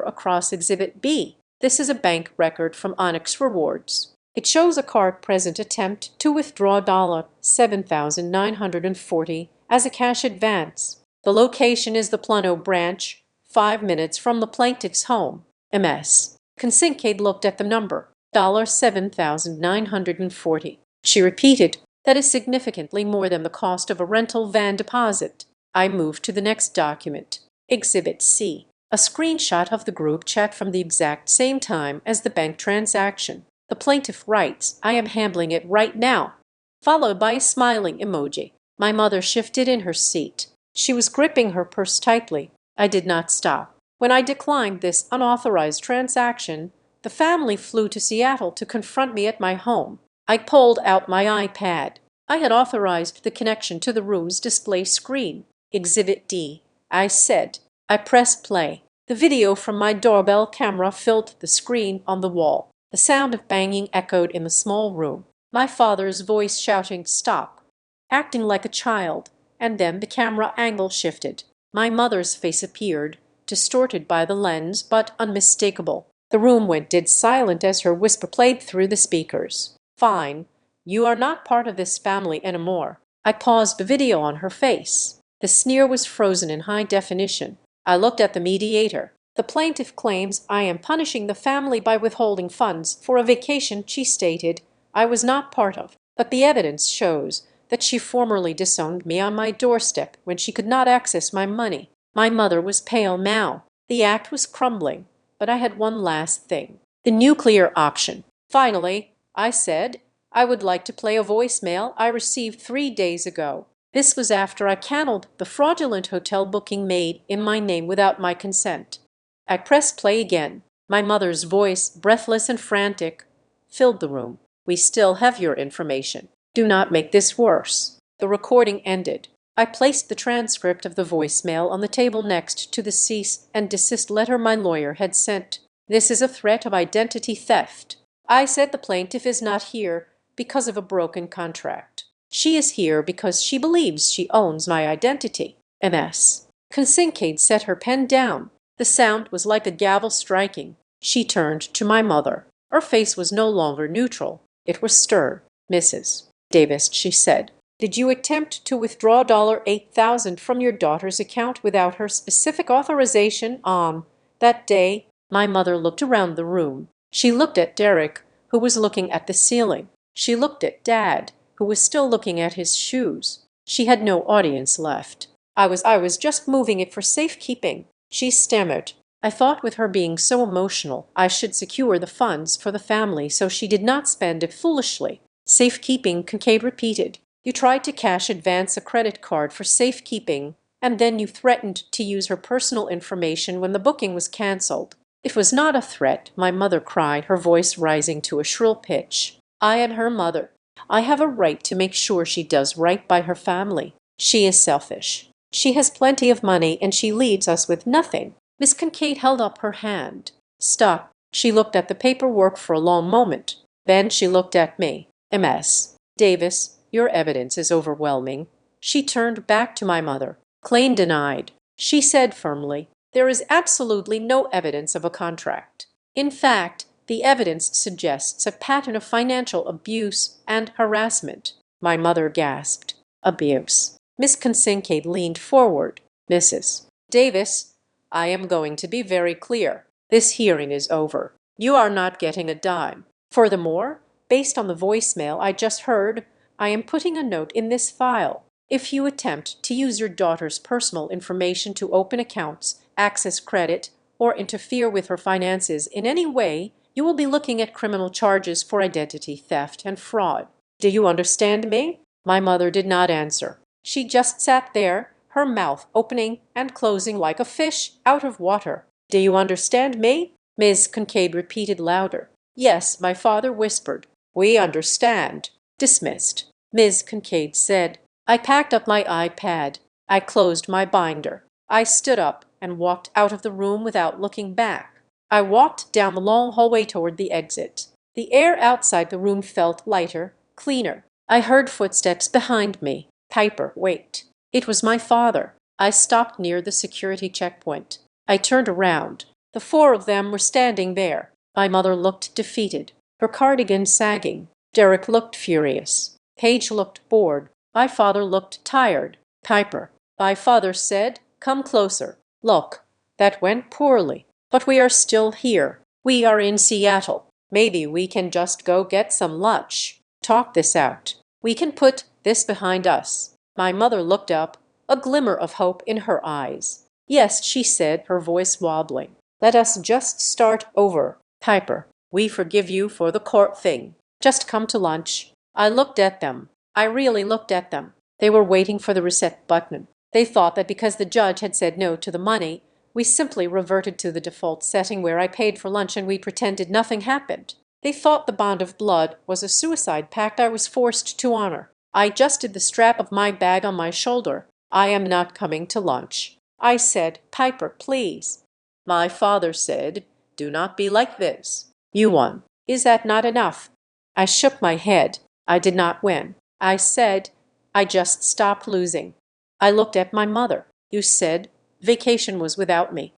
across Exhibit B. This is a bank record from Onyx Rewards. It shows a card-present attempt to withdraw $7,940 as a cash advance. The location is the Plano branch, 5 minutes from the plaintiff's home." MS. Kincaid looked at the number, $7,940. She repeated, "That is significantly more than the cost of a rental van deposit." I moved to the next document, Exhibit C, a screenshot of the group chat from the exact same time as the bank transaction. The plaintiff writes, "I am handling it right now," followed by a smiling emoji. My mother shifted in her seat. She was gripping her purse tightly. I did not stop. When I declined this unauthorized transaction, the family flew to Seattle to confront me at my home. I pulled out my iPad. I had authorized the connection to the room's display screen. Exhibit D. I said. I pressed play. The video from my doorbell camera filled the screen on the wall. The sound of banging echoed in the small room. My father's voice shouting, "Stop," acting like a child, and then the camera angle shifted. My mother's face appeared, distorted by the lens, but unmistakable. The room went dead silent as her whisper played through the speakers. "Fine. You are not part of this family anymore." I paused the video on her face. The sneer was frozen in high definition. I looked at the mediator. "The plaintiff claims I am punishing the family by withholding funds for a vacation she stated I was not part of, but the evidence shows that she formerly disowned me on my doorstep when she could not access my money." My mother was pale now. The act was crumbling, but I had one last thing. The nuclear option. "Finally," I said, "I would like to play a voicemail I received 3 days ago. This was after I canceled the fraudulent hotel booking made in my name without my consent." I pressed play again. My mother's voice, breathless and frantic, filled the room. "We still have your information. Do not make this worse." The recording ended. I placed the transcript of the voicemail on the table next to the cease and desist letter my lawyer had sent. "This is a threat of identity theft. I said the plaintiff is not here because of a broken contract. She is here because she believes she owns my identity." MS. Kincaid set her pen down. The sound was like a gavel striking. She turned to my mother. Her face was no longer neutral. It was stern. "Mrs. Davis," she said, "did you attempt to withdraw $8,000 from your daughter's account without her specific authorization on that day?" My mother looked around the room. She looked at Derek, who was looking at the ceiling. She looked at Dad, who was still looking at his shoes. She had no audience left. I was just moving it for safekeeping," she stammered. I thought with her being so emotional, I should secure the funds for the family so she did not spend it foolishly. "Safekeeping," Kincaid repeated. "You tried to cash advance a credit card for safekeeping, and then you threatened to use her personal information when the booking was canceled." "It was not a threat," my mother cried, her voice rising to a shrill pitch. "I am her mother. I have a right to make sure she does right by her family. She is selfish. She has plenty of money and she leaves us with nothing." Miss Kincaid held up her hand. "Stop." She looked at the paperwork for a long moment. Then she looked at me. "MS. Davis, your evidence is overwhelming." She turned back to my mother. "Claim denied," she said firmly. "There is absolutely no evidence of a contract. In fact, the evidence suggests a pattern of financial abuse and harassment." My mother gasped. "Abuse." Miss Kincaid leaned forward. "Mrs. Davis, I am going to be very clear. This hearing is over. You are not getting a dime. Furthermore, based on the voicemail I just heard, I am putting a note in this file. If you attempt to use your daughter's personal information to open accounts, access credit, or interfere with her finances in any way, you will be looking at criminal charges for identity theft and fraud. Do you understand me?" My mother did not answer. She just sat there, her mouth opening and closing like a fish out of water. "Do you understand me?" Ms. Kincaid repeated louder. "Yes," my father whispered. "We understand." "Dismissed," Ms. Kincaid said. I packed up my iPad. I closed my binder. I stood up and walked out of the room without looking back. I walked down the long hallway toward the exit. The air outside the room felt lighter, cleaner. I heard footsteps behind me. "Piper, wait." It was my father. I stopped near the security checkpoint. I turned around. The four of them were standing there. My mother looked defeated, her cardigan sagging. Derek looked furious. Paige looked bored. My father looked tired. "Piper," my father said, "come closer. Look, that went poorly. But we are still here. We are in Seattle. Maybe we can just go get some lunch. Talk this out. We can put this behind us." My mother looked up, a glimmer of hope in her eyes. "Yes," she said, her voice wobbling. "Let us just start over. Piper, we forgive you for the court thing. Just come to lunch." I looked at them. I really looked at them. They were waiting for the reset button. They thought that because the judge had said no to the money, we simply reverted to the default setting where I paid for lunch and we pretended nothing happened. They thought the bond of blood was a suicide pact I was forced to honor. I adjusted the strap of my bag on my shoulder. "I am not coming to lunch." I said, "Piper, please." My father said, "Do not be like this. You won. Is that not enough?" I shook my head. I did not win. I said, "I just stopped losing." I looked at my mother. "You said vacation was without me."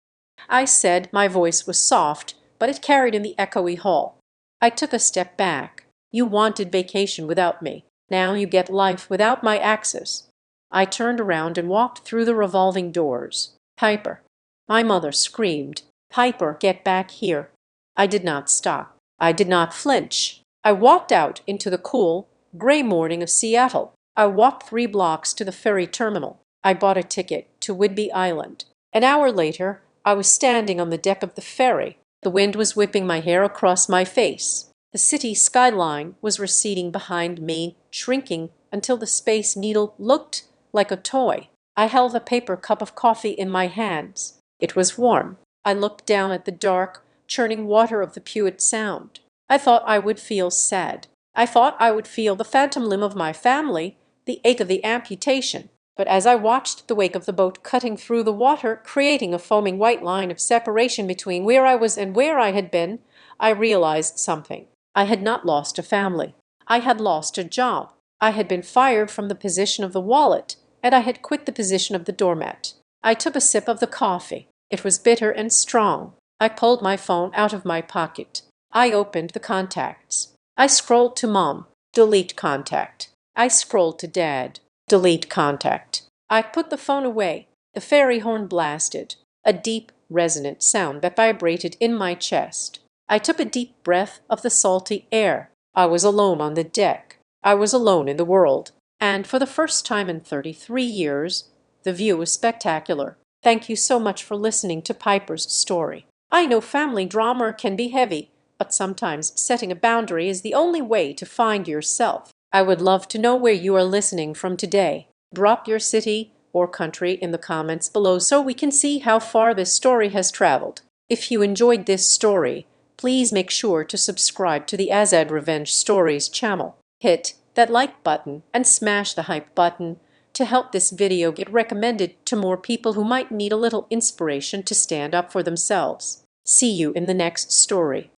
I said, my voice was soft, but it carried in the echoey hall. I took a step back. "You wanted vacation without me. Now you get life without my access." I turned around and walked through the revolving doors. "Piper." My mother screamed, "Piper, get back here." I did not stop. I did not flinch. I walked out into the cool, gray morning of Seattle. I walked 3 blocks to the ferry terminal. I bought a ticket to Whidbey Island. An hour later, I was standing on the deck of the ferry. The wind was whipping my hair across my face. The city skyline was receding behind me, shrinking until the Space Needle looked like a toy. I held a paper cup of coffee in my hands. It was warm. I looked down at the dark, churning water of the Puget Sound. I thought I would feel sad. I thought I would feel the phantom limb of my family, the ache of the amputation. But as I watched the wake of the boat cutting through the water, creating a foaming white line of separation between where I was and where I had been, I realized something. I had not lost a family. I had lost a job. I had been fired from the position of the wallet, and I had quit the position of the doormat. I took a sip of the coffee. It was bitter and strong. I pulled my phone out of my pocket. I opened the contacts. I scrolled to Mom. Delete contact. I scrolled to Dad. Delete contact. I put the phone away. The ferry horn blasted, a deep, resonant sound that vibrated in my chest. I took a deep breath of the salty air. I was alone on the deck. I was alone in the world. And for the first time in 33 years, the view was spectacular. Thank you so much for listening to Piper's story. I know family drama can be heavy, but sometimes setting a boundary is the only way to find yourself. I would love to know where you are listening from today. Drop your city or country in the comments below so we can see how far this story has traveled. If you enjoyed this story, please make sure to subscribe to the Azad Revenge Stories channel. Hit that like button and smash the hype button to help this video get recommended to more people who might need a little inspiration to stand up for themselves. See you in the next story.